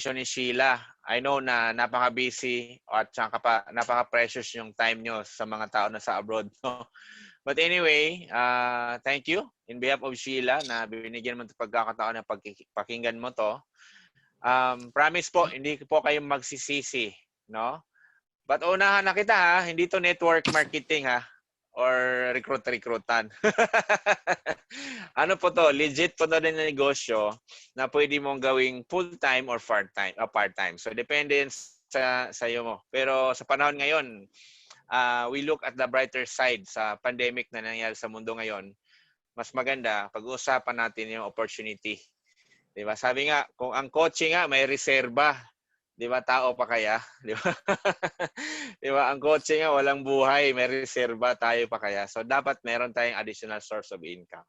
ni Sheila. I know na napaka-busy at napaka-precious yung time nyo sa mga tao na sa abroad. No? But anyway, thank you in behalf of Sheila na binigyan mo ito pagkakataon na pakinggan mo to. Promise po, hindi po kayo magsisisi. No? But unahan na kita ha, hindi to network marketing ha or recruit-recruitan. Ano po to, legit po to din na negosyo na pwede mong gawing full-time or part-time. So depende yan sa iyo mo. Pero sa panahon ngayon, we look at the brighter side sa pandemic na nangyari sa mundo ngayon. Mas maganda pag-uusapan natin yung opportunity. 'Di ba? Sabi nga, kung ang kotse nga may reserba, 'di ba, tao pa kaya? 'Di ba? 'Di ba? Ang kotse nga walang buhay, may reserba, tayo pa kaya? So dapat meron tayong additional source of income.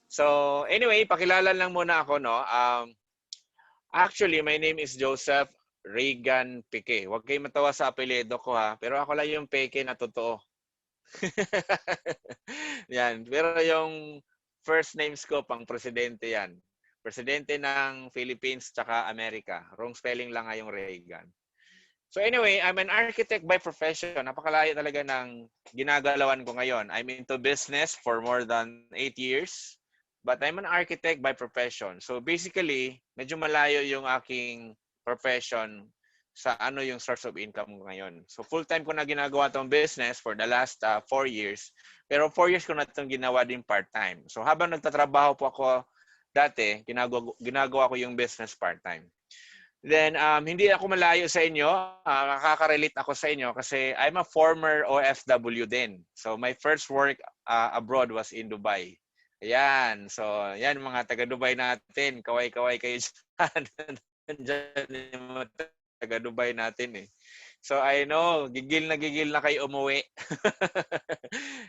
So anyway, pakilala lang muna ako, no. Actually, my name is Joseph Reygan Pique. Huwag kayong matawa sa apelyido ko ha, pero ako lang yung Pique na totoo. Yan, pero yung first names ko pang presidente yan. Presidente ng Philippines tsaka Amerika. Wrong spelling lang nga yung Reagan. So anyway, I'm an architect by profession. Napakalayo talaga ng ginagalawan ko ngayon. I'm into business for more than 8 years. But I'm an architect by profession. So basically, medyo malayo yung aking profession sa ano yung source of income ko ngayon. So full-time ko na ginagawa tong business for the last 4 years. Pero 4 years ko na itong ginawa din part-time. So habang nagtatrabaho po ako dati, ginagawa ko yung business part-time. Then, hindi ako malayo sa inyo. Nakaka-relate ako sa inyo kasi I'm a former OFW din. So, my first work abroad was in Dubai. Ayan. So, yan mga taga-Dubai natin. Kaway-kaway kayo dyan. Dyan yung mga taga-Dubai natin eh. So, I know, gigil na kayo umuwi.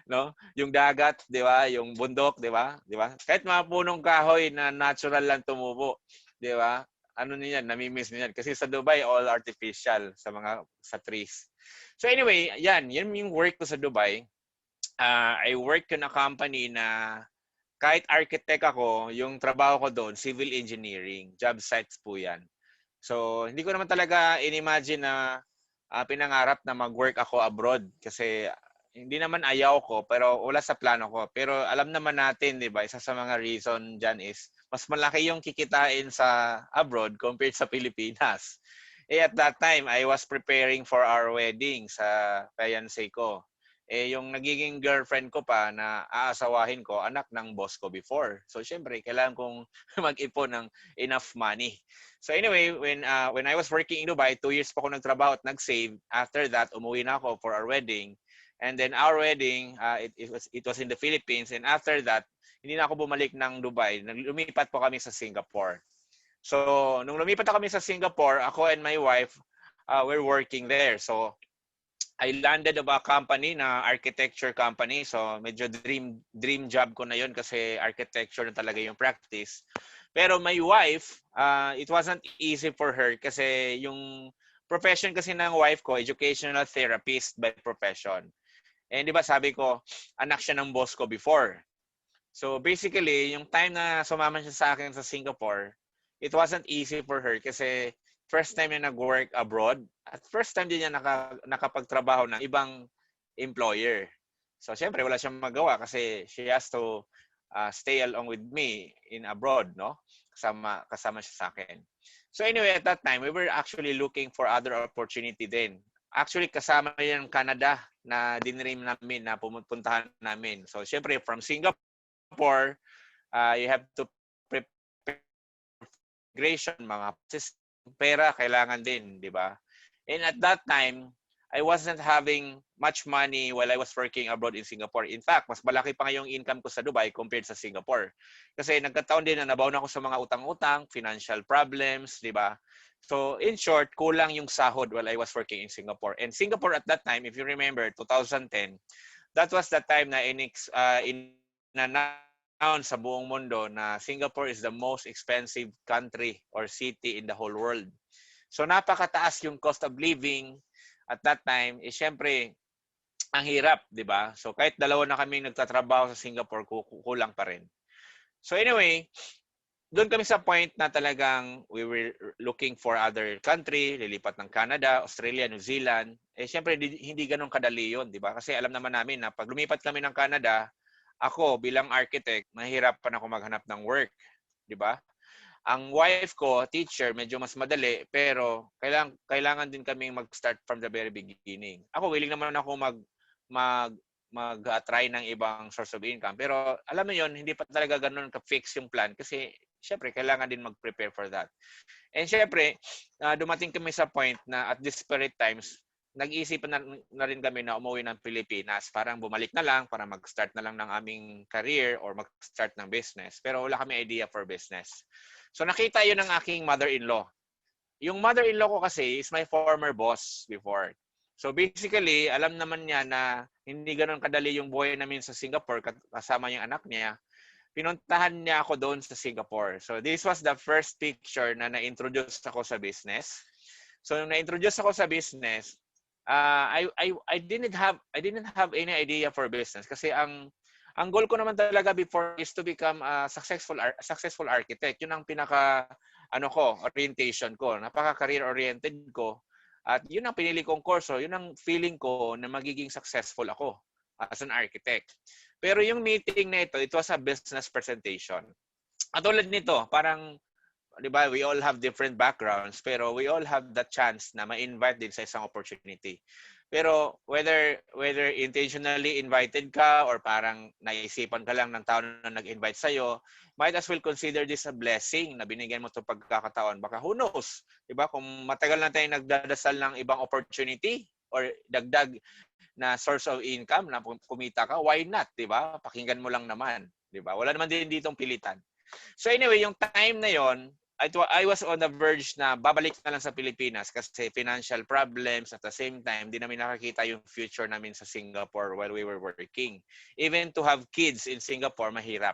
No? Yung dagat, di ba? Yung bundok, di ba? Di ba? Kahit mga punong kahoy na natural lang tumubo, di ba? Ano niyan, nami-miss niyan. Kasi sa Dubai, all artificial sa trees. So anyway, yan yung work ko sa Dubai. I work in a company na kahit architect ako, yung trabaho ko doon, civil engineering, job sites po yan. So, hindi ko naman talaga in-imagine na pinangarap na mag-work ako abroad kasi hindi naman ayaw ko pero wala sa plano ko. Pero alam naman natin, 'di ba? Isa sa mga reason diyan is mas malaki yung kikitain sa abroad compared sa Pilipinas. At that time, I was preparing for our wedding sa fiancé ko. Yung nagiging girlfriend ko pa na aasawahin ko, anak ng boss ko before. So, syempre, kailangan kong mag-ipon ng enough money. So, anyway, when I was working in Dubai, 2 years pa ako nagtrabaho at nag-save. After that, umuwi na ako for our wedding. And then our wedding, it was in the Philippines. And after that, hindi na ako bumalik ng Dubai. Lumipat po kami sa Singapore. So, nung lumipat kami sa Singapore, ako and my wife, we're working there. So, I landed of a company na architecture company. So, medyo dream job ko na yun kasi architecture na talaga yung practice. Pero my wife, it wasn't easy for her kasi yung profession kasi ng wife ko, educational therapist by profession. And di ba sabi ko, anak siya ng boss ko before. So basically, yung time na sumama siya sa akin sa Singapore, it wasn't easy for her kasi first time niya nag-work abroad at first time din niya nakapagtrabaho ng ibang employer. So syempre wala siyang magawa kasi she has to stay along with me in abroad, no? Kasama siya sa akin. So anyway, at that time, we were actually looking for other opportunity din. Actually, kasama yan ng Canada na dinream namin, na pumuntahan namin. So syempre, from Singapore, you have to prepare migration, mga pera kailangan din, di ba? And at that time, I wasn't having much money while I was working abroad in Singapore. In fact, mas malaki pa yung income ko sa Dubai compared sa Singapore. Kasi nagkataon din na nabaon ako sa mga utang-utang, financial problems, di ba? So, in short, kulang yung sahod while I was working in Singapore. And Singapore at that time, if you remember, 2010, that was the time na in-announce sa buong mundo na Singapore is the most expensive country or city in the whole world. So, napakataas yung cost of living at that time, syempre, ang hirap, di ba? So, kahit dalawa na kami nagtatrabaho sa Singapore, kulang pa rin. So, anyway, doon kami sa point na talagang we were looking for other country, lilipat ng Canada, Australia, New Zealand. Eh syempre hindi ganun kadali 'yon, 'di ba? Kasi alam naman namin na pag lumipat kami ng Canada, ako bilang architect, mahihirapan ako maghanap ng work, 'di ba? Ang wife ko, teacher, medyo mas madali, pero kailangan din kaming mag-start from the very beginning. Ako willing naman ako mag mag-try ng ibang source of income. Pero alam mo 'yon, hindi pa talaga ganoon ka-fix yung plan kasi syempre kailangan din mag-prepare for that. And syempre, dumating kami sa point na at desperate times, nag-iisipan na rin kami na umuwi ng Pilipinas. Parang bumalik na lang para mag-start na lang ng aming career or mag-start ng business. Pero wala kami idea for business. So nakita yun ng aking mother-in-law. Yung mother-in-law ko kasi is my former boss before. So basically, alam naman niya na hindi ganoon kadali yung buhay namin sa Singapore kasama yung anak niya. Pinuntahan niya ako doon sa Singapore. So this was the first picture na na-introduce ako sa business. So nung na-introduce ako sa business, I didn't have any idea for business kasi ang goal ko naman talaga before is to become a successful architect. Yun ang pinaka orientation ko. Napaka career oriented ko. At yun ang pinili kong kurso, yun ang feeling ko na magiging successful ako as an architect. Pero yung meeting na ito, it was a business presentation. At tulad nito, parang, di ba, we all have different backgrounds, pero we all have the chance na ma-invite din sa isang opportunity. Pero whether intentionally invited ka or parang naisipan ka lang ng tao na nag-invite sa'yo, might as well consider this a blessing na binigyan mo 'tong pagkakataon. Baka who knows, 'di ba? Kung matagal na tayong nagdadasal ng ibang opportunity or dagdag na source of income na kumita ka, why not, 'di ba? Pakinggan mo lang naman, 'di ba? Wala naman din ditong pilitan. So anyway, yung time na 'yon, I was on the verge na babalik na lang sa Pilipinas kasi financial problems at the same time, di namin nakakita yung future namin sa Singapore while we were working. Even to have kids in Singapore, mahirap.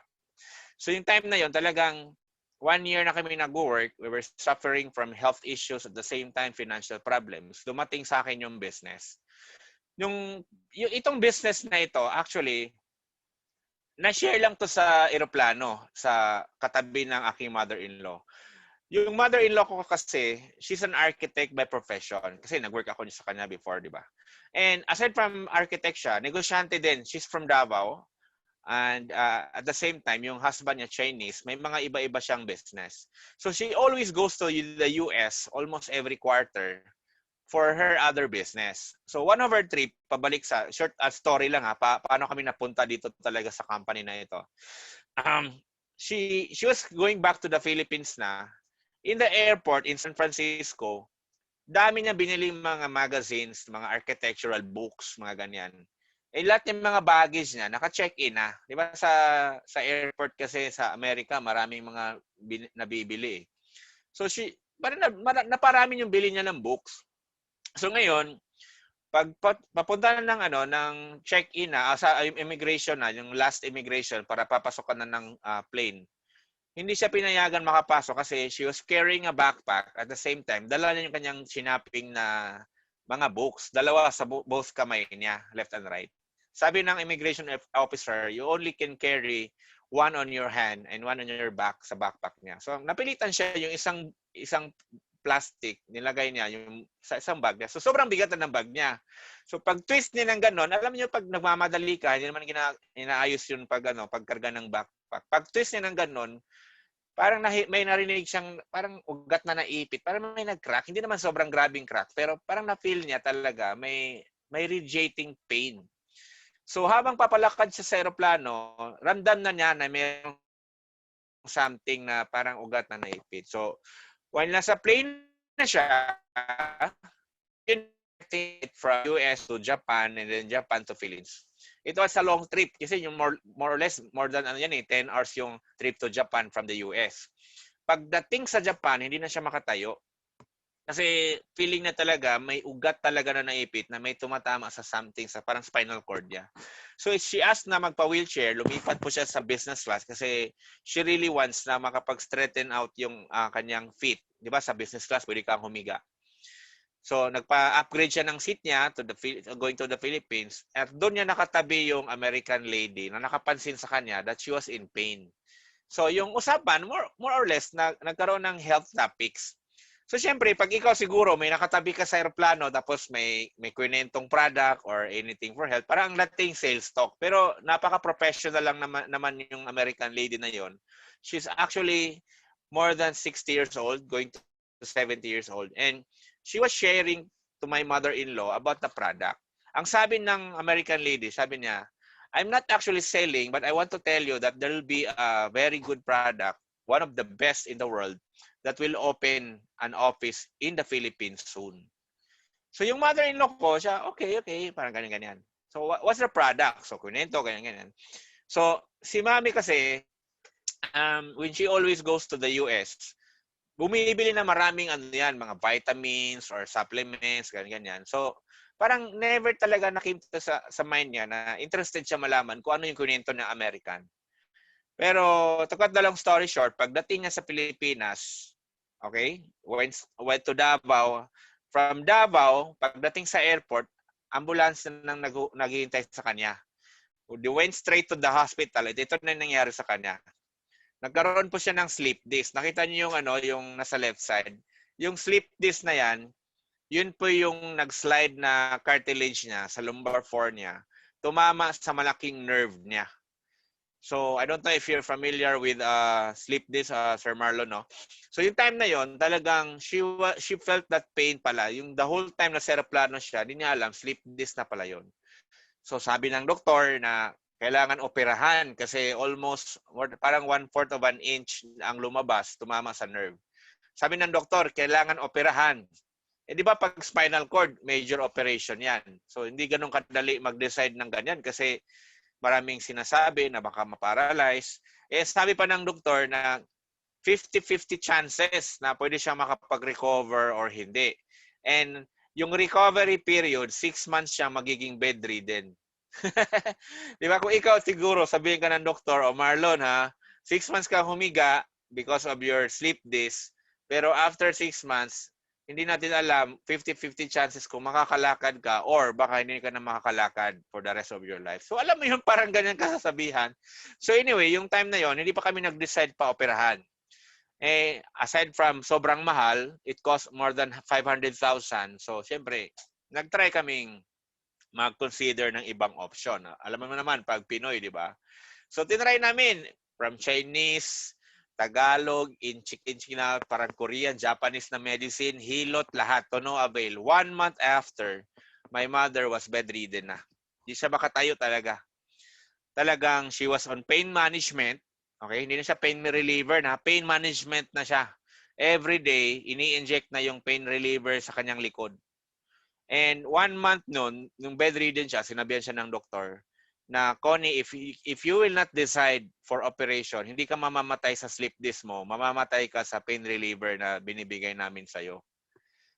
So yung time na yon talagang 1 year na kami nag-work, we were suffering from health issues at the same time financial problems. Dumating sa akin yung business. Yung itong business na ito, actually, na-share lang to sa eroplano sa katabi ng aking mother-in-law. Yung mother-in-law ko kasi, she's an architect by profession. Kasi nag-work ako sa kanya before, di ba? And aside from architect siya, negosyante din. She's from Davao. And at the same time, yung husband niya Chinese, may mga iba-iba siyang business. So she always goes to the US almost every quarter for her other business. So one of her trip, pabalik sa, short story lang ha, paano kami napunta dito talaga sa company na ito. She was going back to the Philippines na. In the airport in San Francisco, dami niya binili mga magazines, mga architectural books, mga ganyan. Eh lahat ng mga baggage niya, naka-check-in na. Di ba sa airport kasi sa Amerika, maraming mga nabibili. So naparami yung bili niya ng books. So ngayon, pag papunta na ng check-in na, sa immigration na, yung last immigration para papasokan na ng plane, hindi siya pinayagan makapasok kasi she was carrying a backpack at the same time, dala niya yung kanyang sinaping na mga books. Dalawa sa both kamay niya, left and right. Sabi ng immigration officer, you only can carry one on your hand and one on your back sa backpack niya. So napilitan siya yung isang plastic, nilagay niya yung sa isang bag niya. So sobrang bigat na ng bag niya. So pag twist niya ng ganon, alam niyo pag nagmamadali ka, hindi naman inaayos yun pagkarga ng backpack. Pag twist niya ng ganon, parang may narinig siyang parang ugat na naipit. Parang may nag-crack. Hindi naman sobrang grabing crack. Pero parang na-feel niya talaga may radiating pain. So habang papalakad siya sa aeroplano, ramdam na niya na may something na parang ugat na naipit. So while nasa plane na siya, from US to Japan and then Japan to Philippines. It was a long trip kasi yung more or less more than 10 hours yung trip to Japan from the US. Pagdating sa Japan, hindi na siya makatayo. Kasi feeling na talaga may ugat talaga na naipit na may tumatama sa something sa parang spinal cord niya. So she asked na magpa-wheelchair, lumipat po siya sa business class kasi she really wants na makapag-straighten out yung kanyang feet. 'Di ba sa business class pwede kang humiga. So, nagpa-upgrade siya ng seat niya going to the Philippines. At doon niya nakatabi yung American lady na nakapansin sa kanya that she was in pain. So yung usapan, more or less, nagkaroon ng health topics. So syempre, pag ikaw siguro may nakatabi ka sa aeroplano tapos may kwentong product or anything for health, parang ang dating sales talk. Pero napaka-professional lang naman yung American lady na yon. She's actually more than 60 years old, going to 70 years old. And she was sharing to my mother-in-law about the product. Ang sabi ng American lady, sabi niya, I'm not actually selling, but I want to tell you that there will be a very good product, one of the best in the world, that will open an office in the Philippines soon. So yung mother-in-law ko, siya, okay, parang ganyan-ganyan. So what's the product? So kunento, ganyan-ganyan. So si mami kasi, when she always goes to the US, bumibili na maraming mga vitamins or supplements, ganyan-ganyan. So parang never talaga nakita sa mind niya na interested siya malaman kung ano yung kunento ng American. Pero to cut the long story short, pagdating niya sa Pilipinas, okay, went to Davao. From Davao, pagdating sa airport, ambulance na naghihintay sa kanya. They went straight to the hospital. Ito na nangyari sa kanya. Nagkaroon po siya ng slip disc. Nakita niyo yung nasa left side. Yung slip disc na yan, yun po yung nag-slide na cartilage niya sa lumbar 4 niya. Tumama sa malaking nerve niya. So, I don't know if you're familiar with sleep disc, Sir Marlon, no? So, yung time na yon, talagang she felt that pain pala. Yung the whole time na seroplano siya, di niya alam, sleep disc na pala yon. So, sabi ng doktor na kailangan operahan kasi almost parang 1/4 of an inch ang lumabas, tumama sa nerve. Sabi ng doktor, kailangan operahan. Eh, di ba pag spinal cord, major operation yan. So, hindi ganun kadali mag-decide ng ganyan kasi maraming sinasabi na baka ma-paralyze. Eh, sabi pa ng doktor na 50-50 chances na pwede siya makapag-recover or hindi. And yung recovery period, 6 months siya magiging bedridden. Di ba? Kung ikaw siguro, sabihin ka ng doktor, o Marlon ha, 6 months ka humiga because of your sleep disc, pero after 6 months, hindi natin alam, 50-50 chances kung makakalakad ka or baka hindi ka na makakalakad for the rest of your life. So alam mo yun, parang ganyan kasasabihan. So anyway, yung time na yon, hindi pa kami nag-decide pa operahan. Eh, aside from sobrang mahal, it cost more than 500,000. So syempre, nag-try kaming mag-consider ng ibang option. Alam mo naman, pag Pinoy, di ba? So tinry namin from Chinese, Tagalog, inchik na, parang Korean, Japanese na medicine, hilot, lahat, to no avail. 1 month after, my mother was bedridden na. Hindi siya makatayo talaga. Talagang she was on pain management. Okay, hindi na siya pain reliever na, pain management na siya. Every day, ini-inject na yung pain reliever sa kanyang likod. And 1 month noon, nung bedridden siya, sinabihan siya ng doktor, na Connie, if you will not decide for operation, hindi ka mamamatay sa sleep disc mo, mamamatay ka sa pain reliever na binibigay namin sa'yo.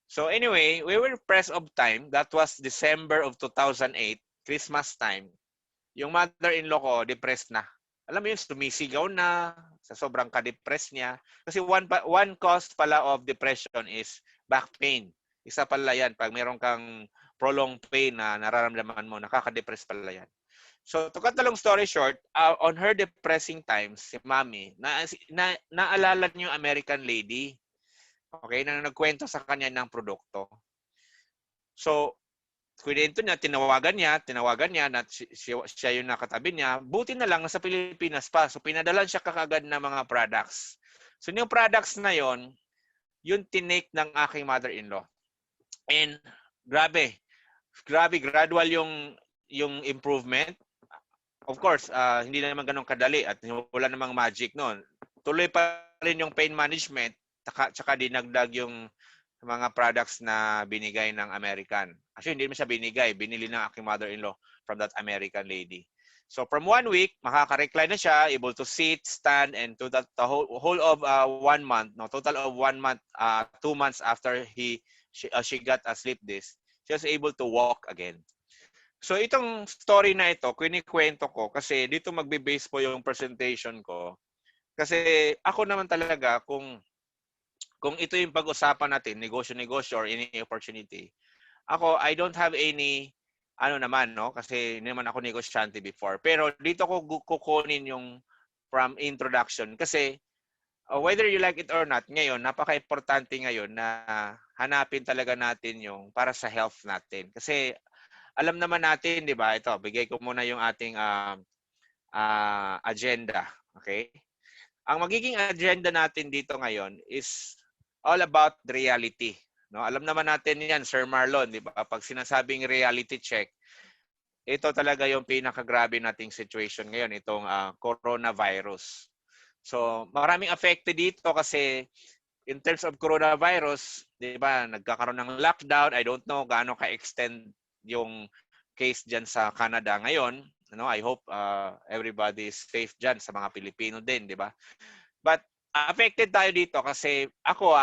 So anyway, we were pressed of time. That was December of 2008, Christmas time. Yung mother-in-law ko, depressed na. Alam mo yun, sumisigaw na sa sobrang ka-depress niya. Kasi one cause pala of depression is back pain. Isa pala yan. Pag meron kang prolonged pain na nararamdaman mo, nakaka-depress pala yan. So, to cut the long story short, on her depressing times, si Mami, naalala niyo yung American lady, okay, na nagkwento sa kanya ng produkto. So, kwento niya, tinawagan niya na siya yung nakatabi niya. Buti na lang, nasa Pilipinas pa. So, pinadalan siya kakagad ng mga products. So, yung products na yon, yung tinake ng aking mother-in-law. And, grabe, gradual yung improvement. Of course, hindi na naman ganun kadali at wala namang magic noon. Tuloy pa rin yung pain management, tsaka dinagdag yung mga products na binigay ng American. Actually, hindi naman siya binigay. Binili ng aking mother-in-law from that American lady. So, from 1 week, makaka-recline na siya, able to sit, stand, and to the whole of 1 month, no, total of 1 month, 2 months after she got a sleep disc, she was able to walk again. So, itong story na ito, kinikwento ko kasi dito magbe-base po yung presentation ko. Kasi ako naman talaga, kung ito yung pag-usapan natin, negosyo or any opportunity, ako, I don't have any, kasi hindi naman ako negosyante before. Pero dito ko kukunin yung from introduction. Kasi whether you like it or not, ngayon, napaka-importante ngayon na hanapin talaga natin yung para sa health natin. Kasi alam naman natin, di ba, ito, bigay ko muna yung ating agenda. Okay? Ang magiging agenda natin dito ngayon is all about the reality. No? Alam naman natin yan, Sir Marlon, di ba? Pag sinasabing reality check, ito talaga yung pinakagrabe nating situation ngayon, itong coronavirus. So, maraming affected dito kasi in terms of coronavirus, di ba, nagkakaroon ng lockdown. I don't know gaano ka-extend yung case dyan sa Canada ngayon. I hope everybody is safe dyan sa mga Pilipino din, di ba? But affected tayo dito kasi ako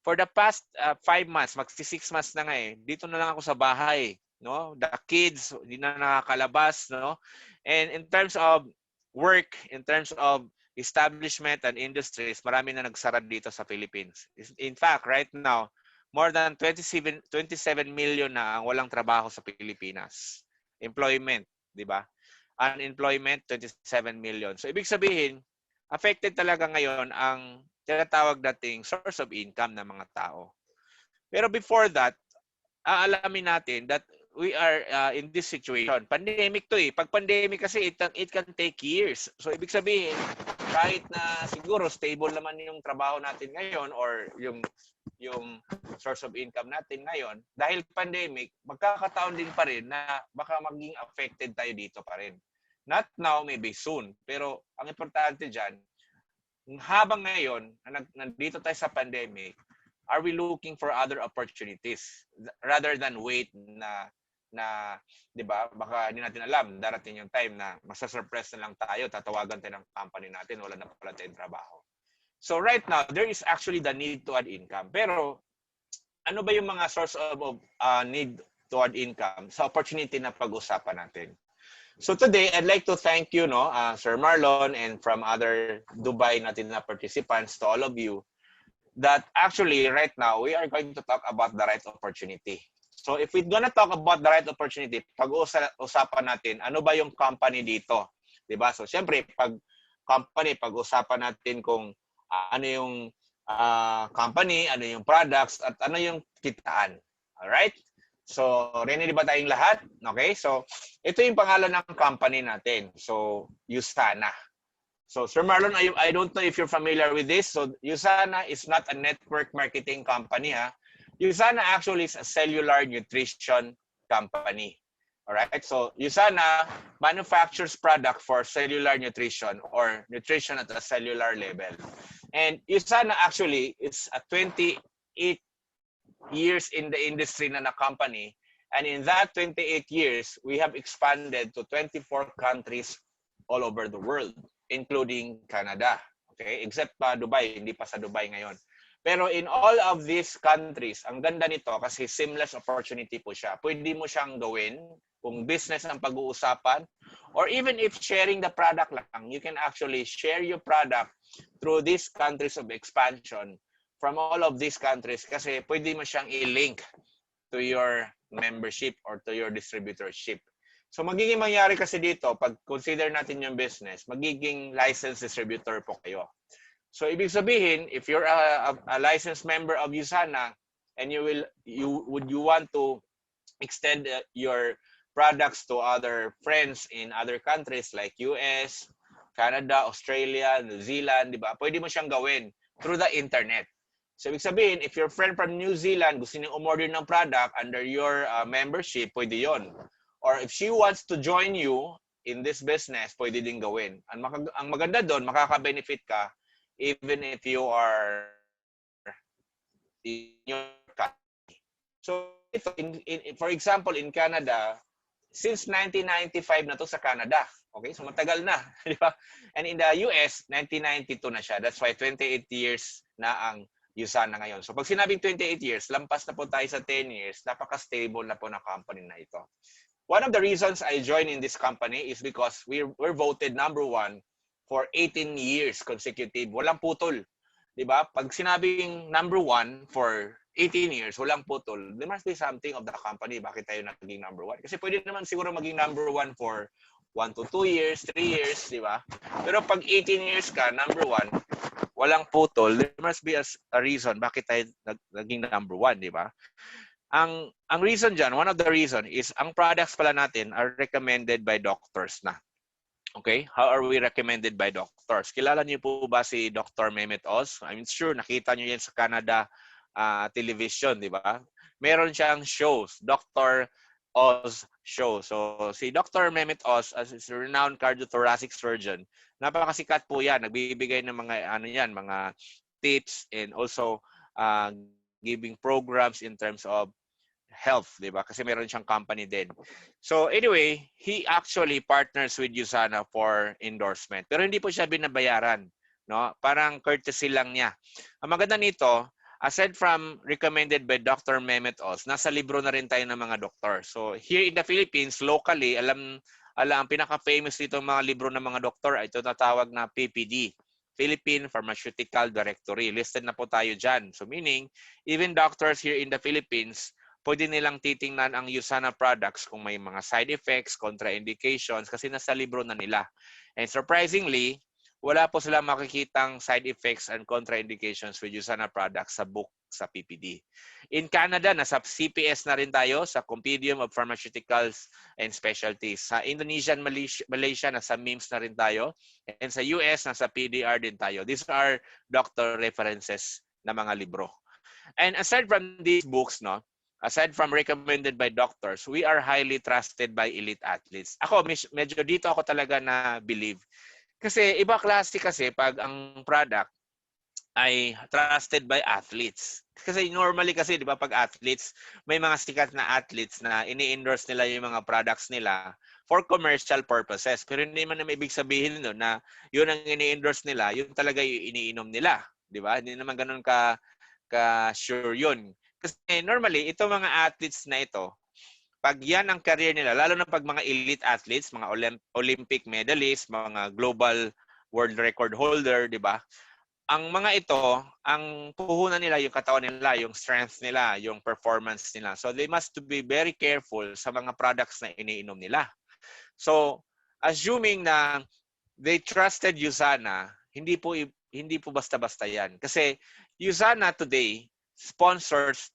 for the past 5 months, magsi 6 months na nga dito na lang ako sa bahay. No? The kids, hindi na nakakalabas. No? And in terms of work, in terms of establishment and industries, marami na nagsara dito sa Philippines. In fact, right now, more than 27 million na ang walang trabaho sa Pilipinas. Employment, di ba? Unemployment, 27 million. So, ibig sabihin, affected talaga ngayon ang tinatawag nating source of income ng mga tao. Pero before that, aalamin natin that we are in this situation. Pandemic to Pag pandemic kasi, it can take years. So, ibig sabihin, kahit na siguro stable naman yung trabaho natin ngayon or yung source of income natin ngayon, dahil pandemic, magkakataon din pa rin na baka maging affected tayo dito pa rin. Not now, maybe soon. Pero ang importante dyan, habang ngayon, nandito tayo sa pandemic, are we looking for other opportunities rather than wait na 'di ba, baka hindi natin alam, darating yung time na masa-surprise na lang tayo, tatawagan tayo ng company natin, wala na pala tayong trabaho. So right now, there is actually the need to add income. Pero ano ba yung mga source of need to add income sa opportunity na pag-usapan natin? So today, I'd like to thank you, Sir Marlon, and from other Dubai natin na participants, to all of you, that actually right now, we are going to talk about the right opportunity. So if we're gonna talk about the right opportunity, pag-usapan natin, ano ba yung company dito? Diba? So syempre, pag company, pag-usapan natin kung ano yung company, ano yung products, at ano yung kitaan. Alright? So, ready ba tayong lahat? Okay? So, ito yung pangalan ng company natin. So, Usana. So, Sir Marlon, I don't know if you're familiar with this. So, Usana is not a network marketing company. Usana actually is a cellular nutrition company. Alright? So, Usana manufactures product for cellular nutrition or nutrition at a cellular level. And Usana actually is a 28 years in the industry na company. And in that 28 years, we have expanded to 24 countries all over the world, including Canada. Okay? Except Dubai, hindi pa sa Dubai ngayon. Pero in all of these countries, ang ganda nito kasi seamless opportunity po siya. Pwede mo siyang gawin kung business ang pag-uusapan or even if sharing the product lang, you can actually share your product through these countries of expansion from all of these countries kasi pwede mo siyang i-link to your membership or to your distributorship. So magiging mangyari kasi dito, pag consider natin yung business, magiging licensed distributor po kayo. So ibig sabihin, if you're a licensed member of Usana and you want to extend your products to other friends in other countries like US, Canada, Australia, New Zealand, di ba? Pwede mo siyang gawin through the internet. So, ibig sabihin, if your friend from New Zealand gusto niyang umorder ng product under your membership, pwede yon. Or if she wants to join you in this business, pwede din gawin. Ang maganda doon, makaka-benefit ka even if you are in your country. So, for example, in Canada, since 1995 na to sa Canada. Okay? So, matagal na. Di ba? And in the US, 1992 na siya. That's why 28 years na ang Usana ngayon. So, pag sinabing 28 years, lampas na po tayo sa 10 years, napaka-stable na po ng company na ito. One of the reasons I joined in this company is because we're voted number 1 for 18 years consecutive. Walang putol. Diba? Pag sinabing number 1 for 18 years, walang putol, there must be something of the company. Bakit tayo naging number 1? Kasi pwede naman siguro maging number 1 for 1 to 2 years, 3 years, di ba? Pero pag 18 years ka, number one, walang putol, there must be a reason bakit tayo naging number one, di ba? Ang reason dyan, one of the reason is ang products pala natin are recommended by doctors na. Okay? How are we recommended by doctors? Kilala niyo po ba si Dr. Mehmet Oz? I'm sure nakita niyo yan sa Canada television, di ba? Meron siyang shows, Dr. Oz show. So si Dr. Mehmet Oz as a renowned cardiothoracic surgeon, napakasikat po yan. Nagbibigay ng mga mga tips and also giving programs in terms of health, di ba? Kasi meron siyang company din. So anyway, he actually partners with USANA for endorsement. Pero hindi po siya binabayaran, no? Parang courtesy lang niya. Ang maganda nito, aside from recommended by Dr. Mehmet Oz, nasa libro na rin tayo ng mga doktor. So here in the Philippines, locally, alam ang pinaka-famous dito mga libro ng mga doktor ay ito natawag na PPD. Philippine Pharmaceutical Directory. Listed na po tayo dyan. So meaning, even doctors here in the Philippines, pwede nilang titingnan ang USANA products kung may mga side effects, contraindications, kasi nasa libro na nila. And surprisingly, wala po silang makikitang side effects and contraindications with USANA products sa book sa PPD. In Canada, nasa CPS na rin tayo, sa Compendium of Pharmaceuticals and Specialties. Sa Indonesia and Malaysia, nasa MIMS na rin tayo. And sa US, nasa PDR din tayo. These are doctor references na mga libro. And aside from these books, no, aside from recommended by doctors, we are highly trusted by elite athletes. Ako, medyo dito ako talaga na believe. Kasi iba klase kasi pag ang product ay trusted by athletes. Kasi normally kasi, di ba, pag athletes, may mga sikat na athletes na ini-endorse nila yung mga products nila for commercial purposes. Pero hindi man naman ibig sabihin no, na yun ang ini-endorse nila, yun talaga yung iniinom nila. Di ba? Hindi naman ganun ka-sure yun. Kasi normally, itong mga athletes na ito, pag yan ang career nila, lalo na pag mga elite athletes, mga Olympic medalists, mga global world record holder, di ba? Ang mga ito, ang puhunan nila, yung katawan nila, yung strength nila, yung performance nila. So they must to be very careful sa mga products na iniinom nila. So, assuming na they trusted USANA, hindi po basta-basta yan. Kasi USANA today sponsors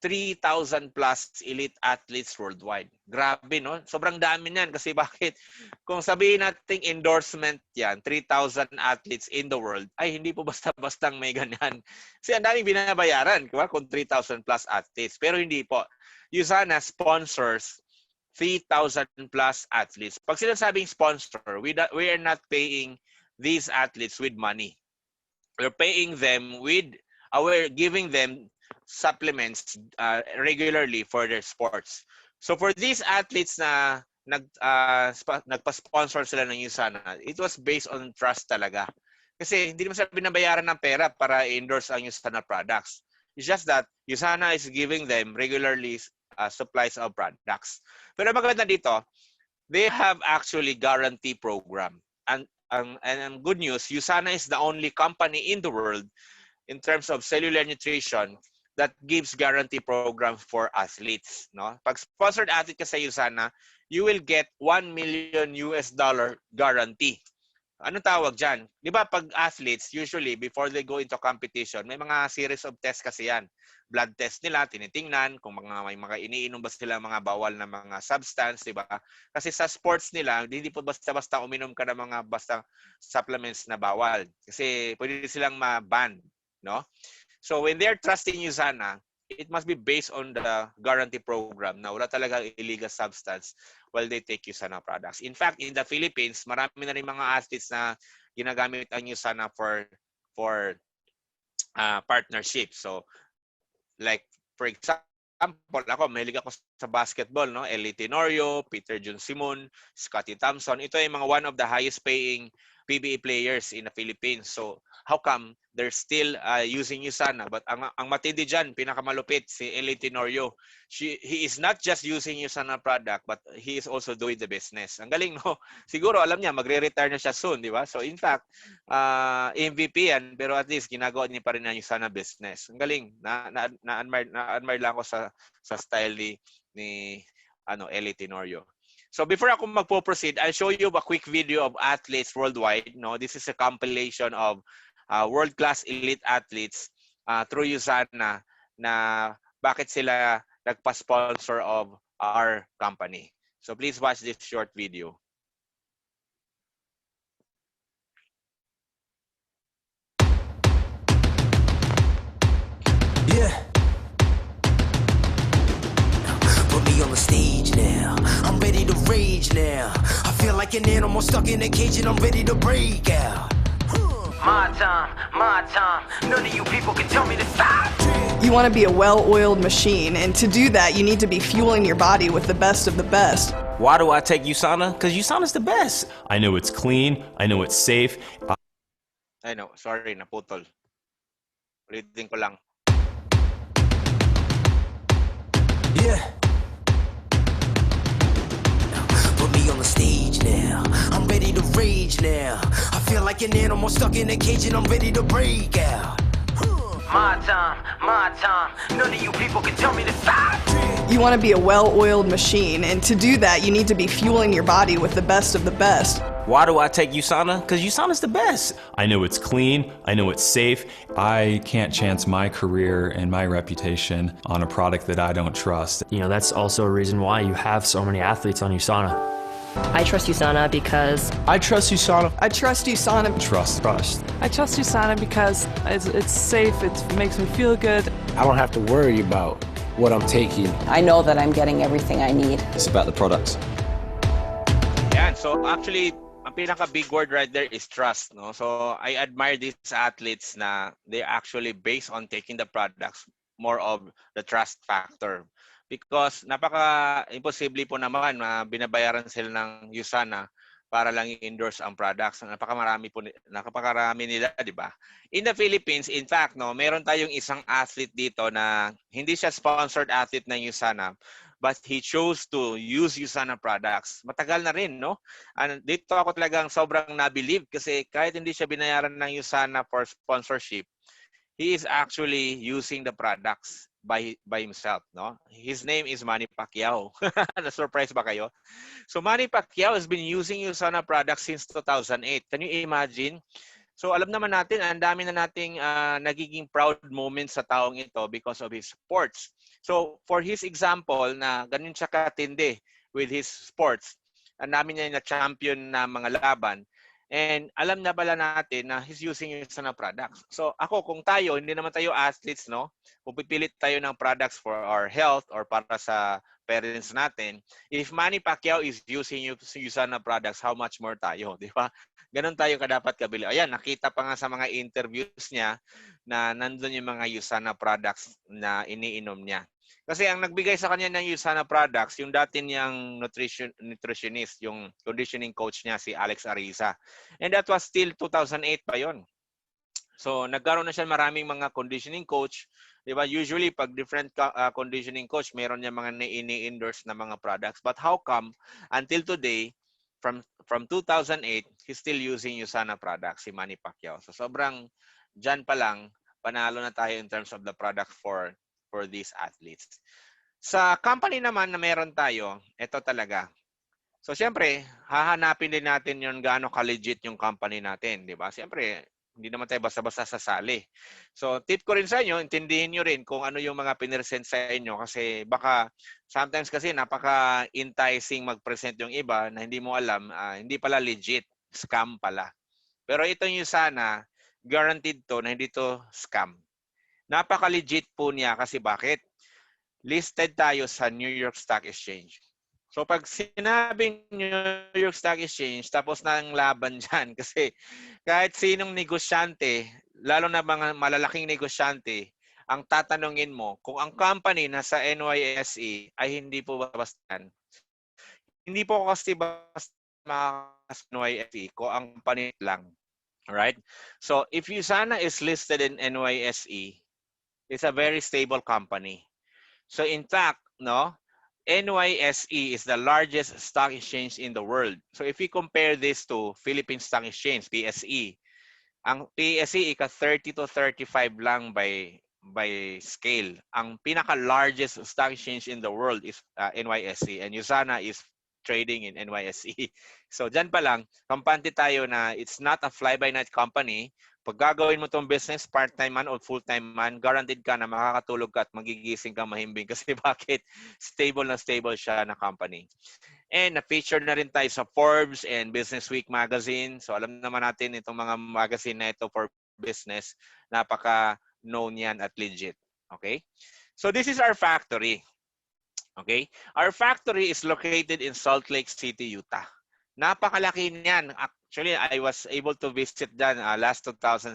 3,000 plus elite athletes worldwide. Grabe, no? Sobrang dami niyan. Kasi bakit? Kung sabihin natin endorsement yan, 3,000 athletes in the world, ay hindi po basta-bastang may ganyan. Kasi ang daming binabayaran, diba? Kung 3,000 plus athletes. Pero hindi po. USANA sponsors 3,000 plus athletes. Pag sinasabing sponsor, we are not paying these athletes with money. We're paying them with, we're giving them supplements regularly for their sports. So for these athletes na nagpa-sponsor sila ng USANA, it was based on trust talaga. Kasi hindi naman sila binabayaran ng pera para endorse ang USANA products. It's just that USANA is giving them regularly supplies of products. Pero maganda dito, they have actually guarantee program. And good news, USANA is the only company in the world in terms of cellular nutrition that gives guarantee program for athletes, no? Pag sponsored athlete ka sa USANA, you will get $1 million guarantee. Ano tawag dyan? Di ba pag athletes, usually before they go into competition, may mga series of tests kasi yan. Blood test nila, tinitingnan kung may mga iniinom ba sila mga bawal na mga substance, di ba? Kasi sa sports nila, hindi po basta-basta uminom ka ng mga basta supplements na bawal. Kasi pwede silang ma-ban, no? So when they're trusting USANA, it must be based on the guarantee program na wala talaga illegal substance while they take USANA products. In fact, in the Philippines, marami na rin mga athletes na ginagamit ang USANA for partnership. So like for example, ako mahilig ako sa basketball, no? Eli Tenorio, Peter Jun Simon, Scottie Thompson. Ito ay mga one of the highest paying PBA players in the Philippines. So how come they're still using USANA? But ang matindi dyan, pinakamalupit, si Eli Tenorio. He is not just using USANA product, but he is also doing the business. Ang galing, no? Siguro, alam niya, magre-retire na siya soon, di ba? So in fact, MVP yan, pero at least ginagawa niya pa rin ang USANA business. Ang galing. Na-admire lang ako sa style ni Eli Tenorio. So before ako magpo-proceed, I'll show you a quick video of athletes worldwide. No, this is a compilation of world-class elite athletes through USANA na bakit sila nagpa-sponsor of our company. So please watch this short video. Yeah. Put me on the stage now. I'm ready to rage now. I feel like an animal stuck in a cage and I'm ready to break out. My time. None of you people can tell me to stop. You want to be a well-oiled machine, and to do that, you need to be fueling your body with the best of the best. Why do I take USANA? Because USANA's the best. I know it's clean. I know it's safe. I know, sorry, naputol. Ulitin ko lang. Yeah. Put me on the stage now. I'm ready to rage now. I feel like an animal stuck in a cage and I'm ready to break out. My time. None of you people can tell me to stop. You want to be a well-oiled machine, and to do that, you need to be fueling your body with the best of the best. Why do I take USANA? Because USANA's the best. I know it's clean. I know it's safe. I can't chance my career and my reputation on a product that I don't trust. You know, that's also a reason why you have so many athletes on USANA. I trust USANA because I trust USANA. I trust USANA. Trust. I trust USANA because it's safe, it makes me feel good. I don't have to worry about what I'm taking. I know that I'm getting everything I need. It's about the products. Yan, so actually, ang pinaka-big word right there is trust. No? So I admire these athletes na they actually based on taking the products more of the trust factor. Because napaka-imposible po naman na binabayaran sila ng USANA para lang i-endorse ang products. Napakarami nila, di ba? In the Philippines, in fact, no, meron tayong isang athlete dito na hindi siya sponsored athlete ng USANA, but he chose to use USANA products. Matagal na rin, no? And dito ako talagang sobrang nabilib kasi kahit hindi siya binayaran ng USANA for sponsorship, he is actually using the products by himself, no? His name is Manny Pacquiao. Na-surprise ba kayo? So Manny Pacquiao has been using USANA products since 2008. Can you imagine? So alam naman natin, ang dami na nating nagiging proud moments sa taong ito because of his sports. So for his example na ganun siya katindi with his sports, ang dami niya na champion na mga laban. And alam na bala natin na he's using USANA products. So ako, kung tayo, hindi naman tayo athletes, no? Kung pipilit tayo ng products for our health or para sa parents natin, if Manny Pacquiao is using USANA products, how much more tayo, di ba? Ganon tayo kadapat kabili. Ayan, nakita pa nga sa mga interviews niya na nandun yung mga USANA products na iniinom niya. Kasi ang nagbigay sa kanya ng USANA products, yung dati niyang nutritionist, yung conditioning coach niya, si Alex Ariza. And that was still 2008 pa yon. So, nagkaroon na siya maraming mga conditioning coach. Diba? Usually, pag different conditioning coach, meron niya mga ini-endorse na mga products. But how come, until today, from 2008, he's still using USANA products, si Manny Pacquiao. So, sobrang dyan pa lang, panalo na tayo in terms of the product for these athletes. Sa company naman na meron tayo, ito talaga. So, siyempre, hahanapin din natin yung gaano ka-legit yung company natin, di ba? Siyempre, hindi naman tayo basta-basta sasali. So, tip ko rin sa inyo, intindihin nyo rin kung ano yung mga pinresent sa inyo kasi baka, sometimes kasi napaka-enticing mag-present yung iba na hindi mo alam, hindi pala legit, scam pala. Pero ito yung sana, guaranteed to na hindi to scam. Napaka-legit po niya kasi bakit? Listed tayo sa New York Stock Exchange. So pag sinabing New York Stock Exchange, tapos na ang laban dyan kasi kahit sinong negosyante, lalo na mga malalaking negosyante, ang tatanungin mo kung ang company nasa NYSE ay hindi po basta. Hindi po kasi basta mga NYSE ko ang company lang. Alright? So if USANA is listed in NYSE, it's a very stable company. So in fact, no, NYSE is the largest stock exchange in the world. So if we compare this to Philippine Stock Exchange, PSE, ang PSE ika 30 to 35 lang by scale. Ang pinaka-largest stock exchange in the world is NYSE and USANA is trading in NYSE. So dyan pa lang, kampante tayo na it's not a fly-by-night company. Pag gagawin mo tong business, part-time man o full-time man, guaranteed ka na makakatulog ka at magigising ka mahimbing. Kasi bakit? Stable na stable siya na company. And na-feature na rin tayo sa Forbes and Business Week magazine. So alam naman natin itong mga magazine na ito for business, napaka-known yan at legit. Okay? So this is our factory. Okay? Our factory is located in Salt Lake City, Utah. Napakalaki niyan. Actually, I was able to visit dyan last 2017.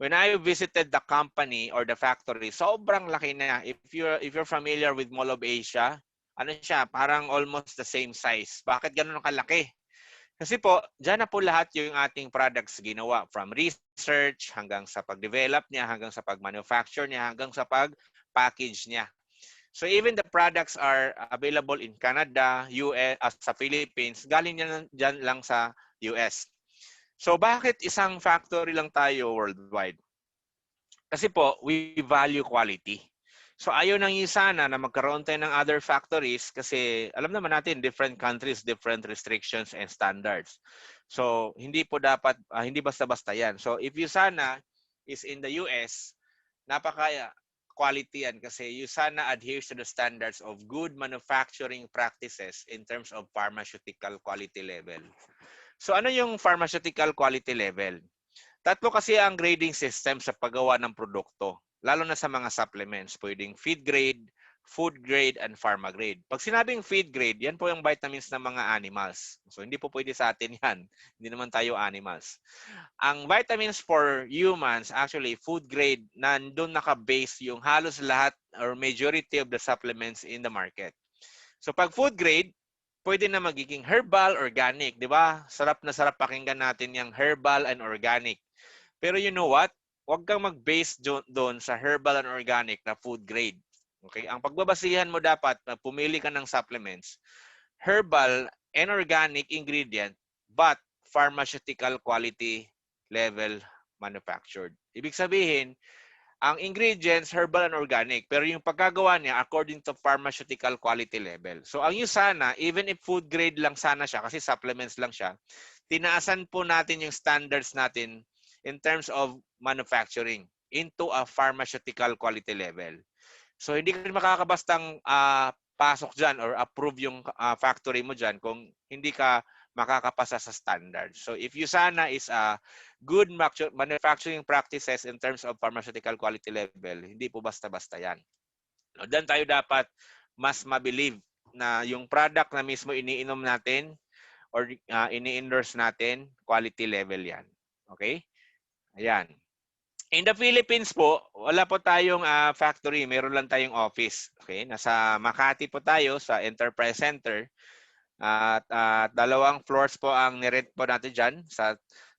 When I visited the company or the factory, sobrang laki na. If you're familiar with Mall of Asia, ano siya, parang almost the same size. Bakit ganun kalaki? Kasi po, dyan na po lahat yung ating products ginawa. From research, hanggang sa pag-develop niya, hanggang sa pag-manufacture niya, hanggang sa pag-package niya. So even the products are available in Canada, US, sa Philippines, galing dyan lang sa US. So bakit isang factory lang tayo worldwide? Kasi po, we value quality. So ayaw nang sana na magkaroon tayo ng other factories kasi alam naman natin, different countries, different restrictions and standards. So hindi po dapat, hindi basta-basta yan. So if you sana is in the US, napaka quality yan kasi USANA adheres to the standards of good manufacturing practices in terms of pharmaceutical quality level. So ano yung pharmaceutical quality level? Tatlo kasi ang grading system sa paggawa ng produkto, lalo na sa mga supplements. Pwedeng feed grade, food grade, and pharma grade. Pag sinabing feed grade, yan po yung vitamins ng mga animals. So hindi po pwede sa atin yan. Hindi naman tayo animals. Ang vitamins for humans, actually food grade, nandun naka-base yung halos lahat or majority of the supplements in the market. So pag food grade, pwede na magiging herbal, organic, di ba? Sarap na sarap pakinggan natin yung herbal and organic. Pero you know what? Huwag kang mag-base doon sa herbal and organic na food grade. Okay? Ang pagbabasihan mo dapat na pumili ka ng supplements, herbal and organic ingredient, but pharmaceutical quality level manufactured. Ibig sabihin, ang ingredients, herbal and organic, pero yung pagkagawa niya according to pharmaceutical quality level. So ang USANA, even if food grade lang sana siya, kasi supplements lang siya, tinaasan po natin yung standards natin in terms of manufacturing into a pharmaceutical quality level. So hindi ka makakabastang pasok dyan or approve yung factory mo dyan kung hindi ka makakapasa sa standard. So if USANA is a good manufacturing practices in terms of pharmaceutical quality level, hindi po basta-basta yan. Doon tayo dapat mas mabelieve na yung product na mismo iniinom natin or ini-endorse natin, quality level yan. Okay? Ayan. In the Philippines po, wala po tayong factory. Meron lang tayong office. Okay? Nasa Makati po tayo sa Enterprise Center. At dalawang floors po ang nirent po natin dyan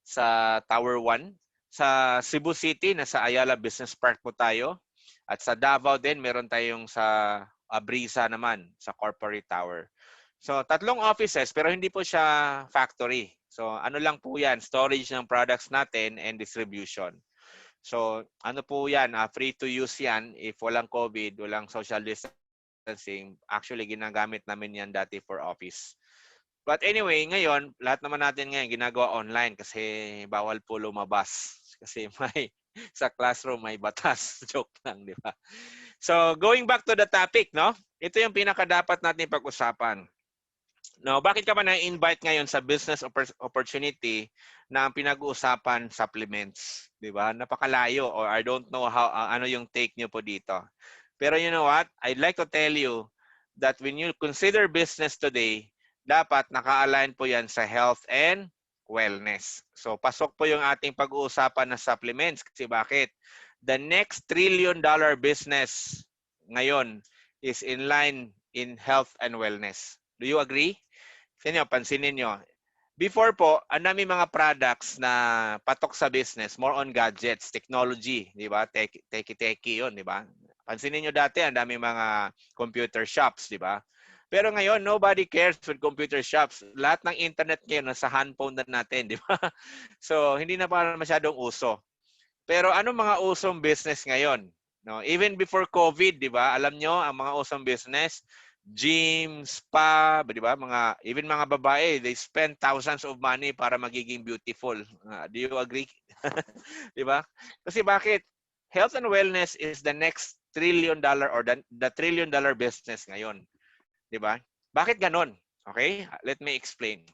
sa Tower 1. Sa Cebu City, nasa Ayala Business Park po tayo. At sa Davao din, meron tayong sa Brisa naman, sa Corporate Tower. So, tatlong offices pero hindi po siya factory. So, ano lang po yan, storage ng products natin and distribution. So, ano po yan, free to use yan if walang COVID, walang social distancing. Actually, ginagamit namin yan dati for office. But anyway, ngayon, lahat naman natin ngayon ginagawa online kasi bawal po lumabas. Kasi sa classroom may batas. Joke lang, di ba? So, going back to the topic, no? Ito yung pinaka-dapat natin pag-usapan. No, bakit ka ba na-invite ngayon sa business opportunity na ang pinag-uusapan supplements, 'di ba? Napakalayo or I don't know how ano yung take niyo po dito. Pero you know what? I'd like to tell you that when you consider business today, dapat naka-align po 'yan sa health and wellness. So pasok po yung ating pag-uusapan ng supplements kasi bakit? The next $1 trillion business ngayon is in line in health and wellness. Do you agree? Pansinin nyo. Before po, ang dami mga products na patok sa business, more on gadgets, technology, di ba? Teki-teki yun, di ba? Pansinin nyo dati, ang dami mga computer shops, di ba? Pero ngayon, nobody cares with computer shops. Lahat ng internet ngayon, nasa handphone na natin, di ba? So, hindi na pa masyadong uso. Pero ano mga usong business ngayon? No? Even before COVID, di ba? Alam nyo, ang mga usong business, gym, spa, di ba? Even mga babae, they spend thousands of money para magiging beautiful. Do you agree? Di ba? Kasi bakit? Health and wellness is the next $1 trillion or the $1 trillion business ngayon. Di ba? Bakit ganon? Okay? Let me explain.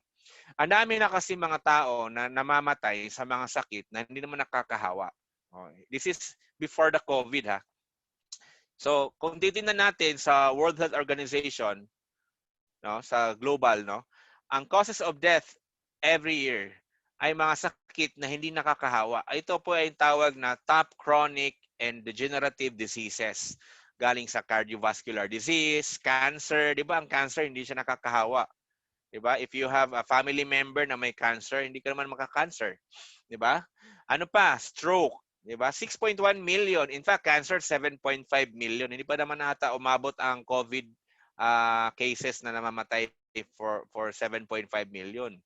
Ang dami na kasi mga tao na namamatay sa mga sakit na hindi naman nakakahawa. Okay. This is before the COVID, ha. So, kung titingnan natin sa World Health Organization, no, sa global, no, ang causes of death every year ay mga sakit na hindi nakakahawa. Ito po ay tawag na top chronic and degenerative diseases. Galing sa cardiovascular disease, cancer, 'di ba? Ang cancer hindi siya nakakahawa. 'Di ba? If you have a family member na may cancer, hindi ka naman maka-cancer. 'Di ba? Ano pa? Stroke, 'di ba? 6.1 million. In fact, cancer 7.5 million. Hindi pa naman ata umabot ang COVID cases na namamatay for 7.5 million.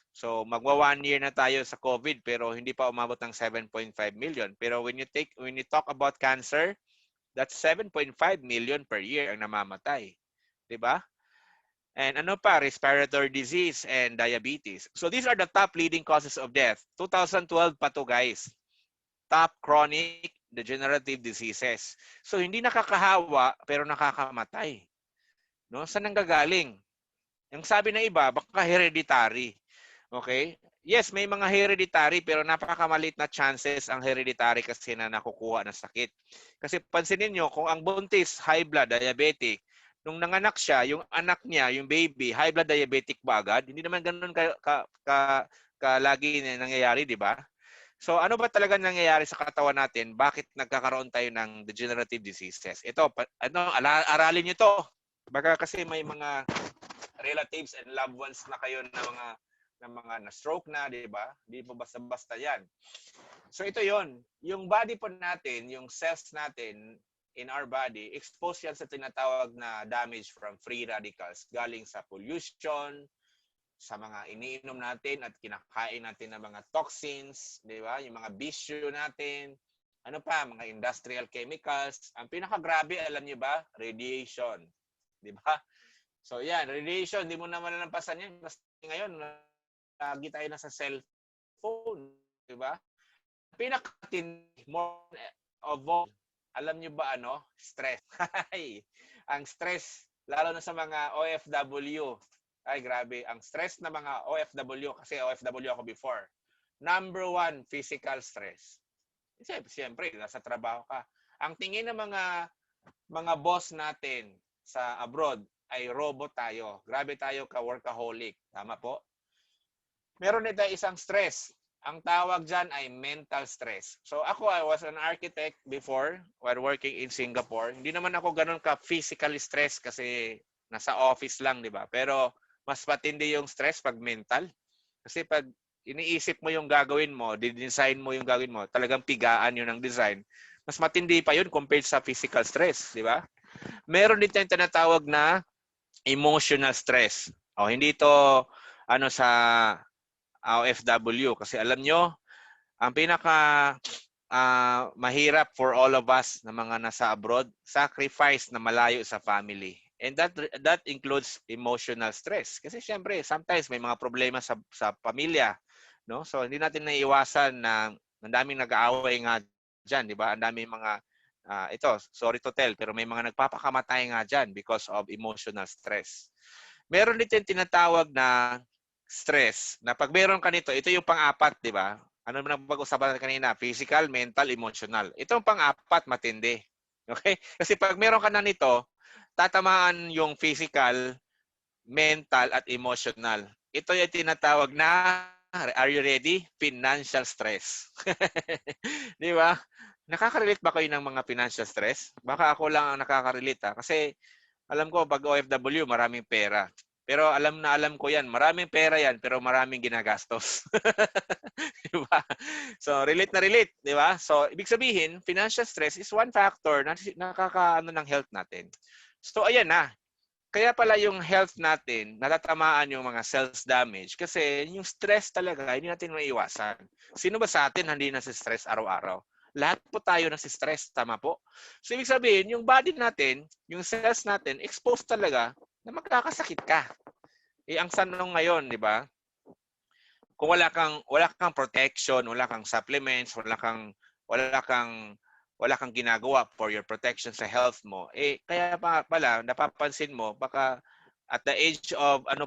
So magwa 1 year na tayo sa COVID pero hindi pa umabot ng 7.5 million. Pero when you talk about cancer, that's 7.5 million per year ang namamatay. 'Di ba? And ano pa? Respiratory disease and diabetes. So these are the top leading causes of death. 2012 pa to, guys. Top chronic degenerative diseases. So hindi nakakahawa pero nakakamatay. No? Saan nanggagaling? Yung sabi ng iba, baka hereditary. Okay? Yes, may mga hereditary pero napakamalit na chances ang hereditary kasi na nakukuha ng sakit. Kasi pansinin nyo, kung ang buntis, high blood, diabetic, nung nanganak siya, yung anak niya, yung baby, high blood diabetic ba agad? Hindi naman ganoon lagi na nangyayari, di ba? So ano ba talaga nangyayari sa katawan natin? Bakit nagkakaroon tayo ng degenerative diseases? Ito, aralin niyo to. Baka kasi may mga relatives and loved ones na kayo na mga na-stroke na, di ba? Hindi po basta-basta yan. So ito yon, yung body po natin, yung cells natin, in our body, exposed yan sa tinatawag na damage from free radicals galing sa pollution, sa mga iniinom natin at kinakain natin ng mga toxins, di ba? Yung mga bisyo natin, ano pa, mga industrial chemicals. Ang pinakagrabe, alam niyo ba? Radiation. Di ba? So yan, radiation, hindi mo naman nalampasan yan. Kasi ngayon, lagi tayo nasa cellphone, di ba? Pinakatin, more of all, alam niyo ba ano? Stress. Ang stress, lalo na sa mga OFW. Ay, grabe. Ang stress na mga OFW, kasi OFW ako before. Number 1, physical stress. Siyempre, nasa trabaho ka. Ang tingin ng mga boss natin sa abroad ay robot tayo. Grabe tayo ka-workaholic. Tama po? Meron nito isang stress. Ang tawag dyan ay mental stress. So ako, I was an architect before while working in Singapore. Hindi naman ako ganun ka-physically stress kasi nasa office lang, di ba? Pero mas matindi yung stress pag mental. Kasi pag iniisip mo yung gagawin mo, didesign mo yung gagawin mo, talagang pigaan yun ang design. Mas matindi pa yun compared sa physical stress, di ba? Meron din tayong tinatawag na emotional stress. O, hindi ito sa OFW kasi alam nyo, ang pinaka mahirap for all of us na mga nasa abroad, sacrifice na malayo sa family. And that includes emotional stress. Kasi syempre, sometimes may mga problema sa pamilya, no? So hindi natin naiiwasan na ang daming nag-aaway nga diyan, di ba? Ang daming mga sorry to tell, pero may mga nagpapakamatay nga diyan because of emotional stress. Meron din tinatawag na stress, na pag meron ka nito, ito yung pang-apat, di ba? Ano naman ang pag-usapan natin kanina? Physical, mental, emotional. Ito ang pang-apat, matindi. Okay? Kasi pag meron ka na nito, tatamaan yung physical, mental, at emotional. Ito yung tinatawag na, are you ready? Financial stress. Di ba? Nakaka-relate ba kayo ng mga financial stress? Baka ako lang ang nakaka-relate. Kasi alam ko, pag OFW, maraming pera. Pero alam ko yan. Maraming pera yan, pero maraming ginagastos. Diba? So, relate na relate. Diba? So, ibig sabihin, financial stress is one factor na nakakaano ng health natin. So, ayan na. Kaya pala yung health natin, natatamaan yung mga cells damage kasi yung stress talaga, hindi natin maiiwasan. Sino ba sa atin hindi na stress araw-araw? Lahat po tayo nasi-stress, tama po? So, ibig sabihin, yung body natin, yung cells natin, exposed talaga na magkakasakit ka. Ang sanong ngayon, di ba? Kung wala kang protection, wala kang supplements, wala kang ginagawa for your protection sa health mo, kaya pala napapansin mo baka at the age of 30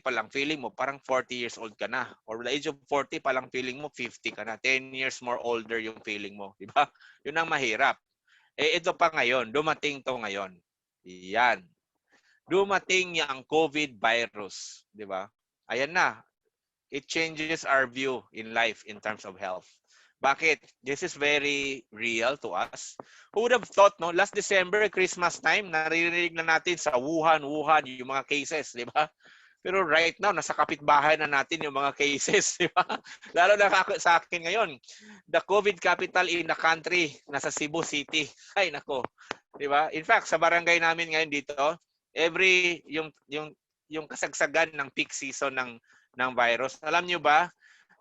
pa lang feeling mo parang 40 years old ka na, or the age of 40 pa lang feeling mo 50 ka na, 10 years more older yung feeling mo, di ba? Yun ang mahirap. Ito pa ngayon, dumating to ngayon. Yan. Dumating yung COVID virus, di ba? Ayan na. It changes our view in life in terms of health. Bakit? This is very real to us. Who would have thought, no? Last December, Christmas time, naririnig na natin sa Wuhan, yung mga cases, di ba? Pero right now, nasa kapitbahay na natin yung mga cases, di ba? Lalo na sa akin ngayon, the COVID capital in the country, nasa Cebu City. Ay, nako. Di ba? In fact, sa barangay namin ngayon dito, yung kasagsagan ng peak season ng virus. Alam nyo ba,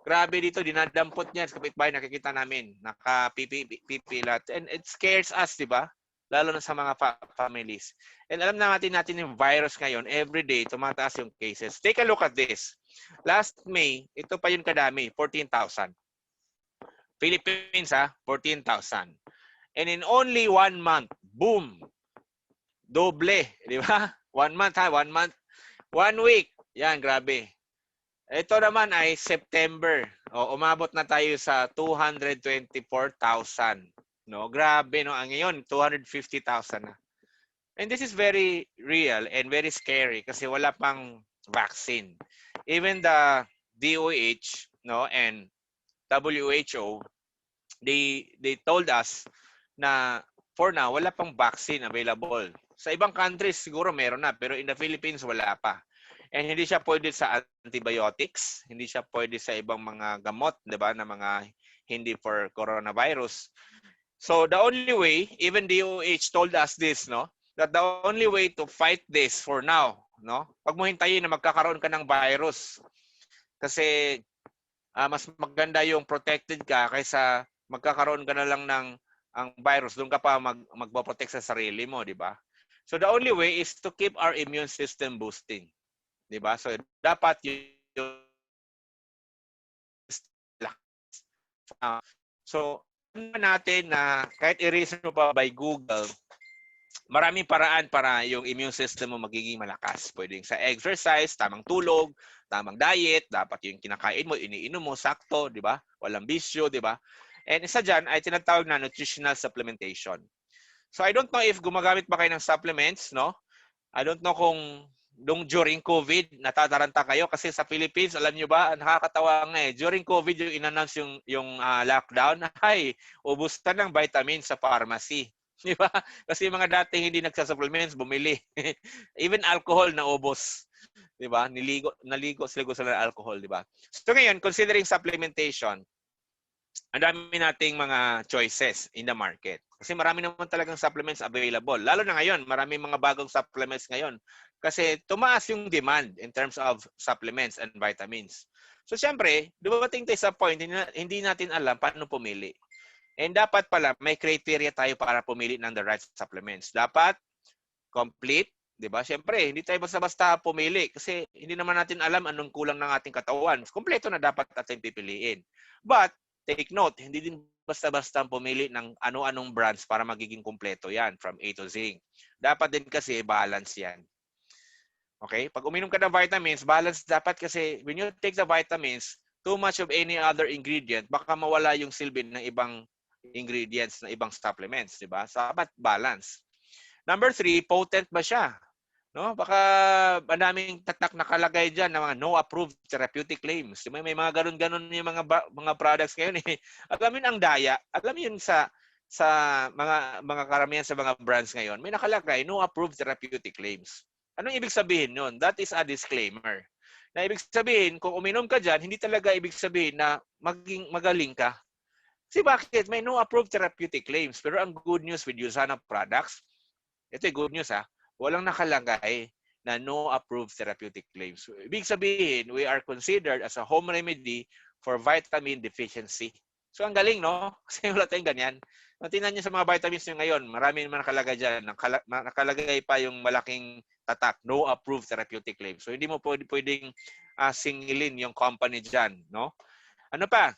grabe dito, dinadampot niya sa kapitbahay, nakikita namin, naka-pipi lahat. And it scares us, di ba? Lalo na sa mga families. And alam natin yung virus ngayon, every day, tumataas yung cases. Take a look at this. Last May, ito pa yung kadami, 14,000. Philippines, 14,000. And in only 1 month, boom, doble, di ba? 1 month, 1 month. 1 week, yan, grabe. Ito naman ay September. Umabot na tayo sa 224,000. No, grabe no. Ang ngayon 250,000 na. And this is very real and very scary kasi wala pang vaccine. Even the DOH, no, and WHO, they told us na for now wala pang vaccine available. Sa ibang countries siguro meron na, pero in the Philippines wala pa. And hindi siya pwede sa antibiotics, hindi siya pwede sa ibang mga gamot, 'di ba, na mga hindi for coronavirus. So the only way, even DOH told us this, no, that the only way to fight this for now, no, pag mo hintayin na magkakaroon ka ng virus, kasi mas maganda yung protected ka kaysa magkakaroon ka na lang ng ang virus, doon ka pa magpo-protect sa sarili mo, di ba? So the only way is to keep our immune system boosting. Diba? So, dapat yung so, natin na kahit i-reason mo pa by Google, maraming paraan para yung immune system mo magiging malakas. Pwedeng sa exercise, tamang tulog, tamang diet, dapat yung kinakain mo, iniinom mo, sakto, di ba? Walang bisyo, di ba? And isa dyan ay tinatawag na nutritional supplementation. So, I don't know if gumagamit ba kayo ng supplements, no? I don't know kung during COVID, natataranta kayo kasi sa Philippines, alam nyo ba, nakakatawa nga during COVID, yung in-announce yung lockdown, ay, ubos na ng vitamins sa pharmacy. Di ba? Kasi yung mga dating hindi nagsa-supplements, bumili. Even alcohol na ubos. Di ba? Naligo sila ng alcohol, di ba? So ngayon, considering supplementation, ang dami nating mga choices in the market. Kasi marami naman talagang supplements available. Lalo na ngayon, marami mga bagong supplements ngayon. Kasi tumaas yung demand in terms of supplements and vitamins. So, syempre, dumating tayo sa point, hindi natin alam paano pumili. And dapat pala, may criteria tayo para pumili ng the right supplements. Dapat complete, di ba? Syempre, hindi tayo basta-basta pumili kasi hindi naman natin alam anong kulang ng ating katawan. Kompleto na dapat natin pipiliin. But, take note, hindi din basta-basta pumili ng ano-anong brands para magiging kompleto yan from A to Z. Dapat din kasi balance yan. Okay? Pag uminom ka ng vitamins, balance dapat kasi when you take the vitamins, too much of any other ingredient, baka mawala yung silbi ng ibang ingredients, ng ibang supplements, di ba? Dapat balance. Number 3, potent ba siya? No? Baka madaming tatak nakalagay dyan na mga no approved therapeutic claims. May mga ganun-ganun yung mga products ngayon eh. Alam yun ang daya. Alam yun sa mga karamihan sa mga brands ngayon, may nakalagay no approved therapeutic claims. Anong ibig sabihin nun? That is a disclaimer. Na ibig sabihin, kung uminom ka dyan, hindi talaga ibig sabihin na magaling ka. Kasi bakit? May no approved therapeutic claims. Pero ang good news with Usana products, ito yung good news walang nakalagay na no approved therapeutic claims. So, ibig sabihin, we are considered as a home remedy for vitamin deficiency. So, ang galing, no? Kasi wala tayong ganyan. Tingnan niyo sa mga vitamins nyo ngayon, marami naman nakalagay dyan. Nakalagay pa yung malaking tatak, no approved therapeutic claim. So, hindi mo pwedeng singilin yung company dyan, no? Ano pa?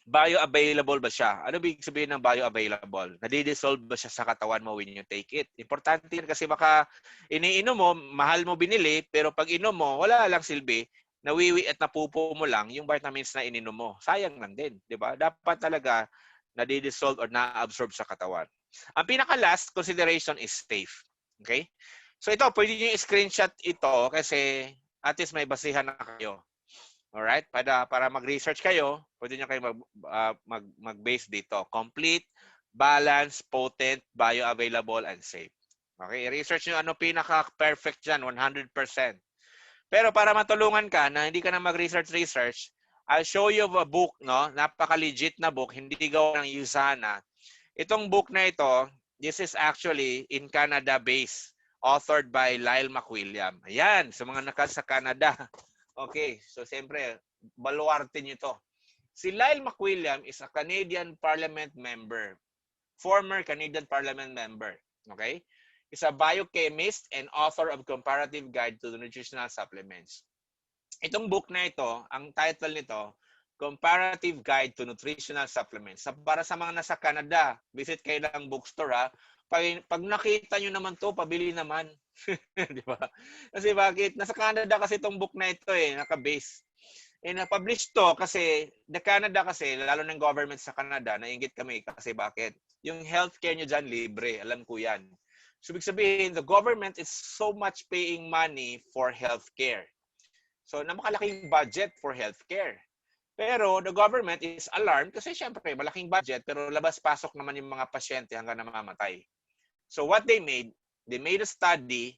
Bioavailable ba siya? Ano ibig sabihin ng bioavailable? Nadi-dissolve ba siya sa katawan mo when you take it? Importante yan kasi baka iniinom mo, mahal mo binili, pero pag inom mo, wala lang silbi, nawiwi at napupo mo lang yung vitamins na ininom mo. Sayang lang din, di ba? Dapat talaga nadi-dissolve or na-absorb sa katawan. Ang pinaka-last consideration is safe. Okay? So ito, pwede nyo i-screenshot ito kasi at least may basihan na kayo. Alright? Para mag-research kayo, pwede nyo kayo mag-base dito. Complete, balanced, potent, bioavailable, and safe. Okay? I-research nyo ano pinaka-perfect dyan, 100%. Pero para matulungan ka na hindi ka na mag-research, I'll show you a book, no? Napaka-legit na book, hindi gawa ng USANA. Itong book na ito, this is actually in Canada based, authored by Lyle McWilliam. Ayan, sa mga sa Canada. Okay, so siyempre, baluarte nyo ito. Si Lyle McWilliam is a Canadian Parliament member, former Canadian Parliament member. Okay? Is a biochemist and author of Comparative Guide to the Nutritional Supplements. Itong book na ito, ang title nito, Comparative Guide to Nutritional Supplements. Para sa mga nasa Canada, visit kayo ng bookstore ha. Pag nakita nyo naman to, pabili naman. Di ba? Kasi bakit? Nasa Canada kasi itong book na ito naka-base. Na-publish to kasi, the Canada kasi, lalo ng government sa Canada, nainggit kami kasi bakit? Yung healthcare nyo dyan, libre. Alam ko yan. So, ibig sabihin, the government is so much paying money for healthcare. So, napakalaking budget for healthcare. Pero, the government is alarmed kasi syempre, malaking budget pero labas-pasok naman yung mga pasyente hanggang namamatay. So, what they made a study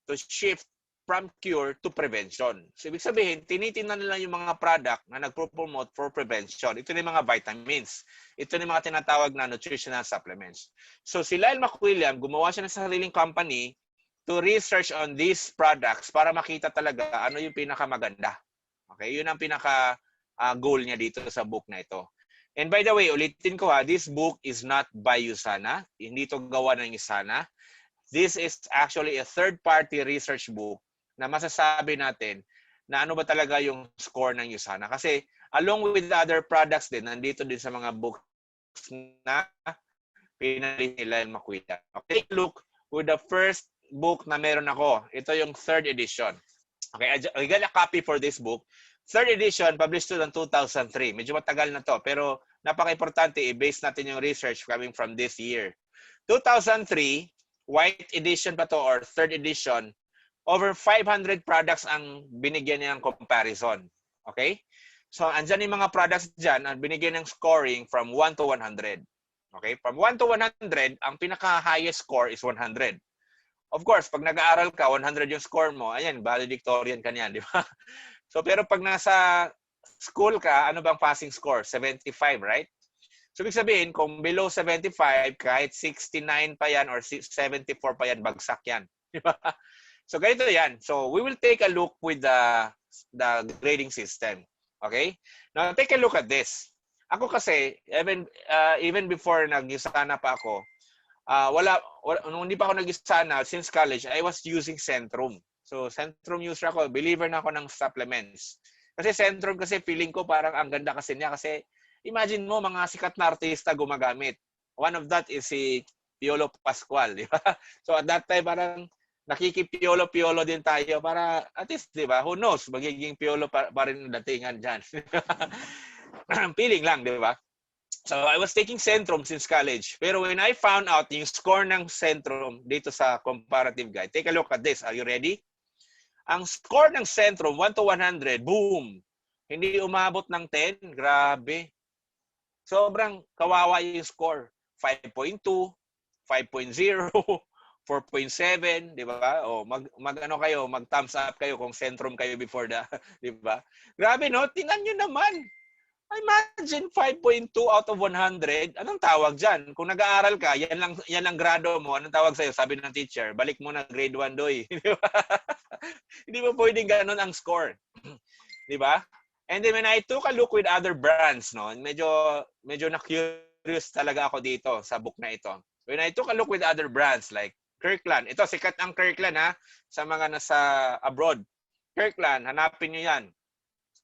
to shift from cure to prevention. So, ibig sabihin, tinitingnan nila yung mga product na nagpo-promote for prevention. Ito na yung mga vitamins. Ito na yung mga tinatawag na nutritional supplements. So, si Lyle McWilliam, gumawa siya ng sariling company to research on these products para makita talaga ano yung pinakamaganda. Okay? Yun ang pinaka-goal niya dito sa book na ito. And by the way, ulitin ko this book is not by USANA. Hindi ito gawa ng USANA. This is actually a third-party research book na masasabi natin na ano ba talaga yung score ng USANA. Kasi along with the other products din, nandito din sa mga books na pinali nila yung McWilliam. Okay, take a look with the first book na meron ako. Ito yung third edition. Okay, I got a copy for this book. Third edition, published to in 2003. Medyo matagal na to, pero napaka-importante, i-base natin yung research coming from this year. 2003, white edition pa to or third edition, over 500 products ang binigyan niya ng comparison. Okay? So, andyan yung mga products dyan, ang binigyan ng scoring from 1 to 100. Okay? From 1 to 100, ang pinaka-highest score is 100. Of course, pag nag-aaral ka, 100 yung score mo, ayan, valedictorian ka niyan, di ba? So, pero pag nasa school ka, ano bang passing score? 75, right? So, ibig sabihin, kung below 75, kahit 69 pa yan or 74 pa yan, bagsak yan. Di ba? So, ganito yan. So, we will take a look with the grading system. Okay? Now, take a look at this. Ako kasi, even before nag-USANA pa ako, nung hindi pa ako nag-USANA, since college, I was using Centrum. So, Centrum user ako. Believer na ako ng supplements. Kasi Centrum kasi feeling ko parang ang ganda kasi niya. Kasi imagine mo, mga sikat na artista gumagamit. One of that is si Piolo Pascual. Di ba? So, at that time, parang nakikipiolo-piolo din tayo para at least, di ba, who knows, magiging piolo pa rin datingan dyan. Feeling lang, di ba? So, I was taking Centrum since college. Pero when I found out yung score ng Centrum dito sa comparative guide, take a look at this. Are you ready? Ang score ng Centrum, 1 to 100, boom! Hindi umabot ng 10. Grabe. Sobrang kawawa yung score. 5.2, 5.0, 4.7, di ba? O mag-ano kayo, mag-thumbs up kayo kung Centrum kayo before the, di ba? Grabe, no? Tingnan nyo naman. Imagine 5.2 out of 100. Anong tawag dyan? Kung nag-aaral ka, yan lang grado mo. Anong tawag sa'yo? Sabi ng teacher, balik mo na grade 1 doy. Di ba? Hindi mo pwedeng ganun ang score. Di ba? And then when I took a look with other brands, no, medyo na-curious talaga ako dito sa book na ito. When I took a look with other brands like Kirkland, ito sikat ang Kirkland ha, sa mga nasa abroad. Kirkland, hanapin nyo yan.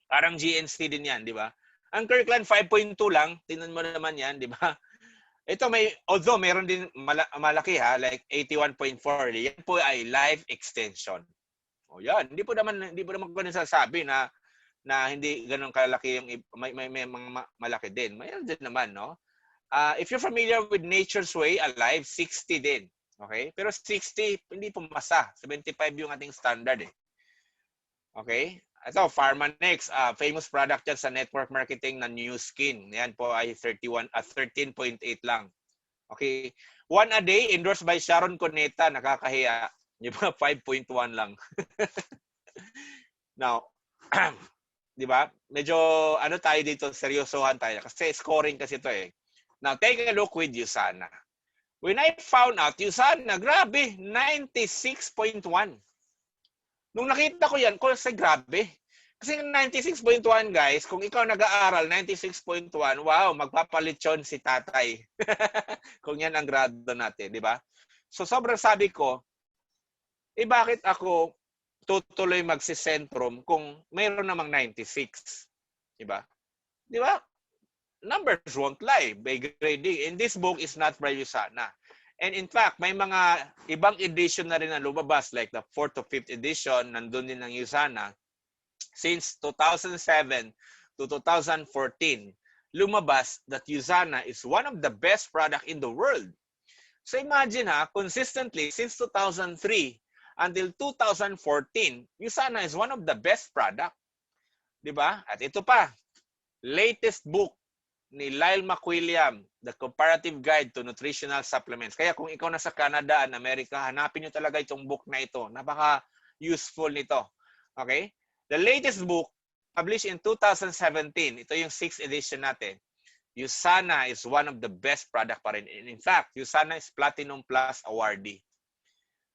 Parang GNC din yan, di ba? Ang Kirkland 5.2 lang, tingnan mo naman yan, di ba? Ito although meron din malaki ha, like 81.4. Yan po ay life extension. O yan, hindi po naman ko nasasabi na hindi ganun kalaki yung may mga malaki din. Mayroon din naman, no? If you're familiar with Nature's Way, Alive, 60 din. Okay? Pero 60, hindi pumasa. 75 yung ating standard eh. Okay? Ito, Pharmanex, famous product yan sa network marketing na New Skin. Yan po ay 13.8 lang. Okay? One a day, endorsed by Sharon Cuneta, nakakahiya. Yung 5.1 lang. Now, di ba? Medyo tayo dito, seryosohan tayo. Kasi scoring kasi ito eh. Now, take a look with Usana. When I found out, Usana, grabe, 96.1. Nung nakita ko yan, grabe. Kasi 96.1 guys, kung ikaw nag-aaral, 96.1, wow, magpapalitsyon si tatay. Kung yan ang grado natin, di ba? So sobrang sabi ko, bakit ako tutuloy magsisentrum kung mayroon namang 96. Diba? Diba? Numbers won't lie by grading. And this book is not for Usana. And in fact, may mga ibang edition na rin na lumabas like the 4th to 5th edition, nandun din ng Usana. Since 2007 to 2014, lumabas that Usana is one of the best product in the world. So imagine consistently since 2003, until 2014, Usana is one of the best product. Diba? At ito pa, latest book ni Lyle McWilliam, The Comparative Guide to Nutritional Supplements. Kaya kung ikaw nasa Canada and America, hanapin nyo talaga itong book na ito. Napaka-useful nito. Okay? The latest book, published in 2017, ito yung 6th edition natin. Usana is one of the best product pa rin. In fact, Usana is Platinum Plus awardee.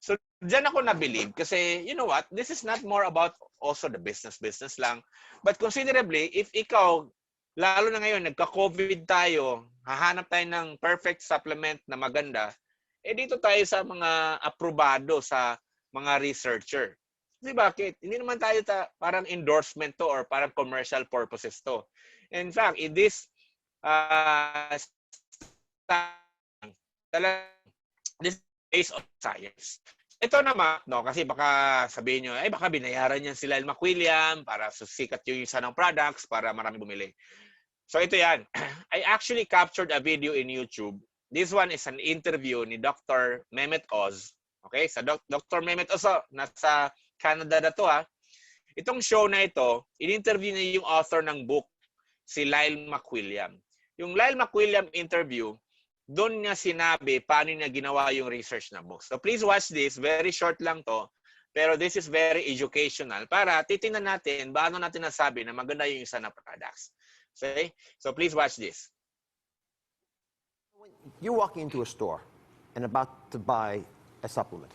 So, dyan ako na-believe kasi, you know what, this is not more about also the business lang. But considerably, if ikaw, lalo na ngayon, nagka-COVID tayo, hahanap tayo ng perfect supplement na maganda, dito tayo sa mga aprobado sa mga researcher. Kasi bakit? Hindi naman tayo parang endorsement to or parang commercial purposes to. In fact, in this this based on science. Ito naman, no, kasi baka sabihin nyo, baka binayaran niyan si Lyle McWilliam para susikat yung isa ng products para marami bumili. So ito yan. I actually captured a video in YouTube. This one is an interview ni Dr. Mehmet Oz. Okay? Sa Dr. Mehmet Oz, nasa Canada na to Itong show na ito, in-interview niya yung author ng book, si Lyle McWilliam. Yung Lyle McWilliam interview, doon niya sinabi paano niya ginawa yung research na book. So please watch this. Very short lang to. Pero this is very educational para titingnan natin paano natin nasabi na maganda yung isa na products. Okay? So please watch this. You're walking into a store and about to buy a supplement.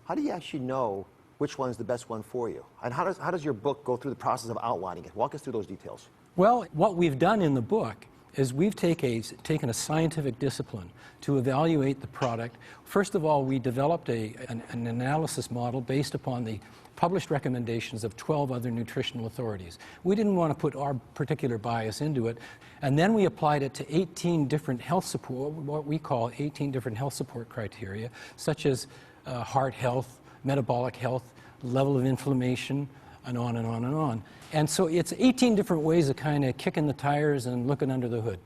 How do you actually know which one is the best one for you? And how does your book go through the process of outlining it? Walk us through those details. Well, what we've done in the book is we've taken a scientific discipline to evaluate the product. First of all, we developed an analysis model based upon the published recommendations of 12 other nutritional authorities. We didn't want to put our particular bias into it. And then we applied it to 18 different health support, what we call 18 different health support criteria, such as heart health, metabolic health, level of inflammation, and on and on and on. And so it's 18 different ways of kind of kicking the tires and looking under the hood.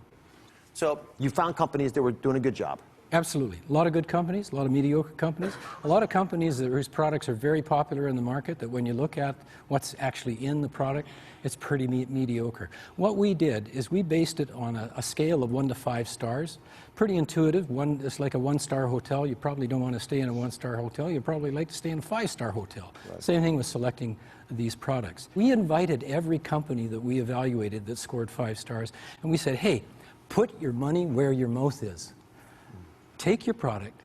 So you found companies that were doing a good job. Absolutely. A lot of good companies, a lot of mediocre companies, a lot of companies whose products are very popular in the market that when you look at what's actually in the product, it's pretty mediocre. What we did is we based it on a scale of 1 to 5 stars. Pretty intuitive. It's like a 1-star hotel. You probably don't want to stay in a 1-star hotel. You'd probably like to stay in a 5-star hotel. Right. Same thing with selecting these products. We invited every company that we evaluated that scored 5 stars, and we said, hey, put your money where your mouth is. Take your product,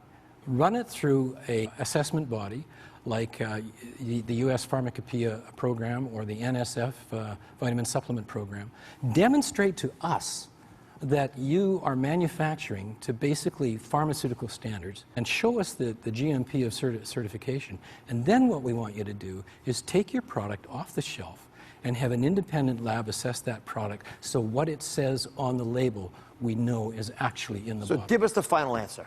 run it through a assessment body like the U.S. Pharmacopoeia program or the NSF vitamin supplement program, demonstrate to us that you are manufacturing to basically pharmaceutical standards, and show us the GMP of certification. And then what we want you to do is take your product off the shelf and have an independent lab assess that product, so what it says on the label we know is actually in the bottle. So give us the final answer.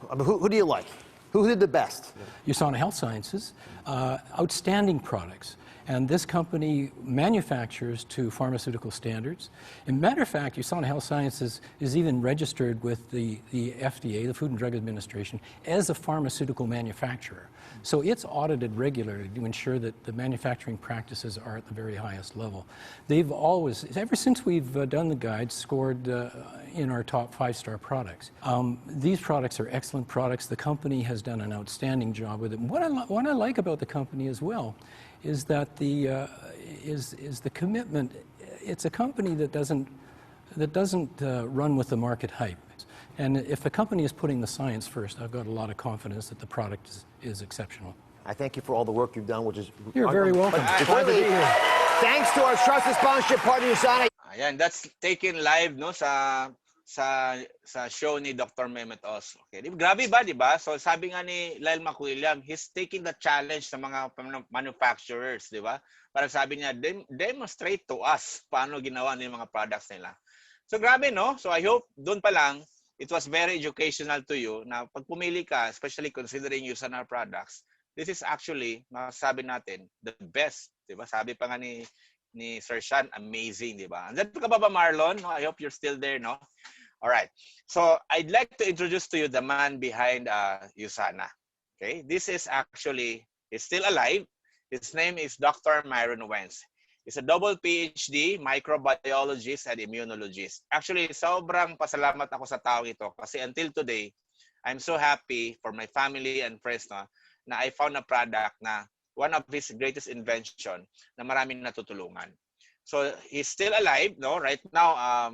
I mean, who do you like? Who did the best? USANA Health Sciences, outstanding products. And this company manufactures to pharmaceutical standards. As a matter of fact, USANA Health Sciences is even registered with the FDA, the Food and Drug Administration, as a pharmaceutical manufacturer. So it's audited regularly to ensure that the manufacturing practices are at the very highest level. They've always, ever since we've done the guide, scored in our top 5-star products. These products are excellent products. The company has done an outstanding job with it. And what I like about the company as well is that the commitment. It's a company that doesn't run with the market hype. And if a company is putting the science first, I've got a lot of confidence that the product is exceptional. I thank you for all the work you've done, which is... You're very welcome. Glad to be here. Thanks to our trusted sponsorship partner, USANA. Ayan, that's taken live no sa show ni Dr. Mehmet Oz. Okay, grabe ba, di ba? So sabi nga ni Lyle McWilliam, he's taking the challenge sa mga manufacturers, di ba? Para sabi niya, demonstrate to us paano ginawa ng mga products nila. So grabe, no? So I hope doon pa lang, it was very educational to you na pag pumili ka, especially considering USANA products, this is actually, masasabi natin, the best. Diba? Sabi pa nga ni Sir Sean, amazing, diba? Andyan ka ba Marlon? No? I hope you're still there, no? Alright. So, I'd like to introduce to you the man behind USANA. Okay? This is actually, he's still alive. His name is Dr. Myron Wentz. He's a double PhD, microbiologist and immunologist. Actually, sobrang pasalamat ako sa tao ito kasi until today, I'm so happy for my family and friends na I found a product na one of his greatest invention na maraming natutulungan. So, he's still alive, no? Right now,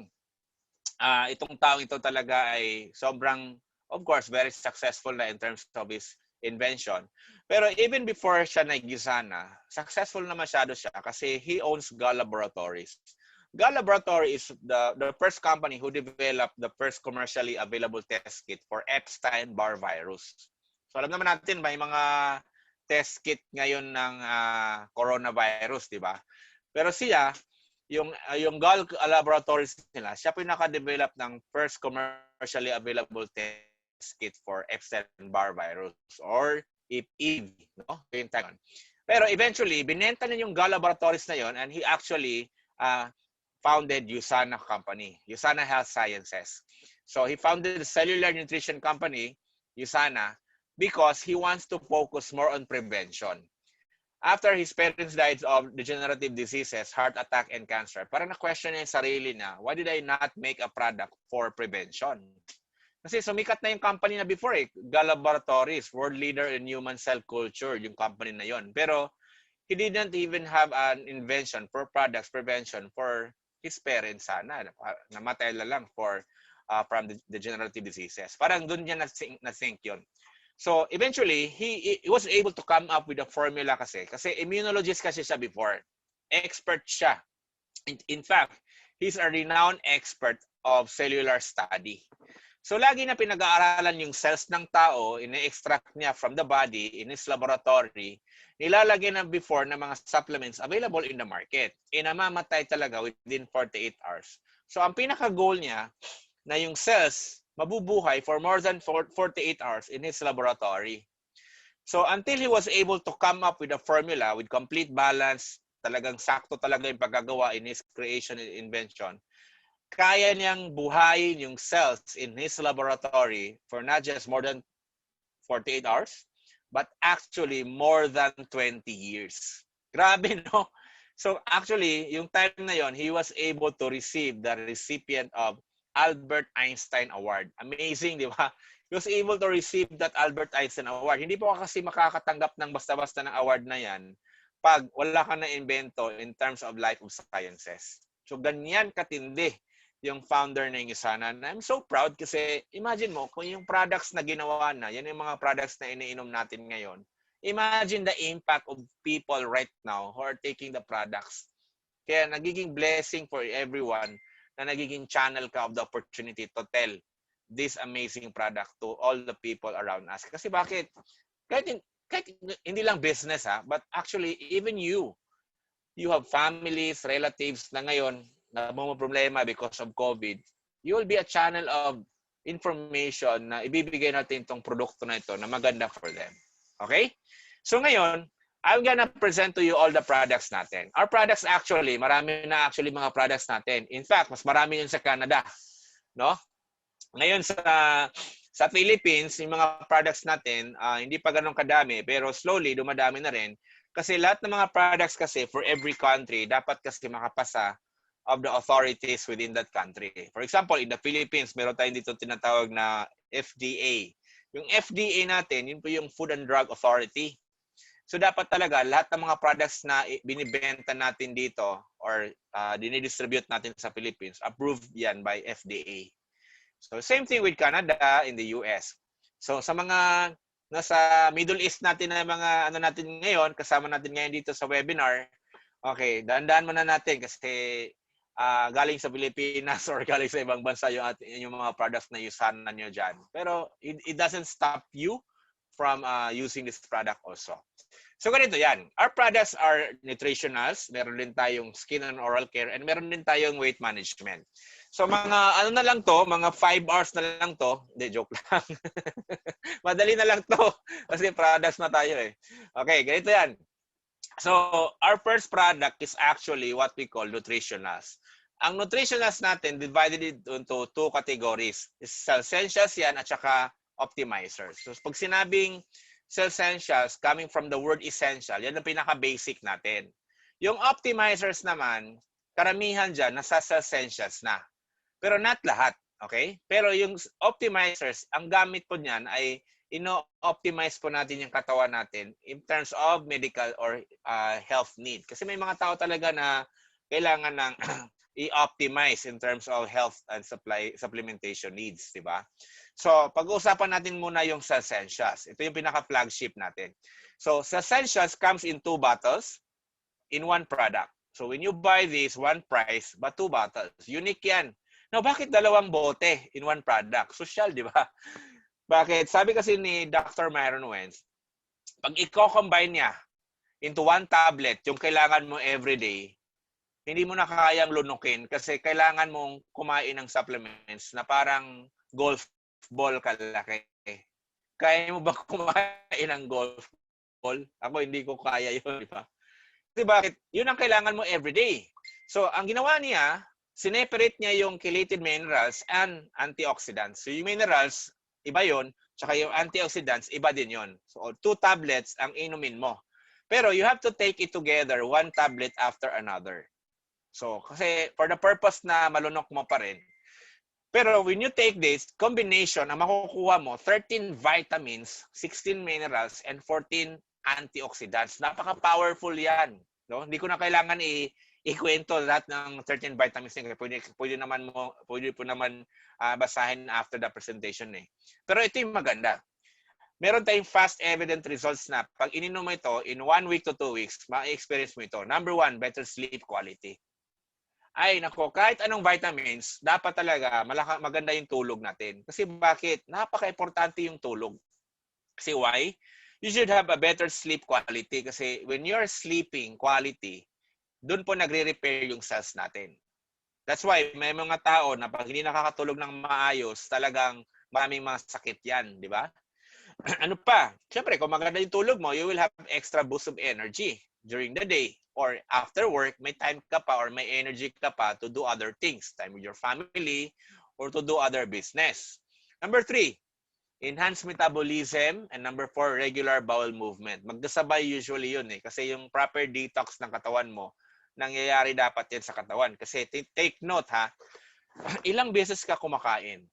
itong taong ito talaga ay sobrang, of course, very successful na in terms of his invention. Pero even before siya nag-USANA, successful na masyado siya kasi he owns Gall Laboratories. Gall Laboratory is the first company who developed the first commercially available test kit for Epstein-Barr virus. So alam naman natin may mga test kit ngayon ng coronavirus, di ba? Pero siya, yung Gall Laboratories nila, siya pinaka-develop ng first commercially available test kit for Epstein-Barr virus or EV, no? Pero eventually, binenta niya yung Gall Laboratories na yon and he actually founded USANA company, USANA Health Sciences. So he founded the cellular nutrition company, USANA, because he wants to focus more on prevention. After his parents died of degenerative diseases, heart attack, and cancer, parang na-question niya yung sarili na, why did I not make a product for prevention? Kasi sumikat na yung company na before Gall Laboratories, world leader in human cell culture, yung company na yon. Pero he didn't even have an invention for products prevention for his parents sana. Namatay na lang from the degenerative diseases. Parang doon niya na-think yun. So eventually, he was able to come up with a formula kasi immunologist kasi siya before. Expert siya. In fact, he's a renowned expert of cellular study. So lagi na pinag-aaralan yung cells ng tao, ine-extract niya from the body in his laboratory, nilalagyan na before ng mga supplements available in the market. Namamatay talaga within 48 hours. So ang pinaka-goal niya na yung cells mabubuhay for more than 48 hours in his laboratory. So until he was able to come up with a formula with complete balance, talagang sakto talaga yung paggagawa in his creation and invention, kaya niyang buhayin yung cells in his laboratory for not just more than 48 hours, but actually more than 20 years. Grabe, no? So actually, yung time na yon, he was able to receive the recipient of Albert Einstein Award. Amazing, di ba? He was able to receive that Albert Einstein Award. Hindi po kasi makakatanggap ng basta-basta ng award na yan pag wala ka na invento in terms of life of sciences. So ganyan katindi yung founder ng Usana. And I'm so proud kasi imagine mo, kung yung products na ginawa na, yan yung mga products na iniinom natin ngayon, imagine the impact of people right now who are taking the products. Kaya nagiging blessing for everyone na nagiging channel ka of the opportunity to tell this amazing product to all the people around us. Kasi bakit? Kahit hindi lang business but actually even you have families, relatives na ngayon na problema because of COVID, you will be a channel of information na ibibigay natin itong produkto na ito na maganda for them. Okay? So ngayon, I'm gonna present to you all the products natin. Our products actually, marami na actually mga products natin. In fact, mas marami yun sa Canada. No? Ngayon sa Philippines, yung mga products natin, hindi pa ganun kadami, pero slowly dumadami na rin. Kasi lahat ng mga products kasi for every country, dapat kasi makapasa of the authorities within that country. For example, in the Philippines, meron tayong dito tinatawag na FDA. Yung FDA natin, yun po yung Food and Drug Authority. So dapat talaga lahat ng mga products na binibenta natin dito or dinidistribute natin sa Philippines, approved yan by FDA. So same thing with Canada in the US. So sa mga nasa Middle East natin na mga ano natin ngayon, kasama natin ngayon dito sa webinar, okay, dahan-dahan muna natin kasi galing sa Pilipinas or galing sa ibang bansa yung mga products na usahan nyo dyan. Pero it doesn't stop you from using this product also. So ganito yan. Our products are nutritionals. Meron din tayong skin and oral care and meron din tayong weight management. So mga ano na lang to, mga 5 hours na lang to. Hindi, joke lang. Madali na lang to kasi products na tayo eh. Okay, ganito yan. So our first product is actually what we call nutritionals. Ang nutritionals natin divided into 2 categories. Essentials yan at saka optimizers. So pag sinabing essentials coming from the word essential, yan ang pinaka-basic natin. Yung optimizers naman, karamihan dyan nasa essentials na. Pero not lahat, okay? Pero yung optimizers, ang gamit po niyan ay ino-optimize po natin yung katawan natin in terms of medical or health need. Kasi may mga tao talaga na kailangan ng i-optimize in terms of health and supplementation needs, di ba? So, pag-uusapan natin muna yung essentials. Ito yung pinaka-flagship natin. So, essentials comes in 2 bottles in 1 product. So, when you buy this, 1 price, but 2 bottles. Unique yan. Now, bakit 2 bote in 1 product? Social, di ba? Bakit? Sabi kasi ni Dr. Myron Wentz, pag i-combine niya into 1 tablet, yung kailangan mo everyday, hindi mo na kayang lunukin kasi kailangan mong kumain ng supplements na parang golf ball kalaki. Kaya mo ba kumain ng golf ball? Ako hindi ko kaya yun, di ba? Kasi bakit? Yun ang kailangan mo everyday. So, ang ginawa niya, sineperate niya yung chelated minerals and antioxidants. So, yung minerals, iba yun. Tsaka yung antioxidants, iba din yun. So, 2 tablets ang inumin mo. Pero you have to take it together, 1 tablet after another. So, kasi for the purpose na malunok mo pa rin. Pero when you take this, combination, ang makukuha mo, 13 vitamins, 16 minerals, and 14 antioxidants. Napaka-powerful yan. No? Hindi ko na kailangan ikwento lahat ng 13 vitamins niya. Pwede po naman basahin after the presentation eh. Pero ito yung maganda. Meron tayong fast evident results na pag ininom mo ito, in 1 week to 2 weeks, ma-experience mo ito. Number 1, better sleep quality. Ay, nako, kahit anong vitamins, dapat talaga maganda yung tulog natin. Kasi bakit? Napaka-importante yung tulog. Kasi why? You should have a better sleep quality kasi when you're sleeping quality, doon po nagre-repair yung cells natin. That's why may mga tao na pag hindi nakakatulog ng maayos, talagang maraming mga sakit yan, di ba? Ano pa? Siyempre, kung maganda yung tulog mo, you will have extra boost of energy during the day. Or after work, may time ka pa or may energy ka pa to do other things. Time with your family or to do other business. Number 3, enhanced metabolism. And number 4, regular bowel movement. Magkasabay usually yun eh. Kasi yung proper detox ng katawan mo, nangyayari dapat yan sa katawan. Kasi take note ha, ilang beses ka kumakain?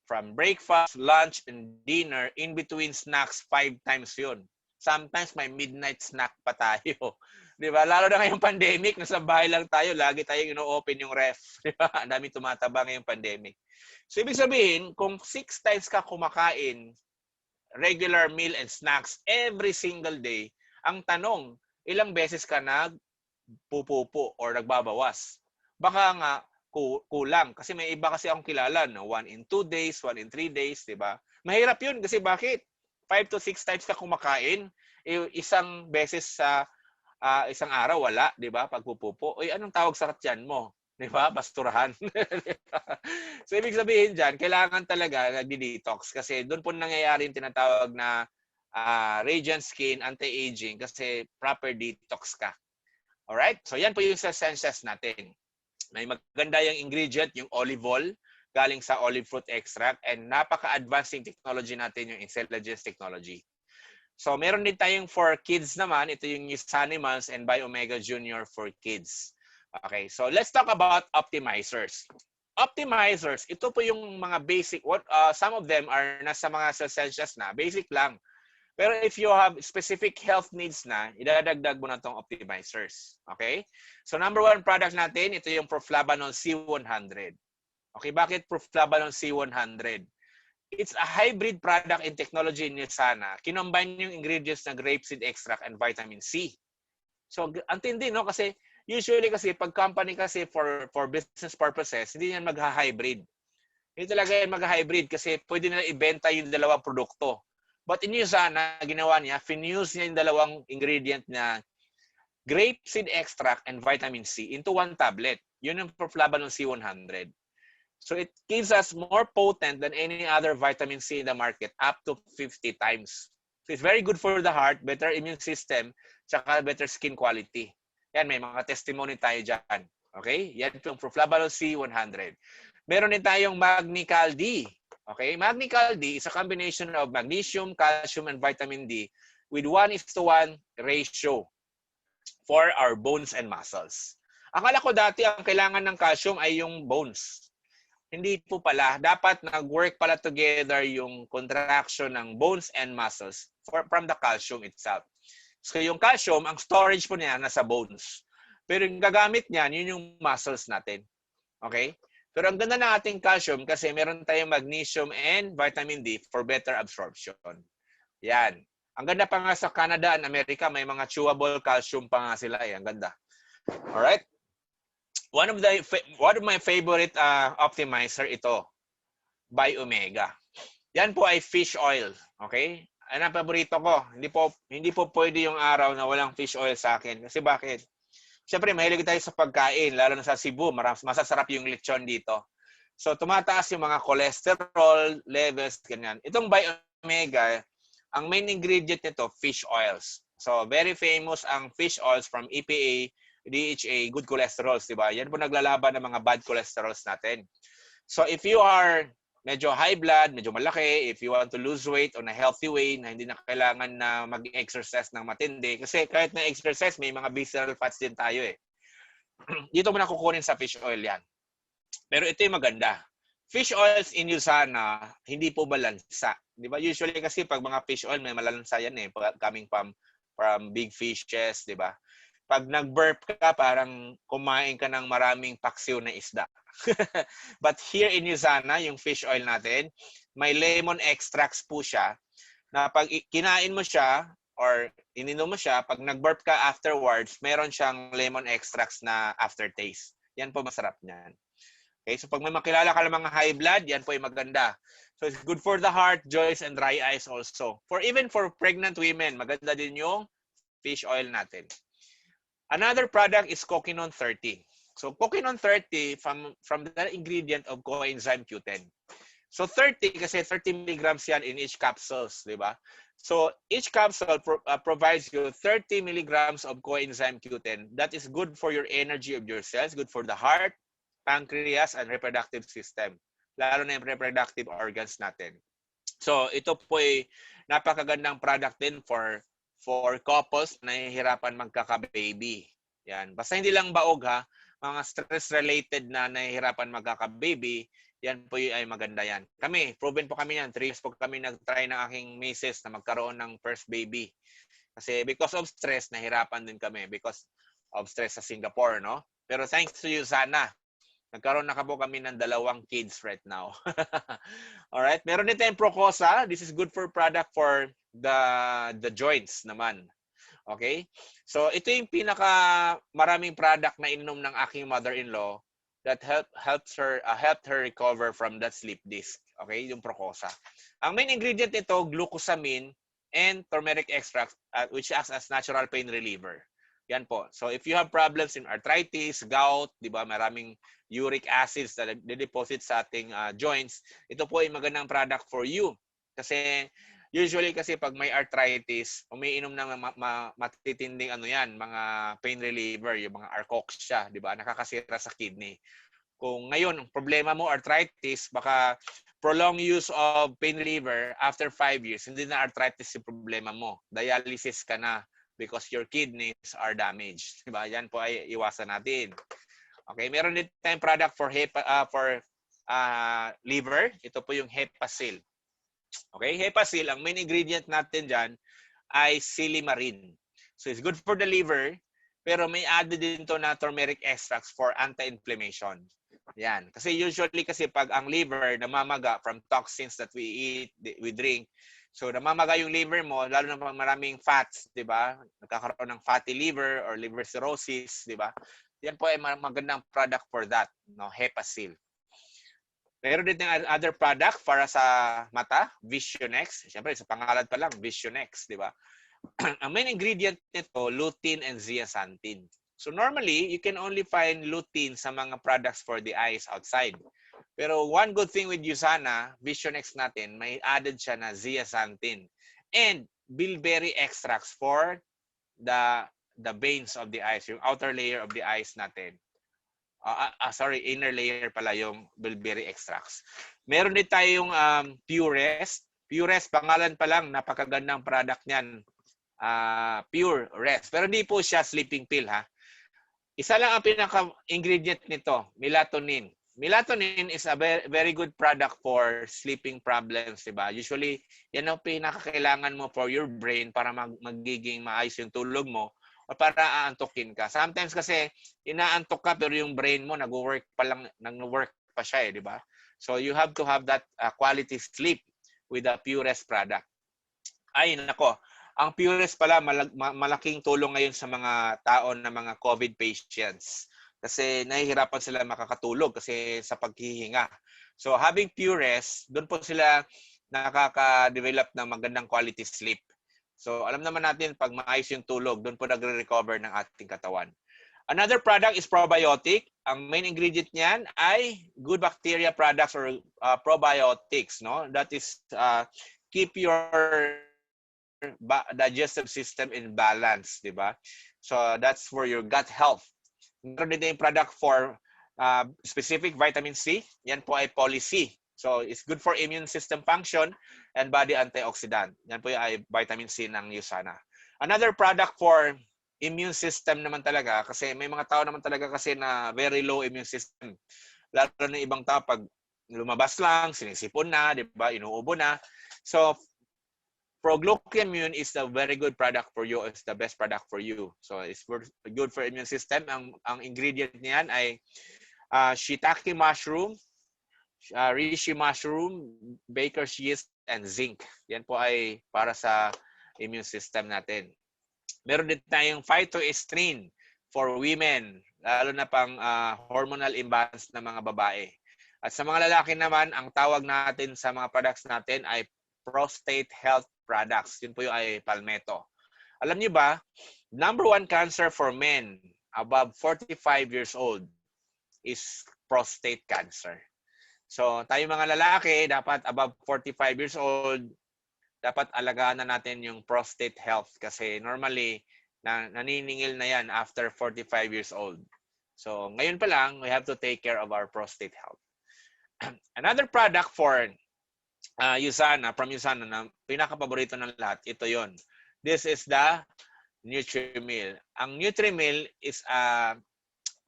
From breakfast, lunch, and dinner, in between snacks, 5 times yun. sometimes may midnight snack pa tayo. Di ba? Lalo na ngayong pandemic, nasa bahay lang tayo, lagi tayong ino-open yung ref. Di ba? Ang daming tumataba ngayong pandemic. So, ibig sabihin, kung 6 times ka kumakain, regular meal and snacks every single day, ang tanong, ilang beses ka nagpupupo or nagbabawas? Baka nga, kulang. Kasi may iba kasi akong kilala, no? 1 in 2 days, 1 in 3 days, di ba? Mahirap yun kasi bakit? 5 to 6 times ka kumakain, isang beses sa isang araw, wala, di ba? Pagpupupo. Uy, anong tawag sa tiyan mo? Di ba? Basturahan. So, ibig sabihin dyan, kailangan talaga nagdi-detox kasi doon po nangyayari yung tinatawag na radiant skin, anti-aging kasi proper detox ka. Alright? So, yan po yung essentials natin. May maganda yung ingredient, yung olive oil, galing sa olive fruit extract, and napaka-advancing technology natin yung intelligence technology. So, meron din tayong for kids naman. Ito yung Sanimals and Biomega Junior for kids. Okay, so let's talk about optimizers. Optimizers, ito po yung mga basic. Some of them are nasa mga essentials na. Basic lang. Pero if you have specific health needs na, idadagdag mo na itong optimizers. Okay? So, number 1 product natin, ito yung Proflavanol C100. Okay, bakit Proflavanol C100? It's a hybrid product in technology in Sana. Kinombine yung ingredients na grapeseed extract and vitamin C. So, antindi, no? Kasi usually kasi pag company kasi for business purposes, hindi yan magha-hybrid. Hindi talaga yan magha-hybrid kasi pwede nila ibenta yung dalawang produkto. But in Sana, ginawa niya, finuse niya yung dalawang ingredient na grapeseed extract and vitamin C into 1 tablet. Yun yung Proflavanol C100. So it gives us more potent than any other vitamin C in the market, up to 50 times. So it's very good for the heart, better immune system, tsaka better skin quality. Yan, may mga testimony tayo dyan. Okay? Yan yung Proflavanol C100. Meron din tayong Magnical D. Okay? Magnical D is a combination of magnesium, calcium, and vitamin D with 1:1 ratio for our bones and muscles. Akala ko dati ang kailangan ng calcium ay yung bones. Hindi po pala. Dapat nag-work pala together yung contraction ng bones and muscles from the calcium itself. So yung calcium, ang storage po niya nasa bones. Pero yung gagamit niyan, yun yung muscles natin. Okay? Pero ang ganda ng ating calcium kasi meron tayong magnesium and vitamin D for better absorption. Yan. Ang ganda pa nga sa Canada and America, may mga chewable calcium pa nga sila. Ang ganda. Alright? One of my favorite optimizer ito, Biomega. Yan po ay fish oil, okay? Ano ang paborito ko? Hindi po pwede yung araw na walang fish oil sa akin. Kasi bakit? Siyempre, mahilig tayo sa pagkain, lalo na sa Cebu, masasarap yung lechon dito. So, tumataas yung mga cholesterol levels, ganyan. Itong Biomega, ang main ingredient nito, fish oils. So, very famous ang fish oils from EPA, DHA, good cholesterols, di ba? Yan po naglalaban ng mga bad cholesterols natin. So, if you are medyo high blood, medyo malaki, if you want to lose weight on a healthy way, na hindi na kailangan na mag-exercise ng matindi, kasi kahit na exercise, may mga visceral fats din tayo eh. Dito mo na kukunin sa fish oil yan. Pero ito yung maganda. Fish oils in Sana, hindi po balansa. Di ba? Usually kasi pag mga fish oil, may malansa yan eh, coming from big fishes, di ba? Pag nag-burp ka, parang kumain ka ng maraming paksiw na isda. But here in Sana, yung fish oil natin, may lemon extracts po siya na pag kinain mo siya or ininom mo siya, pag nag-burp ka afterwards, meron siyang lemon extracts na aftertaste. Yan po masarap niyan. Okay, so pag may makilala ka ng mga high blood, yan po ay maganda. So it's good for the heart, joints, and dry eyes also. Even for pregnant women, maganda din yung fish oil natin. Another product is Coquinone 30. So Coquinone 30 from the ingredient of coenzyme Q10. So 30 kasi 30 milligrams yan in each capsules, di ba? So each capsule provides you 30 milligrams of coenzyme Q10. That is good for your energy of your cells, good for the heart, pancreas, and reproductive system. Lalo na yung reproductive organs natin. So ito po ay napakagandang product din for couples na nahihirapan magkaka-baby. Yan. Basta hindi lang baog ha, mga stress-related na nahihirapan magkaka-baby, yan po ay maganda yan. Kami, proven po kami yan. 3 years po kami nag-try ng aking misis na magkaroon ng first baby. Kasi because of stress, nahirapan din kami because of stress sa Singapore, no? Pero thanks to you, Sana, nagkaroon na po kami ng 2 kids right now. Alright, meron din tayong Procosa. This is good for product for the joints naman. Okay? So ito yung pinaka maraming product na ininom ng aking mother-in-law that helped her recover from that sleep disc. Okay, yung Procosa. Ang main ingredient nito, glucosamine and turmeric extract, which acts as natural pain reliever. Yan po. So if you have problems in arthritis, gout, di ba, maraming uric acids na deposit sa ating joints, ito po ay magandang product for you. Kasi usually kasi pag may arthritis, umiinom ng matitinding mga pain reliever, yung mga Arcoxia, di ba? Nakakasira sa kidney. Kung ngayon, ang problema mo arthritis, baka prolonged use of pain reliever after 5 years, hindi na arthritis yung problema mo. Dialysis ka na because your kidneys are damaged. Diba? Yan po ay iwasan natin. Okay, meron din tayong product for liver. Ito po yung Hepasil. Okay, Hepasil, ang main ingredient natin dyan ay silimarin. So it's good for the liver, pero may added din to na turmeric extracts for anti-inflammation. Yan. Kasi usually kasi pag ang liver namamaga from toxins that we eat, we drink, so namamaga yung liver mo, lalo na pag maraming fats, di ba? Nagkakaroon ng fatty liver or liver cirrhosis, di ba? Yan po ay magandang product for that, no? Hepasil. Meron din ng other product para sa mata, Visionex. Siyempre, sa pangalan pa lang, Visionex, di ba? Ang main ingredient nito, lutein and zeaxanthin. So normally, you can only find lutein sa mga products for the eyes outside. Pero one good thing with Usana, Visionex natin, may added siya na zeaxanthin and bilberry extracts for the veins of the eyes, yung outer layer of the eyes natin. Inner layer pala yung bilberry extracts. Meron din tayong Pure-Rest. Pure-Rest, pangalan pa lang, napakagandang product niyan. Pure-Rest. Pero hindi po siya sleeping pill, ha? Isa lang ang pinaka-ingredient nito, melatonin. Melatonin is a very good product for sleeping problems, diba? Usually, yan ang pinakakailangan mo for your brain para magiging maayos yung tulog mo o para aantukin ka. Sometimes kasi, inaantok ka pero yung brain mo nag-work pa siya, di ba? So, you have to have that quality sleep with the Pure-Rest product. Ay, nako. Ang Pure-Rest pala, malaking tulong ngayon sa mga tao na mga COVID patients. Kasi nahihirapan sila makakatulog kasi sa paghihinga. So having Pure-Rest, doon po sila nakaka-develop ng magandang quality sleep. So alam naman natin, pag maayos yung tulog, doon po nagre-recover ng ating katawan. Another product is probiotic. Ang main ingredient niyan ay good bacteria products or probiotics. No? That is keep your digestive system in balance, di ba? So that's for your gut health. Meron din yung product for specific vitamin C. Yan po ay Poly-C. So it's good for immune system function and body antioxidant. Yan po ay vitamin C ng Usana. Another product for immune system naman talaga, kasi may mga tao naman talaga kasi na very low immune system. Lalo na ibang tao pag lumabas lang, sinisipon na, di ba? Inuubo na. So Proglucamine is a very good product for you. It's the best product for you. So it's good for immune system. Ang ingredient niyan ay shiitake mushroom, reishi mushroom, baker's yeast, and zinc. Yan po ay para sa immune system natin. Meron din tayong phytoestrogen for women, lalo na pang hormonal imbalance ng mga babae. At sa mga lalaki naman, ang tawag natin sa mga products natin ay prostate health products. Yun po yung ay Palmetto. Alam niyo ba, number 1 cancer for men above 45 years old is prostate cancer. So, tayo mga lalaki, dapat above 45 years old, dapat alagaan na natin yung prostate health kasi normally, naniningil na yan after 45 years old. So, ngayon pa lang, we have to take care of our prostate health. Another product for Usana, from Usana, na pinaka-paborito ng lahat, ito yon. This is the Nutrimil. Ang Nutrimil is a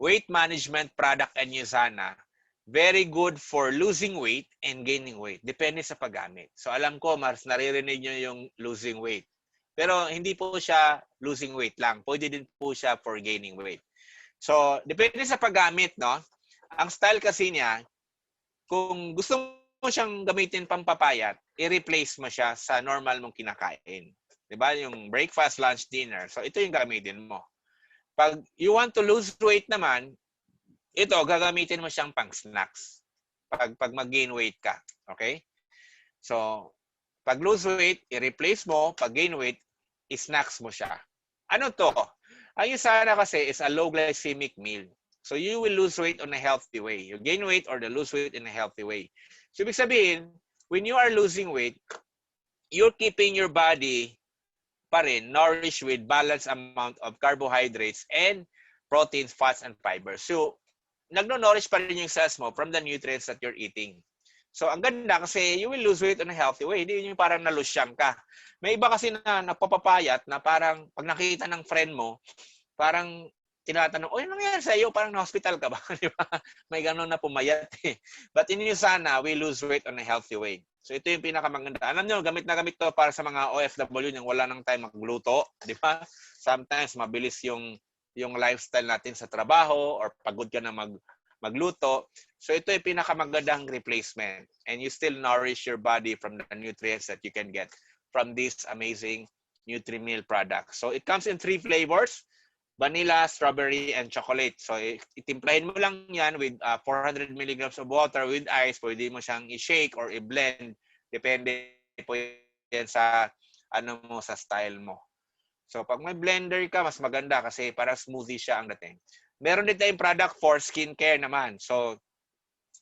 weight management product in Usana. Very good for losing weight and gaining weight. Depende sa paggamit. So alam ko, mas naririnig nyo yung losing weight. Pero hindi po siya losing weight lang. Pwede din po siya for gaining weight. So, depende sa paggamit, no? Ang style kasi niya, kung gusto mo siyang gamitin pampapayat, i-replace mo siya sa normal mong kinakain. 'Di ba? Yung breakfast, lunch, dinner. So, ito yung gamitin mo. Pag you want to lose weight naman, ito, gagamitin mo siyang pang snacks. Pag mag-gain weight ka. Okay? So, pag lose weight, i-replace mo. Pag gain weight, i-snacks mo siya. Ano to? Ang Usana kasi is a low glycemic meal. So, you will lose weight on a healthy way. You gain weight or lose weight in a healthy way. So, ibig sabihin, when you are losing weight, you're keeping your body pa rin nourished with balanced amount of carbohydrates and proteins, fats, and fibers. So, nagno-nourish pa rin yung cells mo from the nutrients that you're eating. So, ang ganda kasi you will lose weight in a healthy way. Hindi yung parang nalusyang ka. May iba kasi na napapapayat na parang pag nakita ng friend mo, parang tinatanong, ano nangyari sa iyo? Parang na-hospital ka ba? Di ba? May gano'n na pumayat eh. But in Usana, we lose weight on a healthy way. So, ito yung pinakamaganda. Alam nyo, gamit na gamit to para sa mga OFW yung wala nang time magluto. Di ba? Sometimes, mabilis yung lifestyle natin sa trabaho or pagod ka na magluto. So, ito yung pinakamagandang replacement. And you still nourish your body from the nutrients that you can get from this amazing Nutri-Meal product. So, it comes in 3 flavors. Vanilla, strawberry, and chocolate. So, itimplahin mo lang yan with 400 milligrams of water with ice. Pwede mo siyang i-shake or i-blend. Depende po yan sa, sa style mo. So, pag may blender ka, mas maganda kasi para smoothie siya ang dating. Meron din tayong product for skincare naman. So,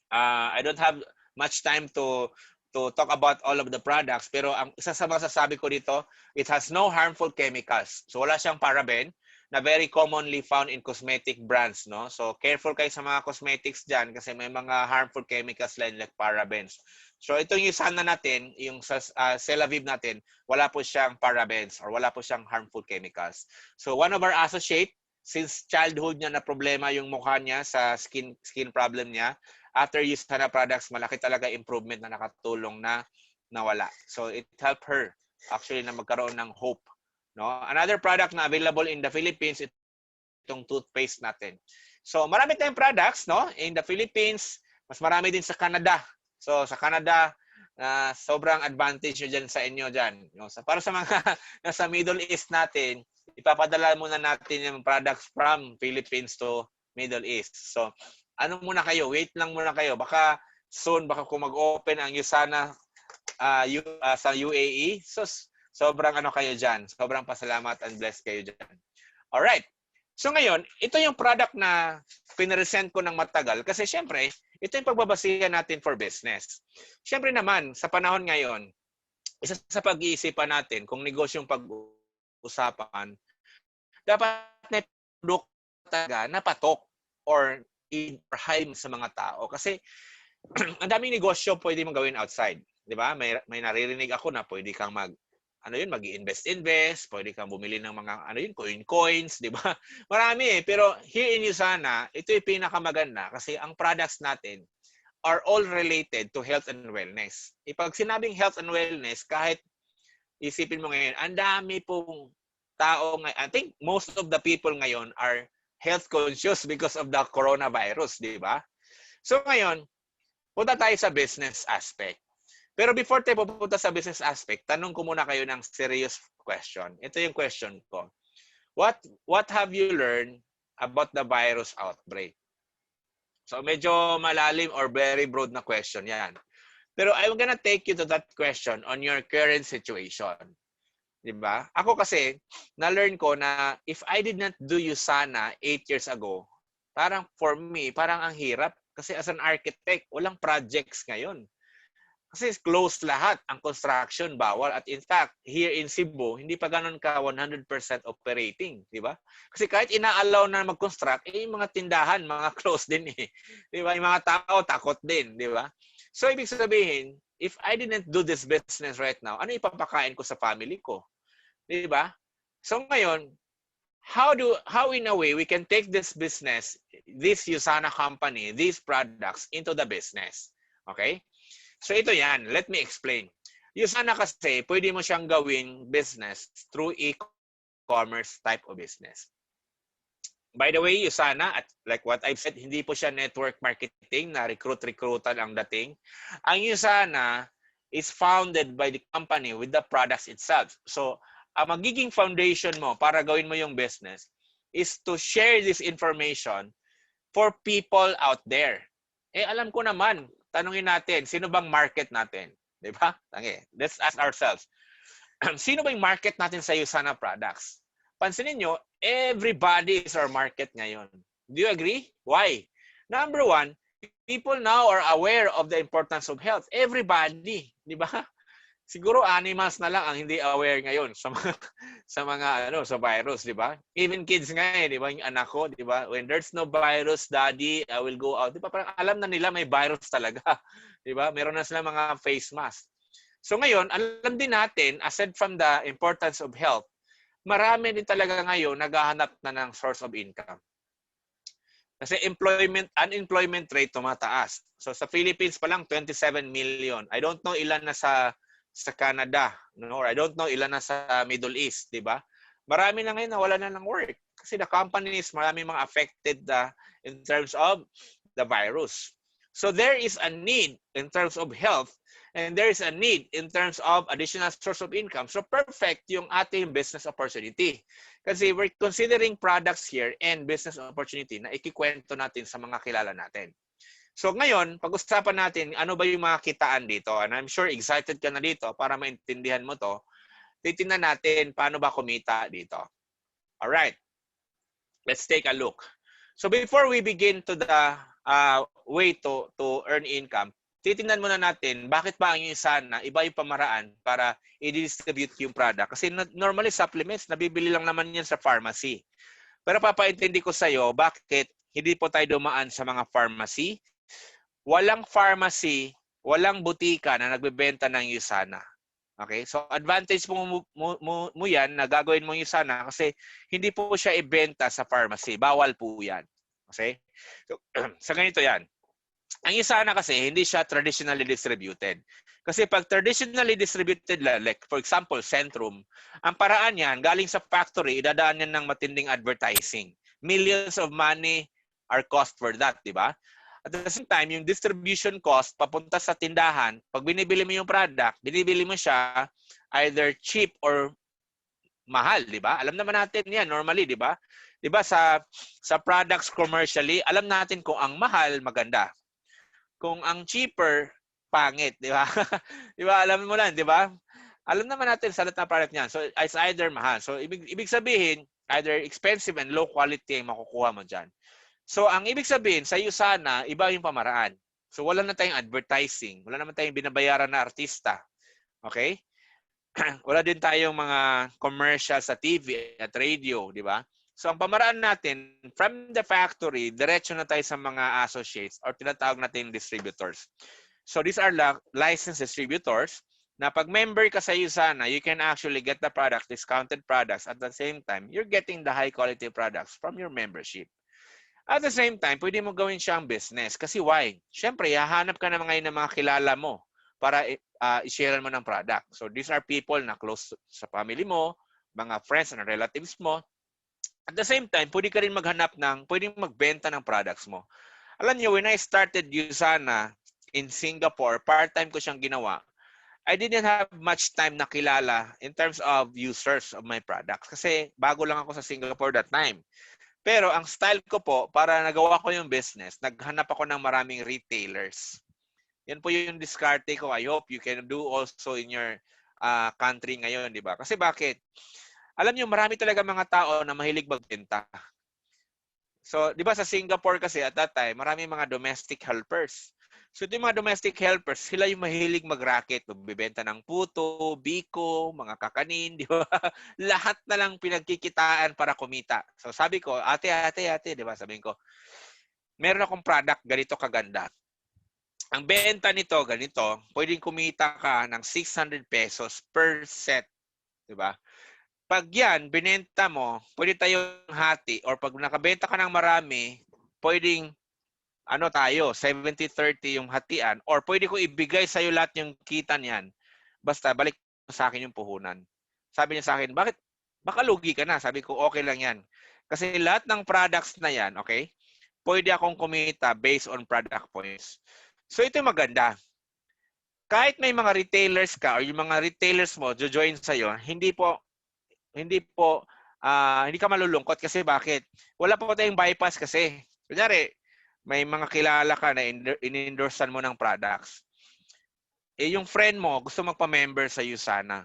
I don't have much time to talk about all of the products. Pero ang isa sa masasabi ko dito, it has no harmful chemicals. So, wala siyang paraben na very commonly found in cosmetic brands, no? So, careful kayo sa mga cosmetics dyan kasi may mga harmful chemicals like parabens. So, ito yung Usana natin, yung sa Celavive natin, wala po siyang parabens or wala po siyang harmful chemicals. So, one of our associate, since childhood niya na problema yung mukha niya sa skin problem niya, after Usana products, malaki talaga improvement na nakatulong na nawala. So, it helped her actually na magkaroon ng hope. No? Another product na available in the Philippines, itong toothpaste natin. So, marami tayong products, no? In the Philippines, mas marami din sa Canada. So, sa Canada, sobrang advantage nyo dyan sa inyo dyan. No? So, para sa mga nasa Middle East natin, ipapadala muna natin yung products from Philippines to Middle East. So, ano muna kayo? Wait lang muna kayo. Baka soon, baka kung mag-open ang Usana sa UAE, so, sobrang kayo dyan. Sobrang pasalamat and blessed kayo dyan. Alright. So ngayon, ito yung product na pinresent ko ng matagal kasi syempre, ito yung pagbabasihan natin for business. Syempre naman, sa panahon ngayon, isa sa pag-iisipan natin kung negosyong pag-usapan, dapat na product talaga na patok or high sa mga tao. Kasi ang daming negosyo pwede mong gawin outside. Di ba? May naririnig ako na pwede kang mag-i-invest, pwede kang bumili ng mga, coins, di ba? Marami eh. Pero here in Usana, ito yung pinakamaganda kasi ang products natin are all related to health and wellness. Pag sinabing health and wellness, kahit isipin mo ngayon, ang dami pong tao ngayon, I think most of the people ngayon are health conscious because of the coronavirus, di ba? So ngayon, punta tayo sa business aspect. Pero before tayo pupunta sa business aspect, tanong ko muna kayo ng serious question. Ito yung question ko. What have you learned about the virus outbreak? So medyo malalim or very broad na question yan. Pero I'm gonna take you to that question on your current situation. Diba? Ako kasi, na-learn ko na if I did not do Usana 8 years ago, parang for me, parang ang hirap. Kasi as an architect, walang projects ngayon. Kasi closed lahat. Ang construction, bawal. At in fact, here in Cebu, hindi pa ganun ka 100% operating. Di ba? Kasi kahit ina-allow na mag-construct, yung mga tindahan, mga closed din eh. Di ba? Yung mga tao, takot din. Di ba? So, ibig sabihin, if I didn't do this business right now, ano ipapakain ko sa family ko? Di ba? So, ngayon, how in a way we can take this business, this Usana company, these products into the business? Okay? So ito yan. Let me explain. Yung sana kasi, pwede mo siyang gawing business through e-commerce type of business. By the way, yung sana, at like what I've said, hindi po siya network marketing na recruit-recruitan ang dating. Ang yung sana is founded by the company with the products itself. So, ang magiging foundation mo para gawin mo yung business is to share this information for people out there. Alam ko naman, tanungin natin, sino bang market natin? Diba? Let's ask ourselves. Sino ba yung market natin sa Usana products? Pansinin nyo, everybody is our market ngayon. Do you agree? Why? Number one, people now are aware of the importance of health. Everybody, di ba? Siguro animals na lang ang hindi aware ngayon sa mga sa virus, di ba? Even kids nga di ba? Yung anak ko, di ba? When there's no virus, daddy, I will go out. Di ba? Parang alam na nila may virus talaga. Di ba? Meron na sila mga face mask. So ngayon, alam din natin, aside from the importance of health, marami din talaga ngayon naghahanap na ng source of income. Kasi unemployment rate tumataas. So sa Philippines pa lang 27 million. I don't know ilan na sa Canada, or I don't know ilan na sa Middle East, 'di ba? Marami na ngayon na wala na ng work kasi the companies, marami mga affected in terms of the virus. So there is a need in terms of health. And there is a need in terms of additional source of income. So perfect yung ating business opportunity. Kasi we're considering products here and business opportunity na ikikwento natin sa mga kilala natin. So ngayon, pag-usapan natin ano ba yung mga kitaan dito. And I'm sure excited ka na dito para maintindihan mo to. Titingnan natin paano ba kumita dito. Alright. Let's take a look. So before we begin to the way to earn income, titingnan muna natin bakit ba ang Usana iba yung pamaraan para i-distribute yung product. Kasi normally supplements, nabibili lang naman yan sa pharmacy. Pero papaintindi ko sa iyo bakit hindi po tayo dumaan sa mga pharmacy. Walang pharmacy, walang butika na nagbebenta ng Usana. Okay? So advantage mo yan na gagawin mo yung Usana kasi hindi po siya ibenta sa pharmacy. Bawal po yan. Okay? So, sa ganito yan. Ang Usana kasi, hindi siya traditionally distributed. Kasi pag traditionally distributed, like for example, Centrum, ang paraan yan, galing sa factory, idadaan yan ng matinding advertising. Millions of money are cost for that, di ba? At the same time, yung distribution cost, papunta sa tindahan, pag binibili mo yung product, binibili mo siya either cheap or mahal, di ba? Alam naman natin yan, normally, di ba? Di ba sa products commercially, alam natin kung ang mahal, maganda. Kung ang cheaper, pangit, di ba? Di ba? Alam mo lang, di ba? Alam naman natin sa lahat ng product niyan. So, it's either mahal. So, ibig sabihin, either expensive and low quality ang makukuha mo dyan. So, ang ibig sabihin, sa Usana, iba yung pamaraan. So, wala na tayong advertising. Wala naman tayong binabayaran na artista. Okay? Wala din tayong mga commercial sa TV at radio, di ba? So, ang pamaraan natin, from the factory, diretso na tayo sa mga associates or tinatawag natin distributors. So, these are licensed distributors na pag member ka sa Usana, you can actually get the product, discounted products. At the same time, you're getting the high-quality products from your membership. At the same time, pwede mo gawin siyang business. Kasi why? Siyempre, hahanap ka na ngayon ng mga kilala mo para i-share mo ng product. So, these are people na close sa family mo, mga friends and relatives mo. At the same time, pwede ka rin maghanap pwedeng magbenta ng products mo. Alam niyo, when I started Usana in Singapore, part-time ko siyang ginawa. I didn't have much time na kilala in terms of users of my products. Kasi bago lang ako sa Singapore that time. Pero ang style ko po, para nagawa ko yung business, naghanap ako ng maraming retailers. Yan po yung diskarte ko. I hope you can do also in your country ngayon, di ba? Kasi bakit? Alam niyo, marami talaga mga tao na mahilig magbenta. So, di ba sa Singapore kasi at that time, marami mga domestic helpers. So, ito yung mga domestic helpers, sila yung mahilig mag-racket, magbibenta ng puto, biko, mga kakanin, di ba? Lahat na lang pinagkikitaan para kumita. So, sabi ko, ate, di ba? Sabihin ko, meron akong product, ganito kaganda. Ang benta nito, ganito, pwedeng kumita ka ng 600 pesos per set, di ba? Pag yan, binenta mo, pwede tayong hati or pag nakabenta ka ng marami, pwedeng 70-30 yung hatian or pwede ko ibigay sa'yo lahat yung kita niyan. Basta balik mo sa akin yung puhunan. Sabi niya sa akin, bakit? Baka lugi ka na. Sabi ko, okay lang yan. Kasi lahat ng products na yan, okay, pwede akong kumita based on product points. So ito yung maganda. Kahit may mga retailers ka or yung mga retailers mo join sa'yo, hindi ka malulungkot kasi bakit? Wala po tayong bypass kasi. Kunyari, may mga kilala ka na in-endorsean mo ng products. Yung friend mo gusto magpa-member sa USANA.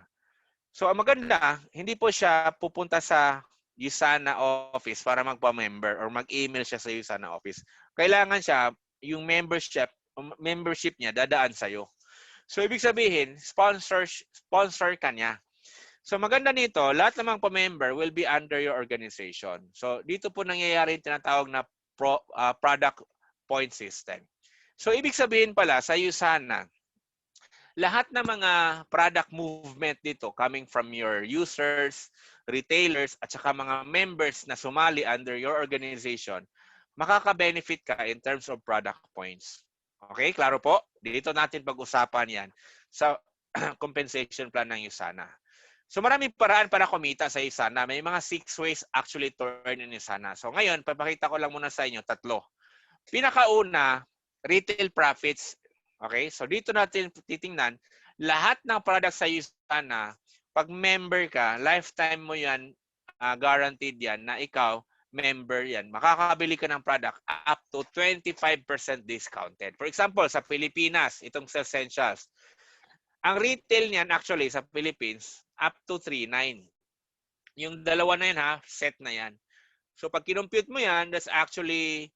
So ang maganda, hindi po siya pupunta sa USANA office para magpa-member or mag-email siya sa USANA office. Kailangan siya, yung membership niya dadaan sa'yo. So, ibig sabihin, sponsor ka niya. So, maganda nito, lahat ng mga pa-member will be under your organization. So, dito po nangyayari yung tinatawag na product point system. So, ibig sabihin pala, sa USANA, lahat ng mga product movement dito coming from your users, retailers, at saka mga members na sumali under your organization, makaka-benefit ka in terms of product points. Okay, klaro po? Dito natin pag-usapan yan sa compensation plan ng USANA. So maraming paraan para kumita sa USANA. May mga 6 ways actually to earn in USANA. So ngayon, papakita ko lang muna sa inyo 3. Pinakauna, retail profits. Okay, so dito natin titingnan lahat ng products sa USANA. Pag member ka, lifetime mo yan, guaranteed yan na ikaw member yan, makakabili ka ng product up to 25% discounted. For example, sa Pilipinas, itong Essentials, ang retail niyan actually sa Philippines, up to 3.9. Yung dalawa na yan set na yan. So pag kinumpute mo yan, that's actually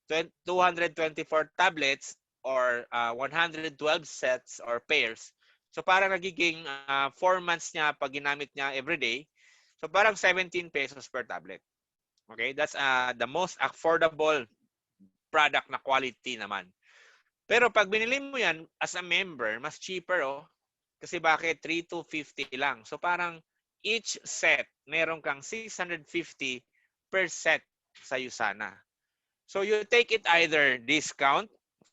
224 tablets or 112 sets or pairs. So parang nagiging 4 months niya pag ginamit niya everyday. So parang 17 pesos per tablet. Okay, that's the most affordable product na quality naman. Pero pag binili mo yan as a member, mas cheaper Kasi bakit? 3,250 lang. So parang each set, meron kang 650 per set sa USANA. So you take it either discount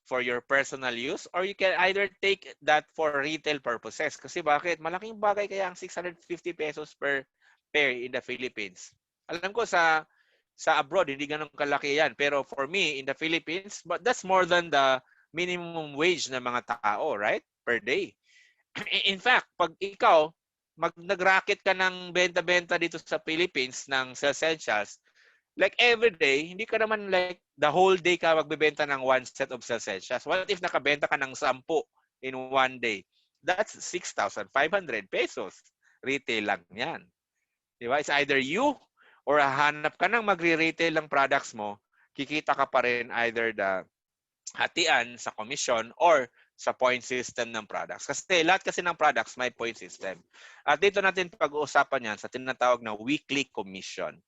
for your personal use or you can either take that for retail purposes. Kasi bakit? Malaking bagay kaya ang 650 pesos per pair in the Philippines. Alam ko sa abroad, hindi ganun kalaki yan. Pero for me, in the Philippines, but that's more than the minimum wage ng mga tao, right? Per day. In fact, pag ikaw, nag-racket ka ng benta-benta dito sa Philippines ng Essentials, like every day, hindi ka naman like the whole day ka magbebenta ng 1 set of Essentials. What if nakabenta ka ng 10 in 1 day? That's 6,500 pesos. Retail lang yan. Diba? It's either you or hanap ka ng magre-retail ng products mo, kikita ka pa rin either the hatian sa commission or sa point system ng products. Kasi lahat kasi ng products may point system. At dito natin pag-uusapan yan sa tinatawag na weekly commission.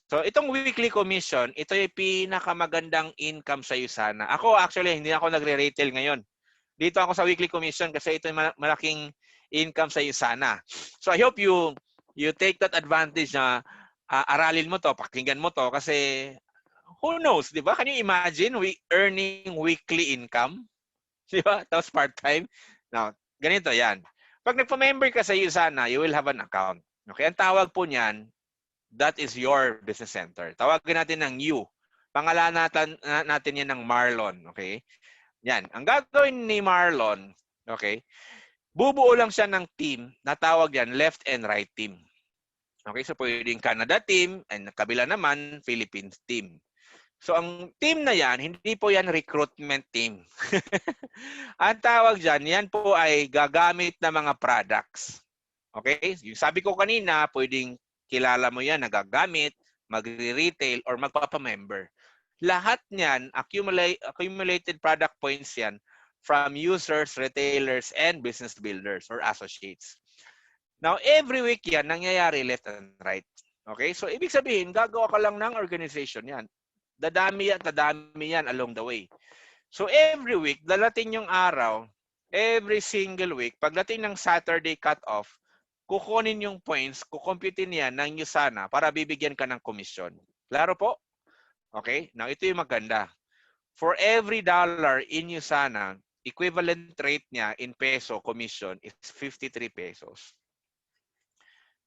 So itong weekly commission, ito yung pinakamagandang income sa USANA. Ako actually, hindi ako nagre-retail ngayon. Dito ako sa weekly commission kasi ito yung malaking income sa USANA. So I hope you take that advantage na aralin mo to, pakinggan mo to kasi who knows, di ba? Can you imagine earning weekly income? Di ba? Tapos part-time. Now, ganito yan. Pag nagpa-member ka sa USANA, you will have an account. Okay? Ang tawag po niyan, that is your business center. Tawagin natin ng U. Pangalanan natin yan ng Marlon. Okay? Yan. Ang gagawin ni Marlon, okay, bubuo lang siya ng team na tawag yan left and right team. Okay, so pwedeng Canada team and kabila naman Philippines team. So ang team na yan, hindi po yan recruitment team. Ang tawag dyan, yan po ay gagamit na mga products. Okay, yung sabi ko kanina, pwedeng kilala mo yan, nagagamit, magre-retail or magpapa-member. Lahat niyan, accumulated product points yan from users, retailers, and business builders or associates. Now, every week yan, nangyayari left and right. Okay? So, ibig sabihin, gagawa ka lang ng organization yan. Dadami yan along the way. So, every week, dalating yung araw, every single week, pagdating ng Saturday cut-off, kukunin yung points, kukomputin yan ng USANA para bibigyan ka ng komisyon. Klaro po? Okay? Now, ito yung maganda. For every dollar in USANA, equivalent rate niya in peso commission is 53 pesos.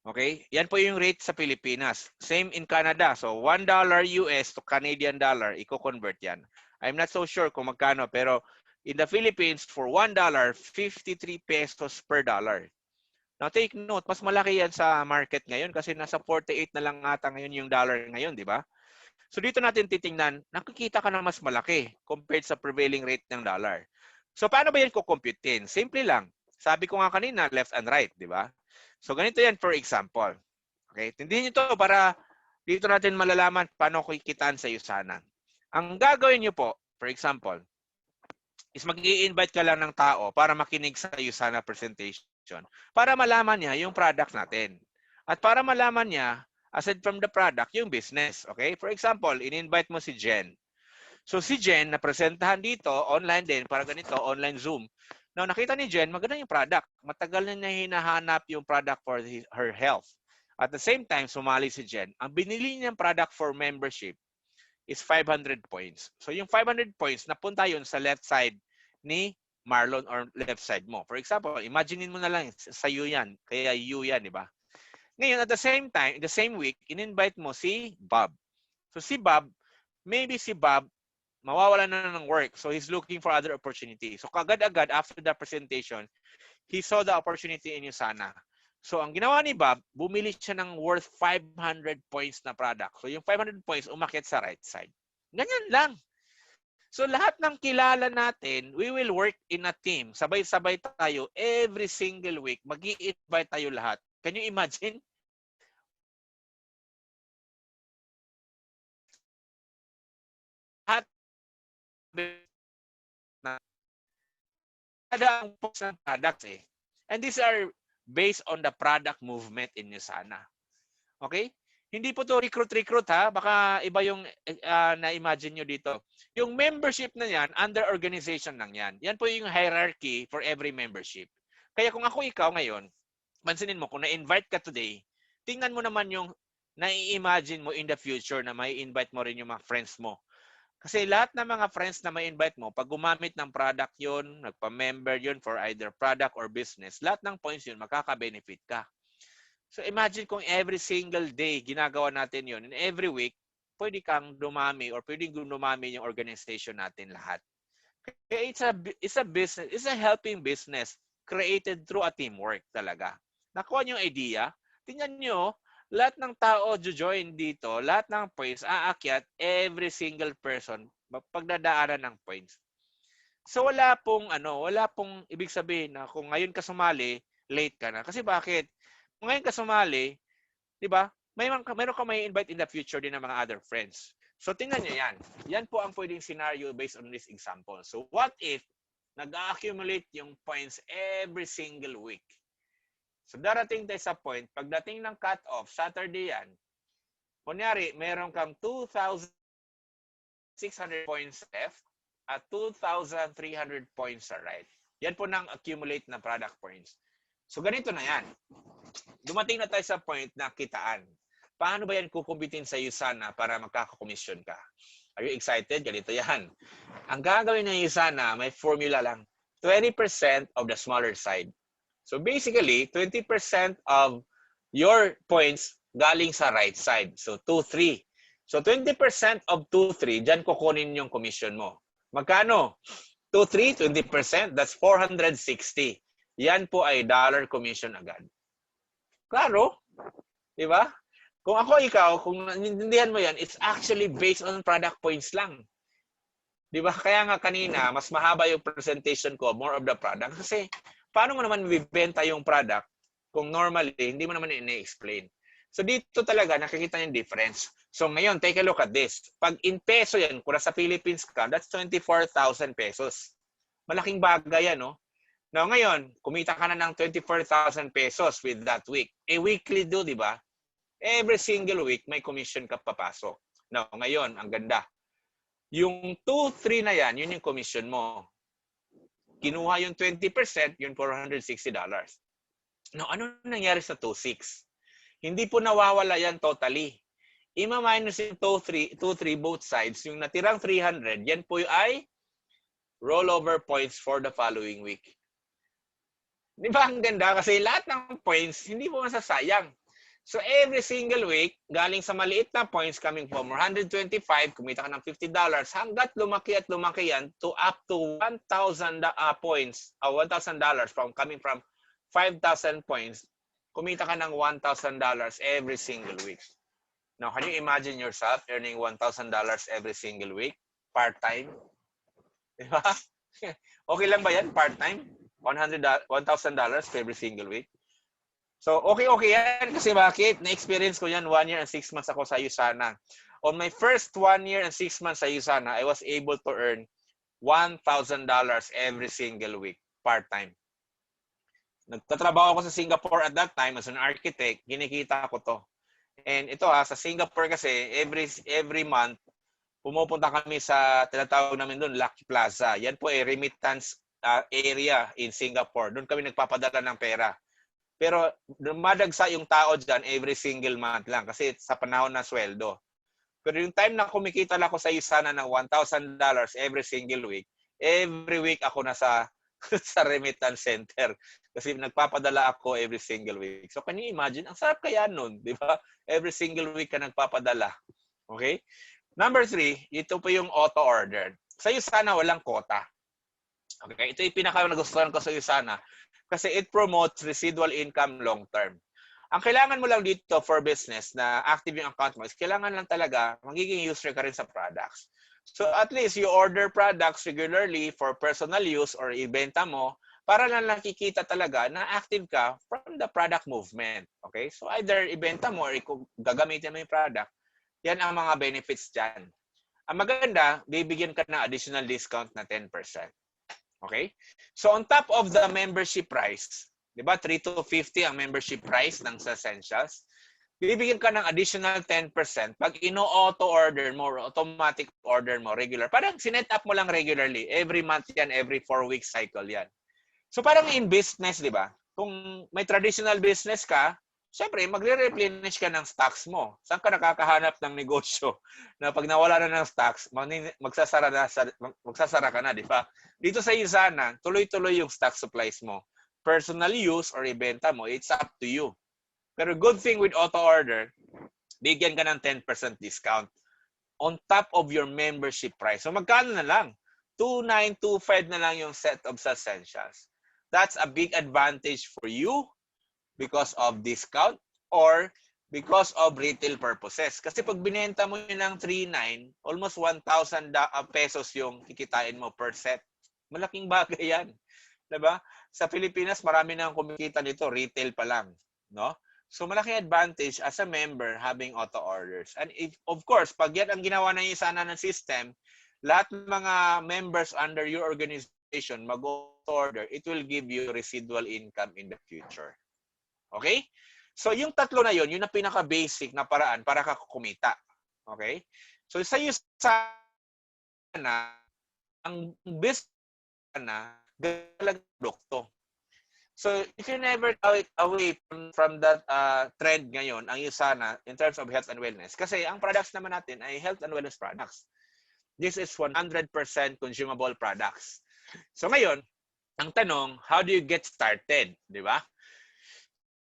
Okay? Yan po yung rate sa Pilipinas. Same in Canada. So, $1 US to Canadian dollar, i-convert yan. I'm not so sure kung magkano, pero in the Philippines, for $1, 53 pesos per dollar. Now, take note, mas malaki yan sa market ngayon kasi nasa 48 na lang ata ngayon yung dollar ngayon, di ba? So, dito natin titingnan, nakikita ka na mas malaki compared sa prevailing rate ng dollar. So, paano ba yan kukumputin? Simple lang. Sabi ko nga kanina, left and right, di ba? So, ganito yan for example. Okay? Tindihin nyo to para dito natin malalaman paano kikitaan sa USANA. Ang gagawin nyo po, for example, is mag-i-invite ka lang ng tao para makinig sa USANA presentation para malaman niya yung product natin. At para malaman niya, aside from the product, yung business. Okay? For example, in-invite mo si Jen. So, si Jen, napresentahan dito, online din, para ganito, online Zoom. Now, nakita ni Jen, maganda yung product. Matagal na niya hinahanap yung product for her health. At the same time, sumali si Jen. Ang binili niyang product for membership is 500 points. So, yung 500 points, napunta yun sa left side ni Marlon or left side mo. For example, imaginein mo na lang sa you yan. Kaya you yan, di ba? Ngayon, at the same time, in the same week, in-invite mo si Bob. So, si Bob, maybe si Bob, mawawala na ng work. So, he's looking for other opportunity. So, kagad-agad, after the presentation, he saw the opportunity in USANA. So, ang ginawa ni Bob, bumili siya ng worth 500 points na product. So, yung 500 points, umakyat sa right side. Ganyan lang. So, lahat ng kilala natin, we will work in a team. Sabay-sabay tayo every single week. Mag-i-invite tayo lahat. Can you imagine? Kada ang post ng products eh. And these are based on the product movement in USANA. Okay? Hindi po to recruit ha. Baka iba yung na-imagine nyo dito. Yung membership na yan, under organization lang yan. Yan po yung hierarchy for every membership. Kaya kung ako ikaw ngayon, pansinin mo, kung na-invite ka today, tingnan mo naman yung na-imagine mo in the future na may invite mo rin yung mga friends mo. Kasi lahat ng mga friends na may invite mo, pag gumamit ng product yun, nagpa-member yun for either product or business, lahat ng points yun, makaka-benefit ka. So imagine kung every single day ginagawa natin yun, and every week, pwede kang dumami or pwedeng dumami yung organization natin lahat. Kaya it's a business, it's a helping business created through a teamwork talaga. Nakuha niyo yung idea? Tingnan niyo, lahat ng tao join dito, lahat ng points aakyat, every single person pagdadaanan ng points. So wala pong ibig sabihin na kung ngayon ka sumali, late ka na. Kasi bakit? Kung ngayon ka sumali, 'di ba? Meron ka may invite in the future din ng mga other friends. So tingnan niyo 'yan. Yan po ang pwedeng scenario based on this example. So what if nag-accumulate yung points every single week? So, darating tayo sa point, pagdating ng cut-off, Saturday yan, kunyari, meron kang 2,600 points left at 2,300 points sa right. Yan po nang accumulate na product points. So, ganito na yan. Dumating na tayo sa point na kitaan. Paano ba yan kukumbitin sa USANA para magkakakomisyon ka? Are you excited? Ganito yan. Ang gagawin ng USANA, may formula lang. 20% of the smaller side. So basically, 20% of your points galing sa right side. So 2-3. So 20% of 2-3, dyan kukunin yung commission mo. Magkano? 2-3, 20%, that's 460. Yan po ay dollar commission agad. Klaro? Di ba? Kung ako ikaw, kung naintindihan mo yan, it's actually based on product points lang. Di ba? Kaya nga kanina, mas mahaba yung presentation ko, more of the product. Kasi paano mo naman bibenta yung product kung normally hindi mo naman i-explain? So dito talaga nakikita yung difference. So ngayon, take a look at this. Pag in peso yan, kung nasa Philippines ka, that's 24,000 pesos. Malaking bagay yan, no? Now ngayon, kumita ka na ng 24,000 pesos with that week. Weekly do, di ba? Every single week, may commission ka papasok. Now ngayon, ang ganda. Yung 2-3 na yan, yun yung commission mo. Kinuha yung 20%, yung $460. Now, ano nangyari sa 2-6? Hindi po nawawala yan totally. Ima-minus yung 2-3 both sides. Yung natirang 300, yan po ay rollover points for the following week. Di ba ang ganda? Kasi lahat ng points, hindi mo masasayang. So every single week, galing sa maliit na points coming from 125, kumita ka ng $50, hanggat lumaki at lumaki yan to up to 1,000 points, $1,000 coming from 5,000 points, kumita ka ng $1,000 every single week. Now, can you imagine yourself earning $1,000 every single week? Part-time? Di ba? Okay lang ba yan? Part-time? $1,000 every single week? So, okay yan. Kasi bakit? Na-experience ko yan 1 year and 6 months ako sa USANA. On my first 1 year and 6 months sa USANA, I was able to earn $1,000 every single week, part-time. Nagtatrabaho ako sa Singapore at that time as an architect, kinikita ko to. And ito sa Singapore kasi, every month, pumupunta kami sa tinatawag namin doon, Lucky Plaza. Yan po ay remittance area in Singapore. Doon kami nagpapadala ng pera. Pero madagsa yung tao dyan every single month lang kasi sa panahon na sweldo. Pero yung time na kumikita lang ako sa USANA ng $1,000 every single week, every week ako nasa sa remittance center kasi nagpapadala ako every single week. So can you imagine? Ang sarap kaya nun, di ba? Every single week ka nagpapadala. Okay? Number 3, ito po yung auto-order. Sa USANA, walang quota. Okay? Ito yung pinaka-nagustuhan ko sa USANA. Kasi it promotes residual income long term. Ang kailangan mo lang dito for business na active yung account mo is kailangan lang talaga magiging user ka rin sa products. So at least you order products regularly for personal use or ibenta mo para lang nakikita talaga na active ka from the product movement. Okay? So either ibenta mo or gagamitin mo yung product, yan ang mga benefits dyan. Ang maganda, bibigyan ka ng additional discount na 10%. Okay? So on top of the membership price, 'di ba? 3 to 50 ang membership price ng Essentials. Bibigyan ka ng additional 10% pag ino-auto order mo, automatic order mo regular. Parang sinet up mo lang regularly. Every month yan, every 4-week cycle yan. So parang in business, 'di ba? Kung may traditional business ka, syempre, magre-replenish ka ng stocks mo. Saan ka nakakahanap ng negosyo na pag nawala na ng stocks, magsasara ka na, di ba? Dito sa USANA, tuloy-tuloy yung stock supplies mo. Personal use or ibenta mo, it's up to you. Pero good thing with auto-order, bigyan ka ng 10% discount on top of your membership price. So magkano na lang? $2,925 na lang yung set of Essentials. That's a big advantage for you because of discount or because of retail purposes. Kasi pag binenta mo yun ng 3,900, almost 1,000 pesos yung kikitain mo per set. Malaking bagay yan. Diba? Sa Pilipinas, marami nang kumikita nito, retail pa lang. No? So malaking advantage as a member having auto orders. And if, of course, pag yan ang ginawa na USANA ng system, lahat ng mga members under your organization mag-auto order, it will give you residual income in the future. Okay? So, yung tatlo na yun, yun ang pinaka-basic na paraan para ka kumita. Okay? So, sa USANA, ang business na galang produkto. So, if you never away from that trend ngayon, ang USANA in terms of health and wellness, kasi ang products naman natin ay health and wellness products. This is 100% consumable products. So, ngayon, ang tanong, how do you get started? Di ba?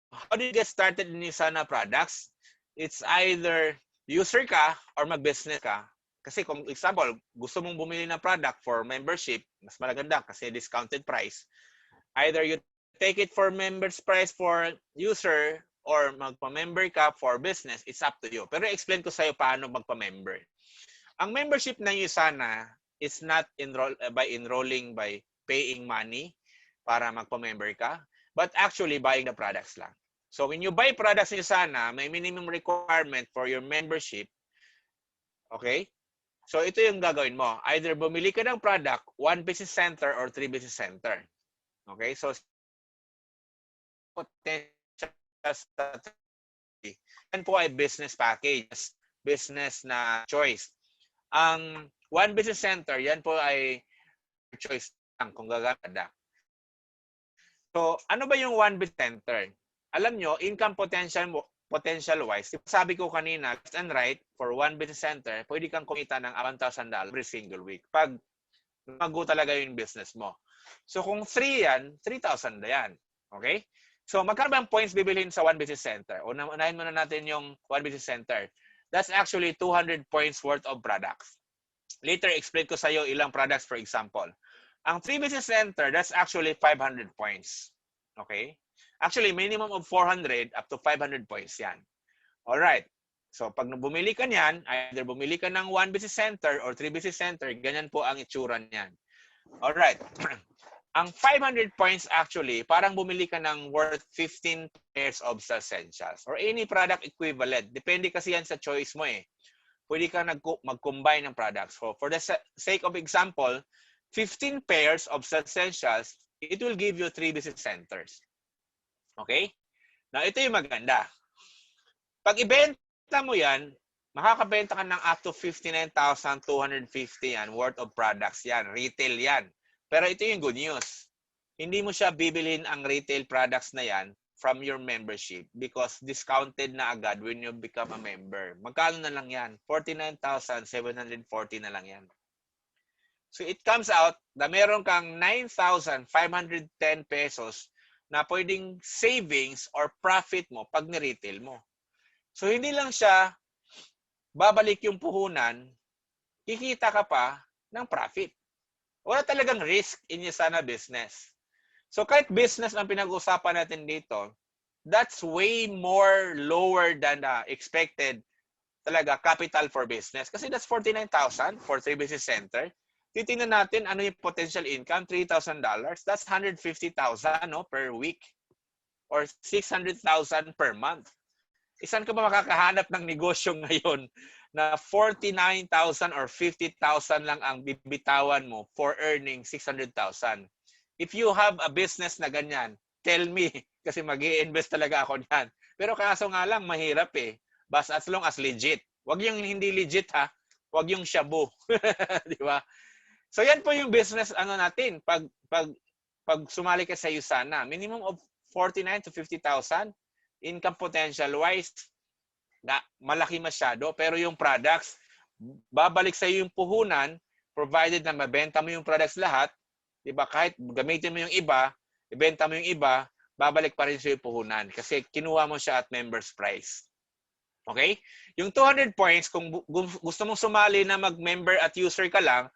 How do you get started in USANA products? It's either user ka or mag-business ka. Kasi kung example, gusto mong bumili ng product for membership, mas maganda kasi discounted price. Either you take it for members price for user or magpa-member ka for business, it's up to you. Pero explain ko sa'yo paano magpa-member. Ang membership ng USANA is not by enrolling by paying money para magpa-member ka, but actually buying the products lang. So when you buy products in USANA, may minimum requirement for your membership. Okay? So ito yung gagawin mo. Either bumili ka ng product, 1 business center or 3 business center. Okay? So yan po ay business package, business na choice. Ang 1 business center, yan po ay choice lang kung gagamit. So ano ba yung 1 business center? Alam nyo, income potential-wise, sabi ko kanina, left and right, for 1 business center, pwede kang kumita ng $1,000 every single week. Pag lumago talaga yung business mo. So kung 3 yan, 3,000 na yan. Okay? So magkano ba ang points bibilhin sa one business center? Unahin muna natin yung one business center. That's actually 200 points worth of products. Later, explain ko sa iyo ilang products for example. Ang 3 business center, that's actually 500 points. Okay? Actually, minimum of 400 up to 500 points yan. Alright. So pag bumili ka niyan, either bumili ka ng 1 business center or 3 business center, ganyan po ang itsura niyan. Alright. Ang 500 points actually, parang bumili ka ng worth 15 pairs of essentials or any product equivalent. Depende kasi yan sa choice mo eh. Pwede ka mag-combine ng products. So for the sake of example, 15 pairs of essentials, it will give you 3 business centers. Okay? Now, ito yung maganda. Pag ibenta mo yan, makakabenta ka ng up to 59,250 yan worth of products yan. Retail yan. Pero ito yung good news. Hindi mo siya bibilhin ang retail products na yan from your membership because discounted na agad when you become a member. Magkano na lang yan? 49,740 na lang yan. So it comes out na meron kang 9,510 pesos na pwedeng savings or profit mo pag ni-retail mo. So hindi lang siya babalik yung puhunan, kikita ka pa ng profit. Wala talagang risk in your sana business. So kahit business ang pinag-usapan natin dito, that's way more lower than the expected talaga capital for business. Kasi that's 49,000 for 3 business center. Titingnan natin ano yung potential income, $3,000. That's 150,000 no, per week or 600,000 per month. Isan ka ba makakahanap ng negosyo ngayon na 49,000 or 50,000 lang ang bibitawan mo for earning 600,000? If you have a business na ganyan, tell me kasi mag-i-invest talaga ako niyan. Pero kaso nga lang, mahirap eh. Basta as long as legit. Wag yung hindi legit ha. Wag yung shabu. Di ba? So yan po yung business natin. Pag sumali ka sa Usana, minimum of 49 to 50,000 income potential wise na malaki masyado, pero yung products babalik sa iyo yung puhunan provided na mabenta mo yung products lahat, 'di ba? Kahit gamitin mo yung iba, ibenta mo yung iba, babalik pa rin sa iyo puhunan kasi kinuha mo siya at members price. Okay? Yung 200 points kung gusto mong sumali na mag-member at user ka lang,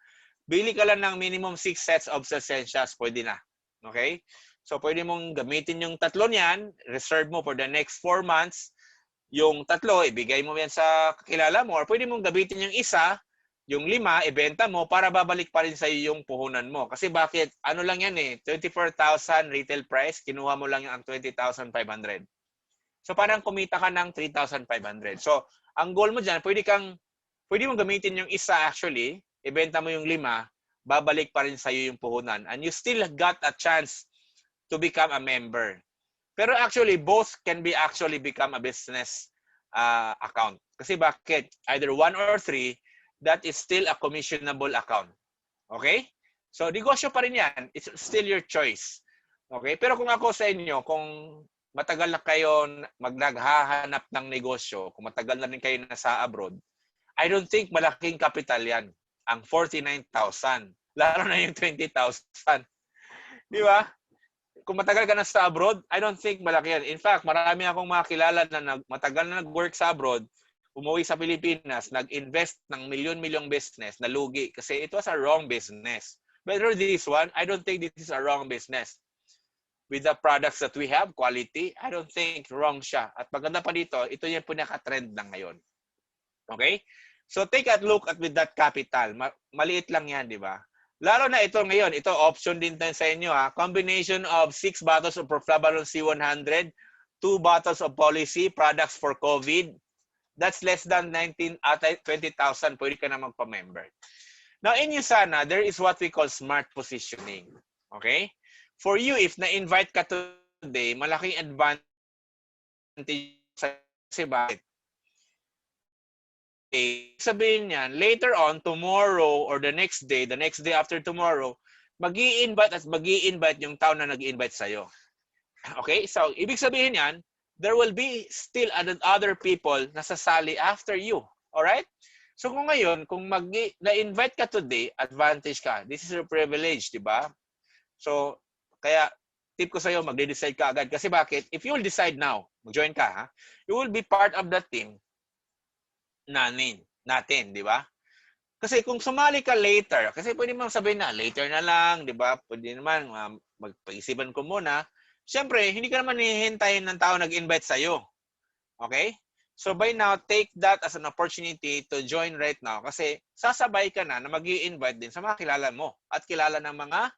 bili ka lang ng minimum 6 sets of essentials, pwede na. Okay? So, pwede mong gamitin yung tatlo niyan, reserve mo for the next 4 months. Yung tatlo, ibigay mo yan sa kakilala mo. Or pwede mong gamitin yung isa, yung 5, ibenta mo para babalik pa rin sa iyo yung puhunan mo. Kasi bakit? Ano lang yan eh, 24,000 retail price, kinuha mo lang yung 20,500. So, parang kumita ka ng 3,500. So, ang goal mo dyan, pwede mong gamitin yung isa actually, ibenta mo yung 5, babalik pa rin sa iyo yung puhunan. And you still got a chance to become a member. Pero actually, both can be actually become a business account. Kasi bakit? Either 1 or 3, that is still a commissionable account. Okay? So, negosyo pa rin yan. It's still your choice. Okay? Pero kung ako sa inyo, kung matagal na kayo naghahanap ng negosyo, kung matagal na rin kayo nasa abroad, I don't think malaking capital yan. Ang 49,000. Lalo na yung 20,000. Di ba? Kung matagal ka na sa abroad, I don't think malaki yan. In fact, marami akong makilala na matagal na nag-work sa abroad, umuwi sa Pilipinas, nag-invest ng milyon-milyong business na lugi kasi it was a wrong business. But this one, I don't think this is a wrong business. With the products that we have, quality, I don't think wrong siya. At maganda pa dito, ito yung pinaka-trend na ngayon. Okay? So take a look at with that capital. Maliit lang yan, di ba? Lalo na ito ngayon, ito option din tayo sa inyo ha. Combination of 6 bottles of Proflavalon C100, 2 bottles of Policy, products for COVID. That's less than 20,000. Pwede ka na magpa-member. Now in Usana, there is what we call smart positioning. Okay? For you, if na-invite ka today, malaking advantage kasi bakit? Sabihin niyan, later on, tomorrow or the next day after tomorrow, mag-i-invite at mag-i-invite yung tao na nag-i-invite sa'yo. Okay? So, ibig sabihin niyan, there will be still other people na sasali after you. Alright? So kung ngayon, kung na-invite ka today, advantage ka. This is your privilege, di ba? So, kaya tip ko sa'yo, magde-decide ka agad. Kasi bakit? If you will decide now, mag-join ka, ha? You will be part of the team natin, di ba? Kasi kung sumali ka later, kasi pwede mo sabihin na, later na lang, di ba? Pwede naman, magpag-isipan ko muna. Siyempre, hindi ka naman hihintayin ng tao nag-invite sa'yo. Okay? So by now, take that as an opportunity to join right now kasi sasabay ka na mag-i-invite din sa mga kilala mo at kilala ng mga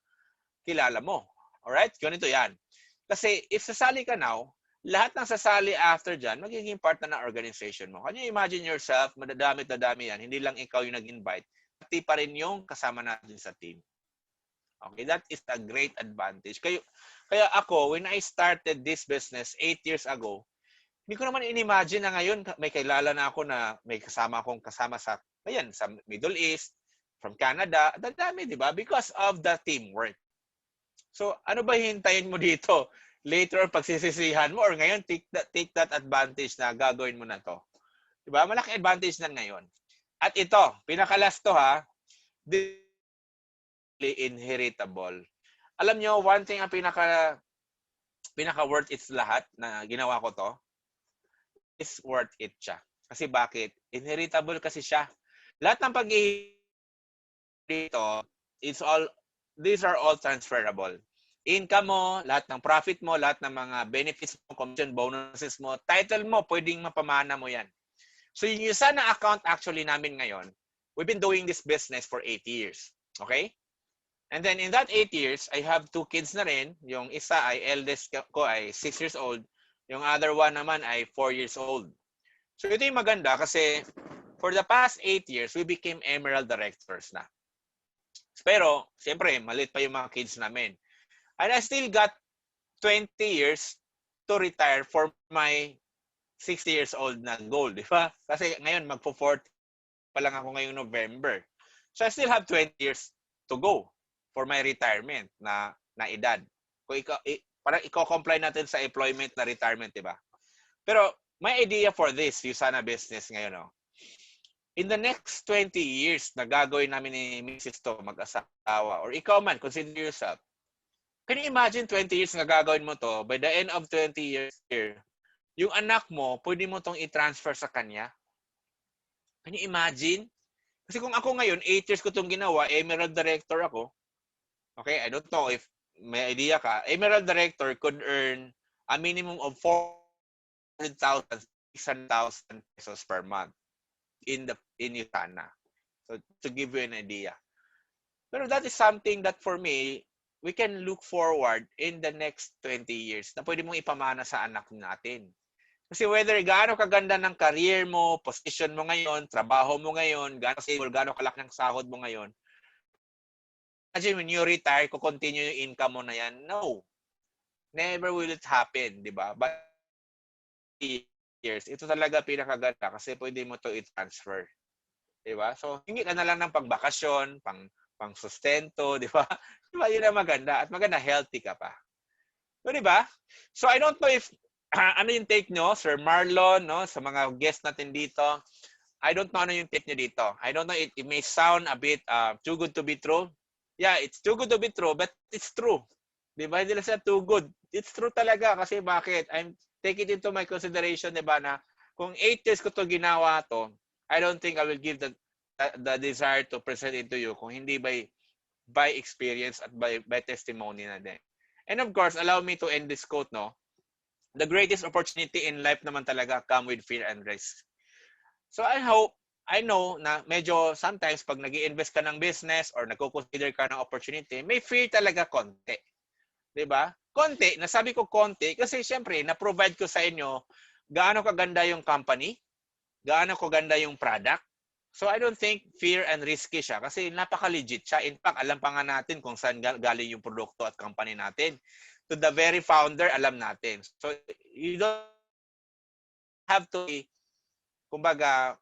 kilala mo. Alright? Ganito yan. Kasi if sasali ka now, lahat ng sasali after dyan, magiging part na ng organization mo. Can you imagine yourself, madadami yan, hindi lang ikaw yung nag-invite, pati pa rin yung kasama natin sa team. Okay, that is a great advantage. Kaya ako, when I started this business 8 years ago, hindi ko naman in-imagine na ngayon may kilala na ako na may kasama sa Middle East, from Canada. Dadami, di ba? Because of the teamwork. So, ano ba hintayin mo dito? Later, pagsisisihan mo or ngayon, take that advantage na gagawin mo na to. Di ba? Malaki advantage na ngayon. At ito, pinakalas to ha, inheritable. Alam nyo, one thing ang pinaka worth it lahat na ginawa ko to, is worth it siya. Kasi bakit? Inheritable kasi siya. Lahat ng dito, these are all transferable. Income mo, lahat ng profit mo, lahat ng mga benefits mo, commission, bonuses mo, title mo, pwedeng mapamana mo yan. So yung isa na account actually namin ngayon, we've been doing this business for 8 years. Okay? And then in that 8 years, I have 2 kids na rin. Yung isa ay eldest ko ay 6 years old. Yung other one naman ay 4 years old. So ito yung maganda kasi for the past 8 years, we became Emerald Directors na. Pero, siyempre, maliit pa yung mga kids namin. And I still got 20 years to retire for my 60 years old na goal, di ba? Kasi ngayon, magpo-40 pa lang ako ngayong November. So I still have 20 years to go for my retirement na edad. Kung parang i-comply natin sa employment na retirement, di ba? Pero my idea for this, yung sana business ngayon, no? In the next 20 years na gagawin namin ni Mrs. to, mag-asawa, or ikaw man, consider yourself, can you imagine 20 years na gagawin mo to, by the end of 20 years here, yung anak mo, pwede mo tong i-transfer sa kanya? Can you imagine? Kasi kung ako ngayon, 8 years ko itong ginawa, Emerald Director ako, okay, I don't know if may idea ka, Emerald Director could earn a minimum of 400,000, 600,000 pesos per month in Utana. So, to give you an idea. Pero that is something that for me, we can look forward in the next 20 years na pwede mong ipamana sa anak natin. Kasi whether gaano kaganda ng career mo, position mo ngayon, trabaho mo ngayon, gaano kalaki ng sahod mo ngayon, imagine when you retire, kung continue yung income mo na yan, no. Never will it happen, di ba? But years, ito talaga pinakaganda kasi pwede mo to i-transfer. Di ba? So, hingi ka na lang ng pangbakasyon, pang sustento, di ba? Di ba? Yun ang maganda. At maganda, healthy ka pa. So, di ba? So, I don't know if, ano yung take nyo, Sir Marlon, no? Sa mga guests natin dito. I don't know ano yung take nyo dito. I don't know, it may sound a bit too good to be true. Yeah, it's too good to be true, but it's true. Di ba? Hindi lang siya too good. It's true talaga kasi bakit? Take it into my consideration, di ba, na kung 8 years ko to ginawa to, I don't think I will give the desire to present it to you kung hindi by experience at by testimony na din. And of course, allow me to end this quote, no? The greatest opportunity in life naman talaga come with fear and risk. So I know na medyo sometimes pag nag-i-invest ka ng business or nagko-consider ka ng opportunity, may fear talaga konti. 'Di ba? Konti, nasabi ko konti kasi syempre na-provide ko sa inyo gaano kaganda yung company, gaano kaganda yung product. So I don't think fear and risky siya kasi napaka-legit siya. In fact, alam pa nga natin kung saan galing yung produkto at company natin. To the very founder, alam natin. So you don't have to be, kumbaga,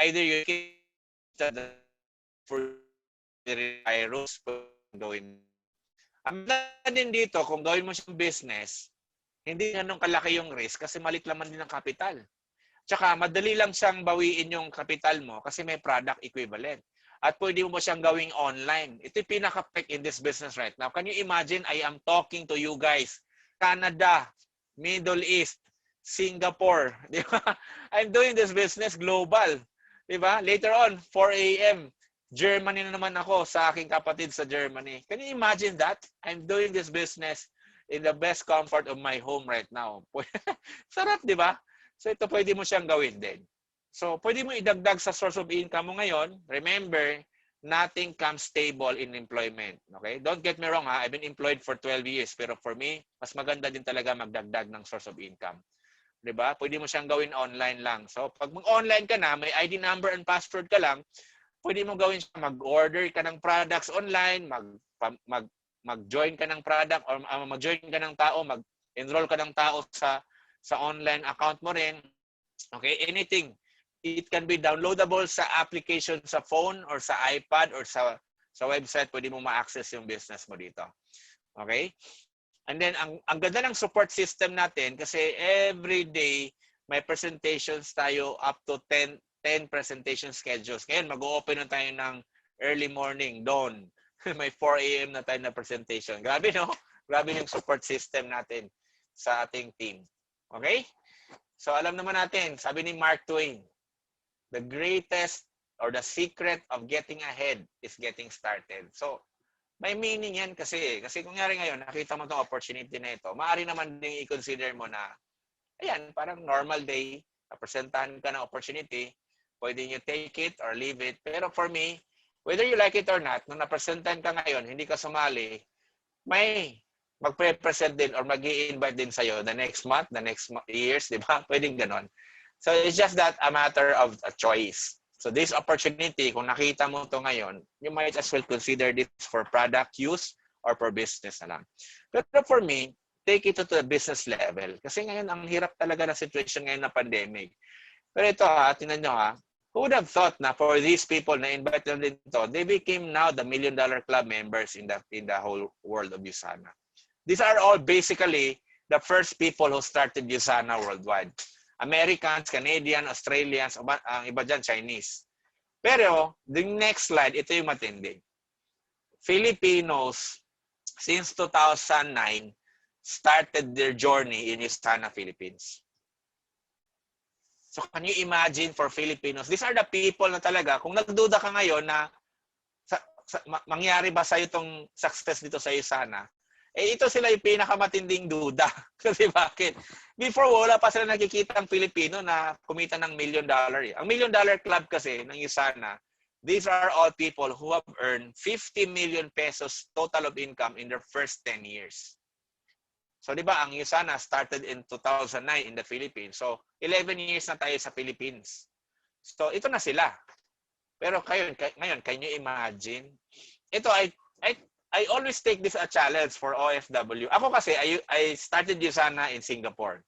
either you for rules gawin. Ang din dito, kung gawin mo siyang business, hindi ganun kalaki yung risk kasi malit laman din ang capital. Tsaka madali lang siyang bawiin yung capital mo kasi may product equivalent. At pwede mo siyang gawing online. Ito yung pinaka-peak in this business right now. Can you imagine, I am talking to you guys, Canada, Middle East, Singapore, di ba? I'm doing this business global, di ba? Later on, 4 a.m., Germany na naman ako sa aking kapatid sa Germany. Can you imagine that? I'm doing this business in the best comfort of my home right now. Sarap, di ba? So ito pwede mo siyang gawin din. So pwede mo idagdag sa source of income mo ngayon. Remember, nothing comes stable in employment. Okay? Don't get me wrong ha, I've been employed for 12 years. Pero for me, mas maganda din talaga magdagdag ng source of income. Di ba? Pwede mo siyang gawin online lang. So pag mag-online ka na, may ID number and password ka lang, pwede mo gawin siya, mag-order ka ng products online, mag-join ka ng product or mag-join ka ng tao, mag-enroll ka ng tao sa online account mo rin. Okay, anything. It can be downloadable sa application sa phone or sa iPad or sa website, pwede mo ma-access yung business mo dito. Okay? And then ang ganda ng support system natin kasi every day may presentations tayo up to 10 presentation schedules. Ngayon, mag-o-open na tayo ng early morning, dawn. May 4 a.m. na tayo na presentation. Grabe, no? Grabe yung support system natin sa ating team. Okay? So, alam naman natin, sabi ni Mark Twain, the greatest or the secret of getting ahead is getting started. So, may meaning yan kasi. Kasi kung nga rin ngayon, nakita mo itong opportunity na ito, maaari naman din i-consider mo na, ayan, parang normal day, napresentahan ka ng opportunity, pwede nyo take it or leave it. Pero for me, whether you like it or not, nung napresentahan ka ngayon, hindi ka sumali, may magpre-present din or mag-i-invite din sa'yo the next month, the next years, di ba? Pwedeng ganon. So it's just that a matter of a choice. So this opportunity, kung nakita mo ito ngayon, you might as well consider this for product use or for business na lang. Pero for me, take it to the business level. Kasi ngayon, ang hirap talaga na situation ngayon na pandemic. Pero ito ha, tingnan nyo ha, who would have thought na for these people na invite them dito, they became now the $1 Million Club members in the whole world of USANA. These are all basically the first people who started USANA worldwide. Americans, Canadian, Australians, ang iba dyan, Chinese. Pero, the next slide, ito yung matindi. Filipinos, since 2009, started their journey in USANA Philippines. So can you imagine for Filipinos, these are the people na talaga, kung nagduda ka ngayon na mangyari ba sa'yo itong success dito sa USANA, eh ito sila yung pinakamatinding duda. Kasi bakit? Before, wala pa sila nakikita ang Filipino na kumita ng $1 million. Ang $1 Million Club kasi ng USANA, these are all people who have earned 50 million pesos total of income in their first 10 years. So, di ba, ang USANA started in 2009 in the Philippines. So, 11 years na tayo sa Philippines. So, ito na sila. Pero ngayon, can you imagine? Ito, I always take this a challenge for OFW. Ako kasi, I started USANA in Singapore.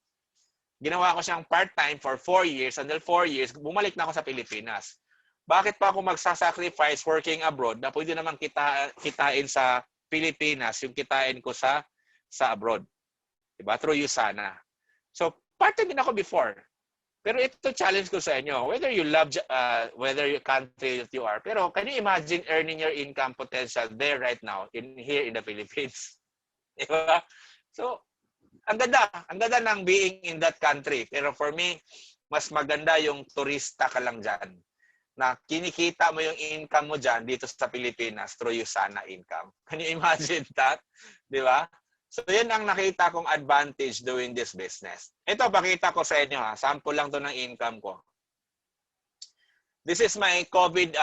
Ginawa ko siyang part-time for 4 years. Until 4 years, bumalik na ako sa Pilipinas. Bakit pa ako magsasacrifice working abroad na pwede naman kitain sa Pilipinas yung kitain ko sa abroad? Diba? Through USANA. So, part-time din ako before. Pero ito challenge ko sa inyo. Whether you love, whether your country that you are, pero can you imagine earning your income potential there right now, here in the Philippines? Diba? So, ang ganda ng being in that country. Pero for me, mas maganda yung turista ka lang dyan. Na kinikita mo yung income mo dyan dito sa Pilipinas through USANA income. Can you imagine that? Diba? So, yun ang nakita kong advantage doing this business. Ito, pakita ko sa inyo ha. Sample lang to ng income ko. This is my COVID,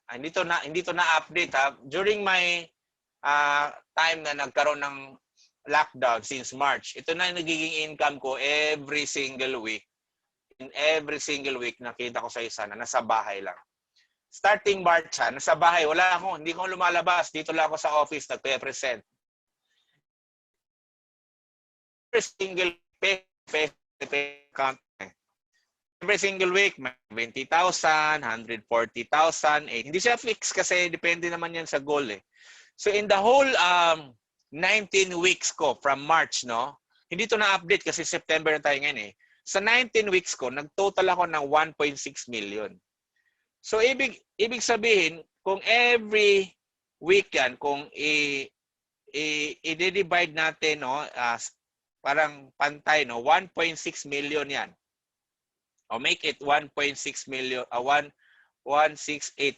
hindi to na update ha. During my time na nagkaroon ng lockdown since March, ito na yung nagiging income ko every single week. In every single week, nakita ko sa USANA, nasa bahay lang. Starting March ha, nasa bahay, hindi ko lumalabas. Dito lang ako sa office, nagpe-present. Single pay account. Every single week, may 20,000, 140,000. Hindi siya fixed kasi depende naman yan sa goal eh. So in the whole 19 weeks ko from March, no, hindi to na-update kasi September na tayo ngayon eh. Sa 19 weeks ko, nag-total ako ng 1.6 million. So, ibig sabihin, kung every week yan, kung i-divide natin, no, parang pantay, no, 1.6 million yan. O make it 1.6 million, 168,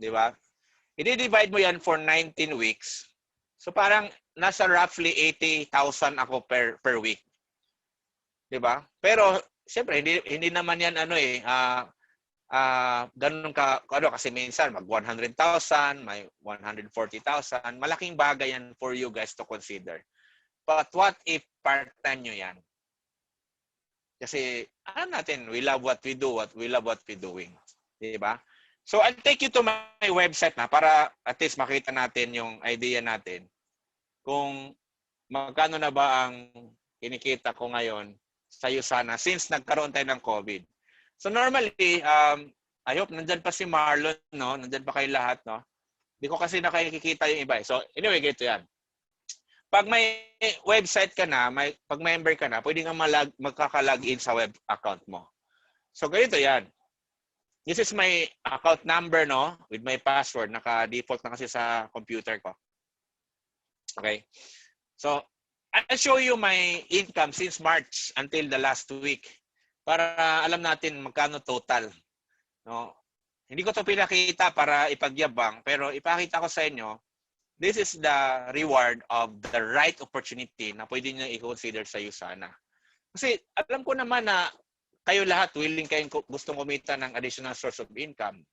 di ba? I-divide mo yan for 19 weeks. So, parang nasa roughly 80,000 ako per week. Di ba? Pero, siyempre, hindi naman yan ganun kasi minsan mag 100,000, may 140,000. Malaking bagay yan for you guys to consider. But what if part-time nyo yan? Kasi, alam natin, we love what we do, we love what we're doing. Diba? So, I'll take you to my website na para at least makita natin yung idea natin kung magkano na ba ang kinikita ko ngayon sa USANA since nagkaroon tayo ng COVID. So normally, I hope nandyan pa si Marlon, no? Nandyan pa kayo lahat, no? Hindi ko kasi nakikita yung iba. So anyway, ganito yan. Pag may website ka na, pag member ka na, pwede kang magkaka-login sa web account mo. So ganito yan. This is my account number, no? With my password. Naka-default na kasi sa computer ko. Okay? So, I'll show you my income since March until the last week para alam natin magkano total. No? Hindi ko to pinakita para ipagyabang, pero ipakita ko sa inyo, this is the reward of the right opportunity na pwede nyo i-consider sa USANA. Kasi alam ko naman na kayo lahat willing kayong gustong kumita ng additional source of income.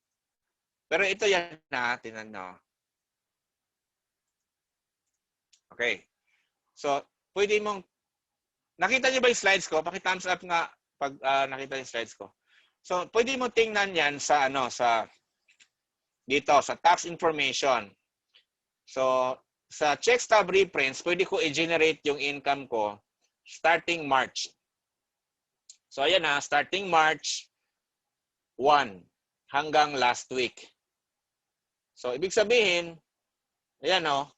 Pero ito yan na, tinan nyo. Okay. So, pwede mong, nakita nyo ba yung slides ko? Paki-thumbs up nga pag nakita yung slides ko. So, pwede mong tingnan yan sa, dito, sa tax information. So, sa check stub reprints, pwede ko i-generate yung income ko starting March. So, ayan na, starting March 1 hanggang last week. So, ibig sabihin, ayan o.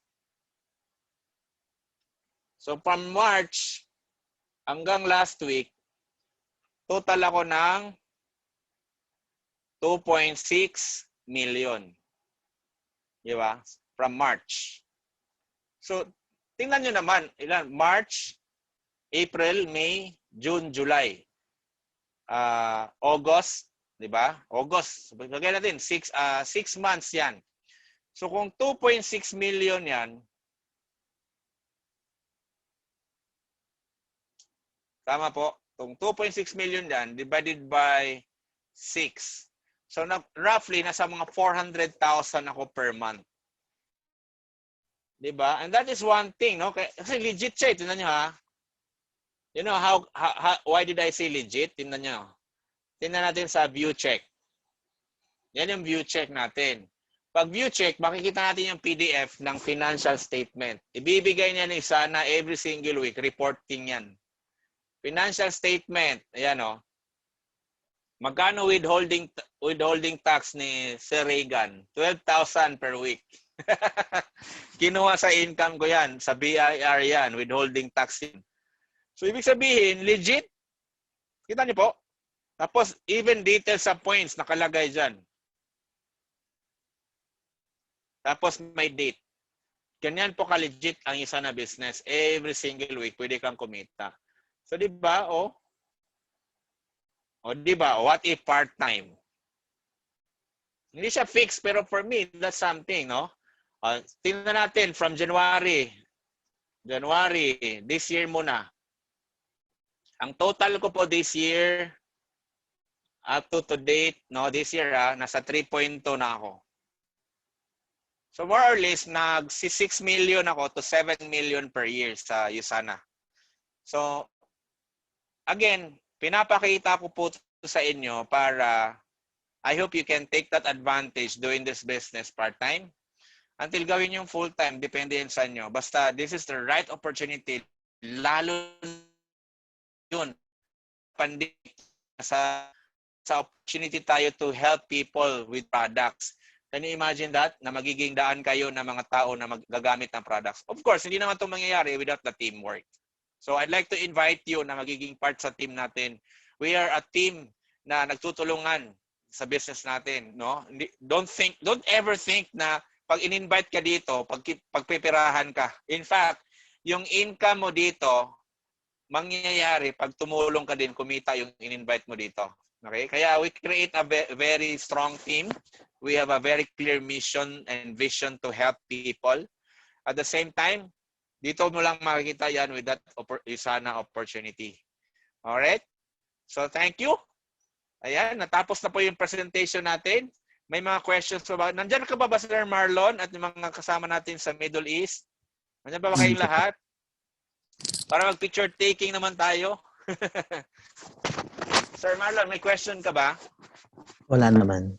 So, from March hanggang last week, total ako ng 2.6 million. Di ba? From March. So, tingnan nyo naman, ilan? March, April, May, June, July. August, di ba? August. Lagyan natin, 6 months yan. So, kung 2.6 million yan, tama po, kung 2.6 million yan, divided by 6. So, roughly, nasa mga 400,000 ako per month. Diba? And that is one thing, no? Kasi legit siya. Tingnan nyo, ha? You know why did I say legit? Tingnan nyo. Tingnan natin sa view check. Yan yung view check natin. Pag view check, makikita natin yung PDF ng financial statement. Ibibigay niya ni USANA every single week. Reporting yan. Financial statement. Ayan, o. Magkano withholding tax ni Sir Reygan? 12,000 per week. Kinuha sa income ko yan. Sa BIR yan. Withholding tax yan. So, ibig sabihin, legit. Kita niyo po? Tapos, even details sa points nakalagay dyan. Tapos, may date. Ganyan po ka-legit ang isa na business. Every single week, pwede kang kumita. So, di ba? O, di ba? What if part-time? Hindi siya fixed, pero for me, that's something, no? Tingnan natin from January, this year muna. Ang total ko po this year, up to date, no, this year, nasa 3.2 na ako. So more or less, nag-6 million ako to 7 million per year sa USANA. So, again, pinapakita ko po sa inyo para I hope you can take that advantage doing this business part-time. Until gawin yung full-time, depende yan sa inyo. Basta this is the right opportunity, lalo yun. Pandemic, sa opportunity tayo to help people with products. Can you imagine that? Na magiging daan kayo ng mga tao na magagamit ng products. Of course, hindi naman ito mangyayari without the teamwork. So I'd like to invite you na magiging part sa team natin. We are a team na nagtutulungan sa business natin, no? Don't ever think na pag in-invite ka dito, pagpipirahan ka. In fact, yung income mo dito, mangyayari pag tumulong ka din, kumita yung in-invite mo dito. Okay? Kaya we create a very strong team. We have a very clear mission and vision to help people. At the same time, dito mo lang makikita yan with that Usana opportunity. Alright? So thank you. Ayan, natapos na po yung presentation natin. May mga questions pa ba? Nandiyan ka ba Sir Marlon at yung mga kasama natin sa Middle East? Nandiyan ba kayong lahat? Para mag-picture taking naman tayo. Sir Marlon, may question ka ba? Wala naman.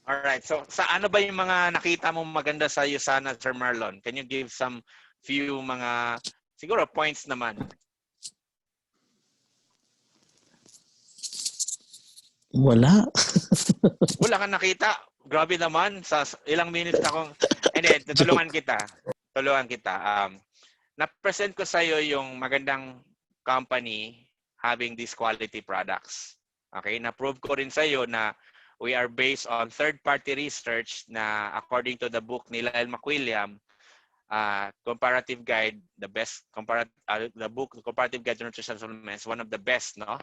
Alright, so sa ano ba yung mga nakita mo maganda sa Usana, Sir Marlon? Can you give some few mga, siguro points naman? Wala. Wala kang nakita? Grabe naman. Sa ilang minutes akong... Hindi, tutulungan kita. Na-present ko sa iyo yung magandang company having these quality products. Okay? Na-prove ko rin sa iyo na we are based on third-party research na according to the book ni Lyle McWilliam, Comparative Guide, the book Comparative Guide to Nutrition Supplements, one of the best, no?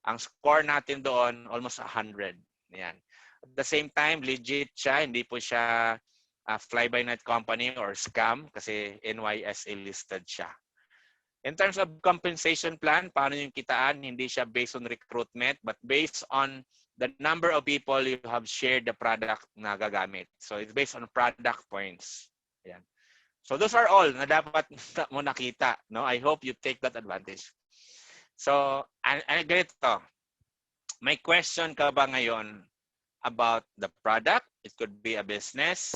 Ang score natin doon, almost 100. Yan. At the same time, legit siya. Hindi po siya fly-by-night company or scam kasi NYSE listed siya. In terms of compensation plan, paano yung kitaan? Hindi siya based on recruitment but based on the number of people you have shared the product na gagamit. So it's based on product points. Yan. So those are all na dapat mo nakita. No? I hope you take that advantage. So, ganito. May question ka ba ngayon about the product? It could be a business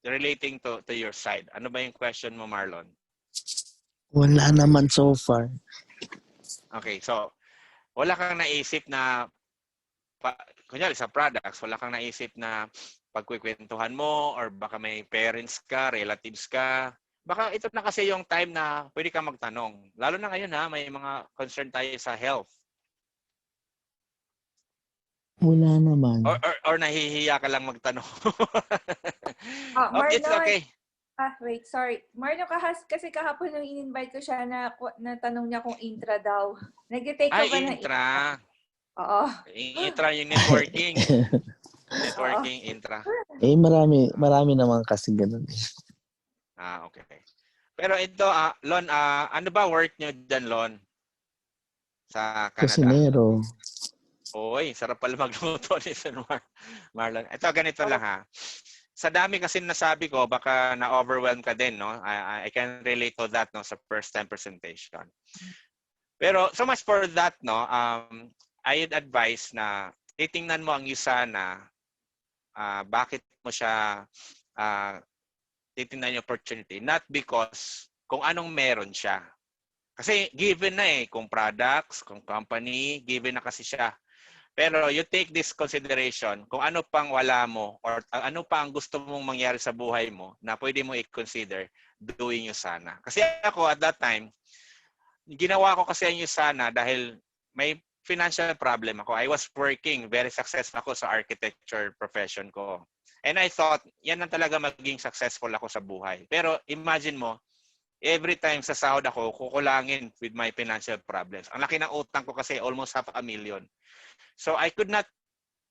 relating to your side. Ano ba yung question mo, Marlon? Wala naman so far. Okay, so wala kang naisip na, kunyari sa products, wala kang naisip na pagkikwentuhan mo or baka may parents ka, relatives ka, baka ito na kasi yung time na pwede kang magtanong. Lalo na ngayon may mga concern tayo sa health. Wala naman. Or nahihiya ka lang magtanong. Marlon, it's okay. Wait, sorry. Marlon, kasi kahapon nung in-invite ko siya na tanong niya kung intra daw. Nag-take ka ba na intra? Oo. Intra yung networking. Networking, intra. Marami naman kasi ganun. Okay. Pero ito, Lon, ano ba work nyo dyan, Lon? Sa Canada? Kusinero. Oy, sarap pala magluto ni Sir Marlon. Ito, ganito lang ha. Sa dami kasi nasabi ko, baka na-overwhelm ka din, no? I can relate to that, no, sa first-time presentation. Pero, so much for that, no? I'd advise na titingnan mo ang Usana, bakit mo siya titingnan yung opportunity. Not because kung anong meron siya. Kasi given na kung products, kung company, given na kasi siya. Pero you take this consideration kung ano pang wala mo or ano pa ang gusto mong mangyari sa buhay mo na pwede mo i-consider doing Usana. Kasi ako at that time, ginawa ko kasi ang Usana dahil may financial problem ako. I was working, very successful ako sa architecture profession ko. And I thought, yan na talaga maging successful ako sa buhay. Pero imagine mo, every time sa sahod ako, kukulangin with my financial problems. Ang laki ng utang ko kasi almost $500,000. So I could not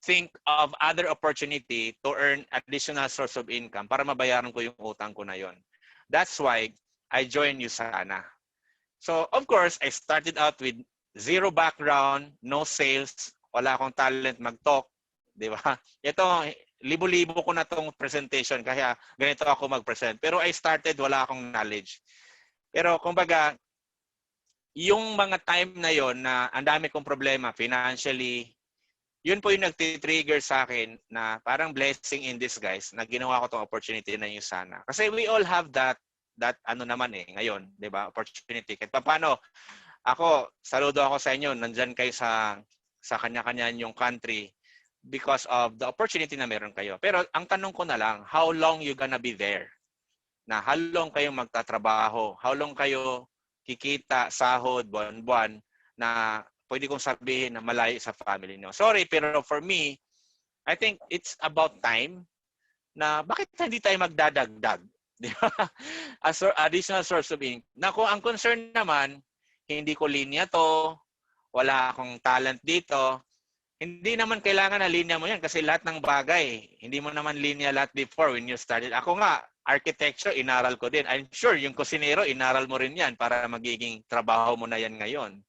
think of other opportunity to earn additional source of income para mabayaran ko yung utang ko na yon. That's why I joined Usana. So of course, I started out with zero background, no sales, wala akong talent mag-talk, di ba? Ito, libo-libo ko na tong presentation kaya ganito ako mag-present. Pero I started, wala akong knowledge. Pero kumbaga, yung mga time na yon na ang dami kong problema financially, yun po yung nagtitrigger sa akin na parang blessing in disguise na ginawa ko tong opportunity na Usana. Kasi we all have that ano naman ngayon, di ba? Opportunity. Kahit paano, ako, saludo ako sa inyo, nandyan kayo sa kanya-kanya yung country because of the opportunity na meron kayo. Pero ang tanong ko na lang, how long you gonna be there? Na how long kayo magtatrabaho? How long kayo kikita, sahod, buwan-buwan na pwede kong sabihin na malayo sa family nyo. Sorry, pero for me, I think it's about time na bakit hindi tayo magdadagdag? Di ba? Additional source of income. Na kung ang concern naman, hindi ko linya to, wala akong talent dito, hindi naman kailangan na linya mo yan kasi lahat ng bagay, hindi mo naman linya lahat before when you started. Ako nga, architecture, inaral ko din. I'm sure yung kusinero, inaral mo rin yan para magiging trabaho mo na yan ngayon.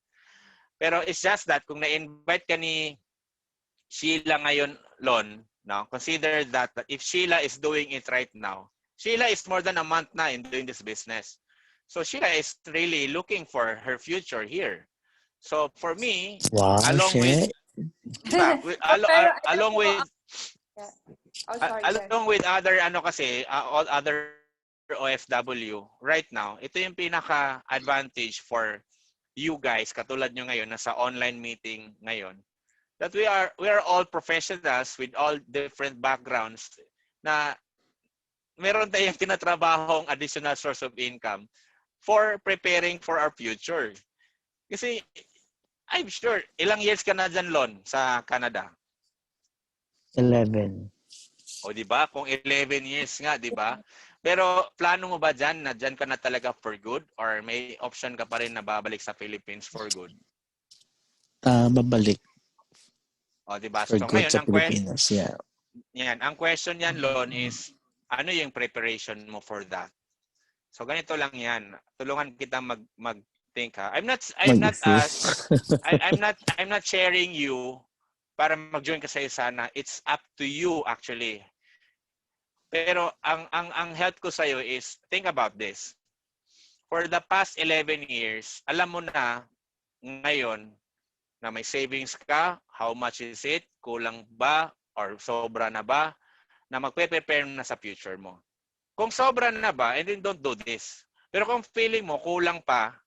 Pero it's just that kung na-invite ka ni Sheila ngayon, Lon, no, consider that if Sheila is doing it right now, Sheila is more than a month na in doing this business. So Sheila is really looking for her future here. So for me, wow, along with other all other OFW right now, ito yung pinaka advantage for you guys katulad nyo ngayon na sa online meeting ngayon, that we are all professionals with all different backgrounds na meron tayong tinatrabahong additional source of income for preparing for our future. Kasi I'm sure, ilang years ka na dyan, Lon, sa Canada? 11. O, di ba? Kung 11 years nga, di ba? Pero plano mo ba dyan na dyan ka na talaga for good? Or may option ka pa rin na babalik sa Philippines for good? Babalik. O, di ba? For So, good ngayon, sa Pilipinas, yeah. Yan, ang question yan, Lon, is ano yung preparation mo for that? So, ganito lang yan. Tulungan kita mag-think, ha? I'm not sharing you para mag-join ka sa sana. It's up to you actually. Pero ang help ko sa iyo is think about this. For the past 11 years, alam mo na ngayon na may savings ka, how much is it? Kulang ba or sobra na ba na magpe-prepare na sa future mo? Kung sobra na ba, and then don't do this. Pero kung feeling mo kulang pa,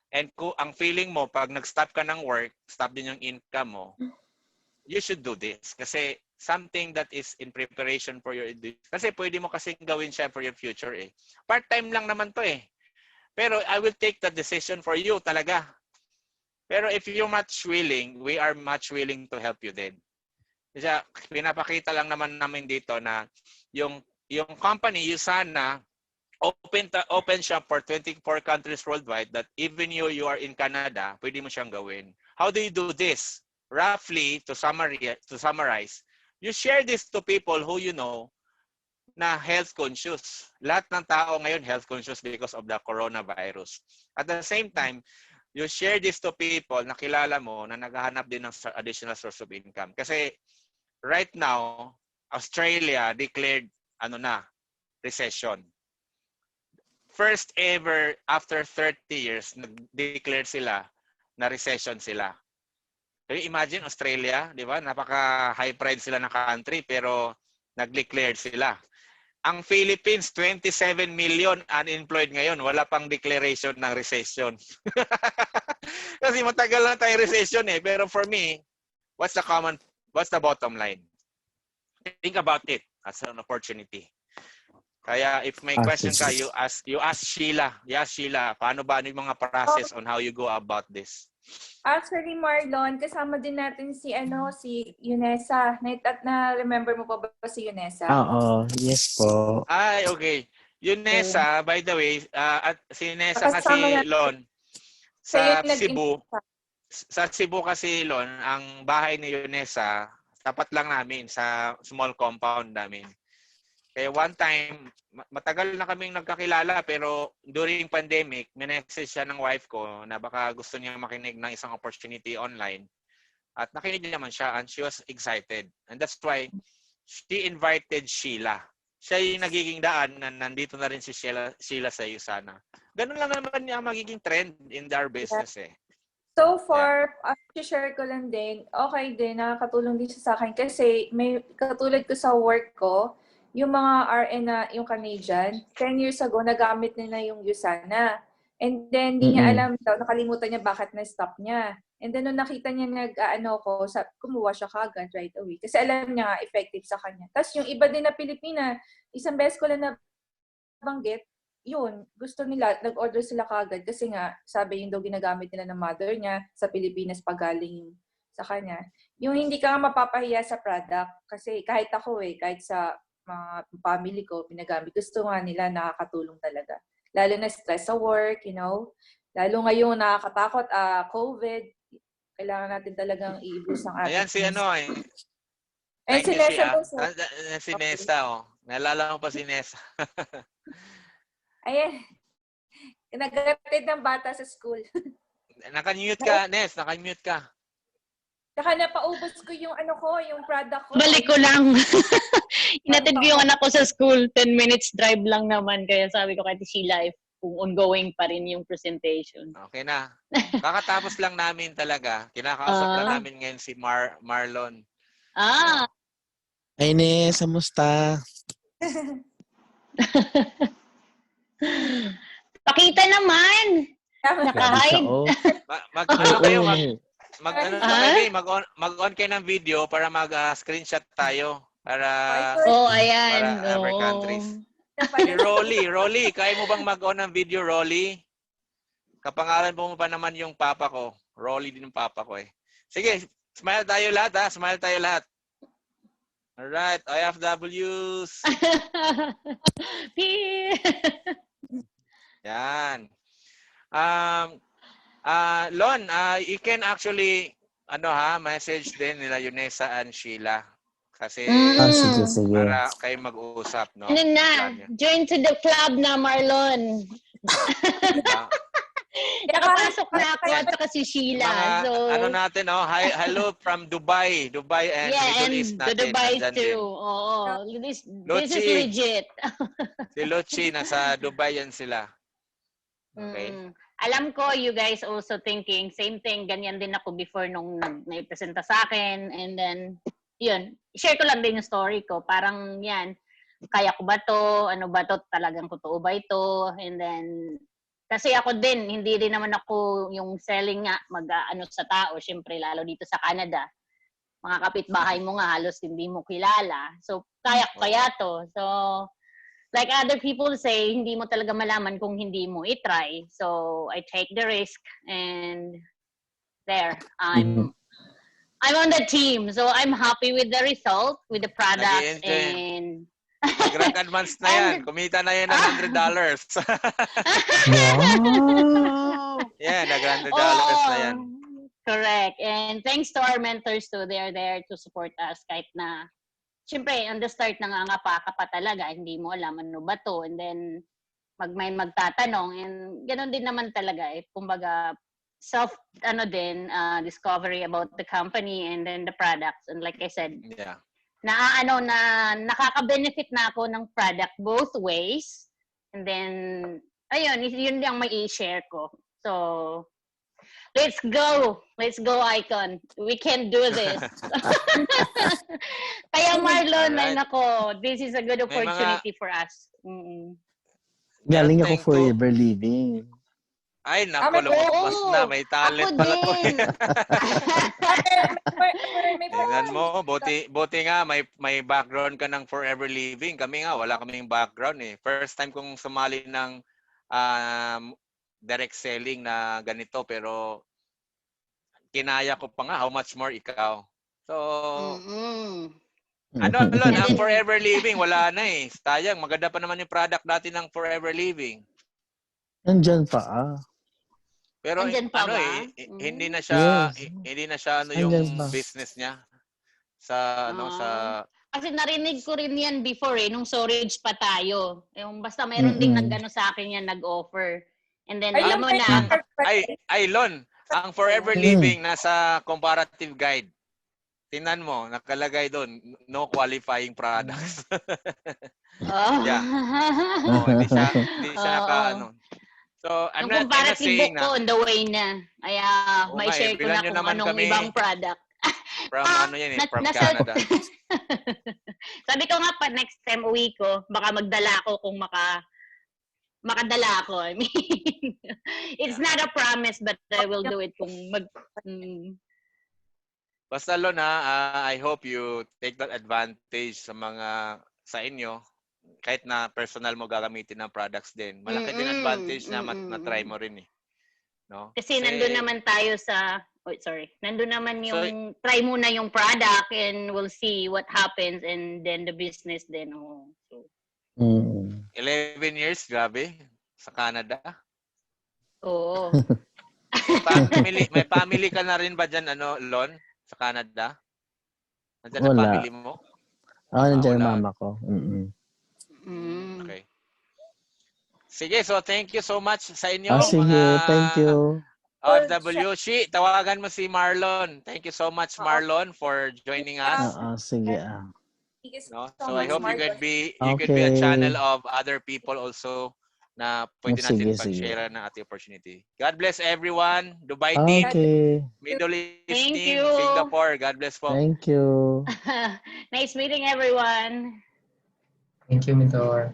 and ang feeling mo, pag nag-stop ka ng work, stop din yung income mo, you should do this. Kasi something that is in preparation for your... Kasi pwede mo kasing gawin siya for your future eh. Part-time lang naman to eh. Pero I will take the decision for you talaga. Pero if you're much willing, we are much willing to help you din. Kasi pinapakita lang naman namin dito na yung company, Usana, open siya for 24 countries worldwide that even you are in Canada, pwede mo siyang gawin. How do you do this? Roughly, to summarize, you share this to people who you know na health conscious. Lahat ng tao ngayon health conscious because of the coronavirus. At the same time, you share this to people na kilala mo na naghahanap din ng additional source of income. Kasi right now, Australia declared recession. First ever after 30 years, nag-declare sila na recession sila. So imagine Australia, di ba? Napaka-high pride sila na country pero nag-declare sila. Ang Philippines, 27 million unemployed ngayon. Wala pang declaration ng recession. Kasi matagal na tayong recession eh. Pero for me, what's the bottom line? Think about it as an opportunity. Kaya if may question ka, you ask Sheila. Yes, Sheila, paano ba yung mga process on how you go about this? Actually, Marlon, kasama din natin si Yunesa. Na-remember mo pa ba si Yunesa? Oo, yes po. Ay, okay. Yunesa, by the way, at si Yunesa kasi, Lon, sa Cebu. Sa Cebu kasi, Lon, ang bahay ni Yunesa, tapat lang namin sa small compound namin. Kaya one time, matagal na kaming nagkakilala pero during pandemic, minessage siya ng wife ko na baka gusto niya makinig ng isang opportunity online. At nakinig naman siya and she was excited. And that's why she invited Sheila. Siya yung nagiging daan na nandito na rin si Sheila sa Usana. Ganun lang naman niya magiging trend in our business eh. So far, share ko lang din, okay din, nakakatulong din siya sa akin kasi may katulad ko sa work ko, yung mga RN na yung Canadian, 10 years ago, nagamit nila yung Usana. And then, hindi niya alam daw, nakalimutan niya bakit na-stop niya. And then, nung nakita niya kumuha siya kagad right away. Kasi alam niya effective sa kanya. Tapos yung iba din na Pilipina, isang beses ko lang nabanggit, yun, gusto nila, nag-order sila kagad kasi nga, sabi yung daw ginagamit nila ng mother niya sa Pilipinas pagaling sa kanya. Yung hindi ka mapapahiya sa product kasi kahit ako kahit sa mga family ko, pinagamit. Gusto nga nila, nakakatulong talaga. Lalo na stress sa work, Lalo ngayon, nakakatakot, COVID. Kailangan natin talagang iibus ang ating... Ayan si ano si Nessa Muso. Si Nessa, Naalala mo pa si Nessa. Ayan. Nag-attend ng bata sa school. Naka-mute ka, Ness. Naka-mute ka. Saka napaubos ko yung yung product ko. Balik ko lang. Inatid ko yung anak ko sa school. 10 minutes drive lang naman. Kaya sabi ko kay Sheila, kung ongoing pa rin yung presentation. Okay na. Kakatapos lang namin talaga. Kinakausap lang namin ngayon si Marlon. Ay, Nes, kamusta? Pakita naman. Naka-hide. Mag-on kayo ng video para mag-screenshot tayo para ayan. Para other countries. Si Rolly, kaya mo bang mag-on ng video, Rolly? Kapangalan mo pa naman yung papa ko. Rolly din yung papa ko Sige, smile tayo lahat Smile tayo lahat. Alright, IFWs. Yan. Lon, you can actually message din nila Yunesa and Sheila kasi para kayo mag-uusap, no? Join to the club na, Marlon. Nakapasok na ako at saka si Sheila. Natin, hello from Dubai and Middle East natin. Dubai too. This is legit. Si Luchi, nasa Dubai yan sila. Okay. Alam ko, you guys also thinking, same thing, ganyan din ako before nung nag-presenta sa akin. And then, yun, share ko lang din yung story ko. Parang yan, kaya ko ba to? Ano ba to? Talagang totoo ba ito? And then, kasi ako din, hindi din naman ako yung selling nga, sa tao. Siyempre, lalo dito sa Canada. Mga kapitbahay mo nga, halos hindi mo kilala. So, kaya to. So, like other people say, hindi mo talaga malaman kung hindi mo i-try. So, I take the risk and there. I'm on the team. So, I'm happy with the result, with the product. And Grand advance na yan. Kumita na yan ng $100. Wow! Yeah, $100 na yan. Correct. And thanks to our mentors too. They are there to support us kahit na siyempre, on the start, nangangapa ka pa talaga, hindi mo alam ano ba to. And then, may magtatanong. And ganoon din naman talaga. Kumbaga, discovery about the company and then the products. And like I said, nakaka-benefit na ako ng product both ways. And then, ayun, yun yung may i-share ko. So, let's go, Icon. We can do this. Kaya Marlon, this is a good opportunity for us. Galing ako forever living. Ay, naku, lumabas na. May talent pala to. Tingnan mo, buti nga, may background ka ng forever living. Kami nga, wala kaming background First time kong sumali ng direct selling na ganito, pero kinaya ko pa nga. How much more ikaw? So, Lon, ang forever living, wala na Sayang, maganda pa naman yung product natin ng forever living. Nandyan pa Pero hindi na siya yung business niya sa kasi narinig ko rin yan before nung storage pa tayo. Yung basta mayroon ding sa akin yan nag-offer. And then alam mo na Lon, ang forever living nasa comparative guide. Tingnan mo, nakalagay doon no qualifying products. Hindi siya naka So, I'm not saying book ko on the way na. Kaya may share ko na kung anong ibang product. From from Canada. Sabi ko nga pa next time uwi ko, baka magdala ako kung makadala ako. I mean, it's not a promise but I will do it kung Basta Lon I hope you take that advantage sa inyo kahit na personal mo gagamitin ng products din. Malaki din advantage na na-try mo rin eh. No? Kasi nandun naman tayo sa, nandun naman yung, try muna yung product and we'll see what happens and then the business then. Oh. So, 11 years, grabe, sa Canada. Oo. May family ka na rin ba dyan, Lon, sa Canada? Nandiyan ang family mo? Nandiyan ang mama ko. Okay. Sige, so thank you so much sa inyo. Sige, thank you. OFW. Tawagan mo si Marlon. Thank you so much, Marlon, for joining us. Sige. No? So I hope you could be a channel of other people also na pwede natin pag-share ng ating opportunity. God bless everyone. Dubai team. Middle East team. Singapore. God bless po. Thank you. Nice meeting everyone. Thank you, Mentor.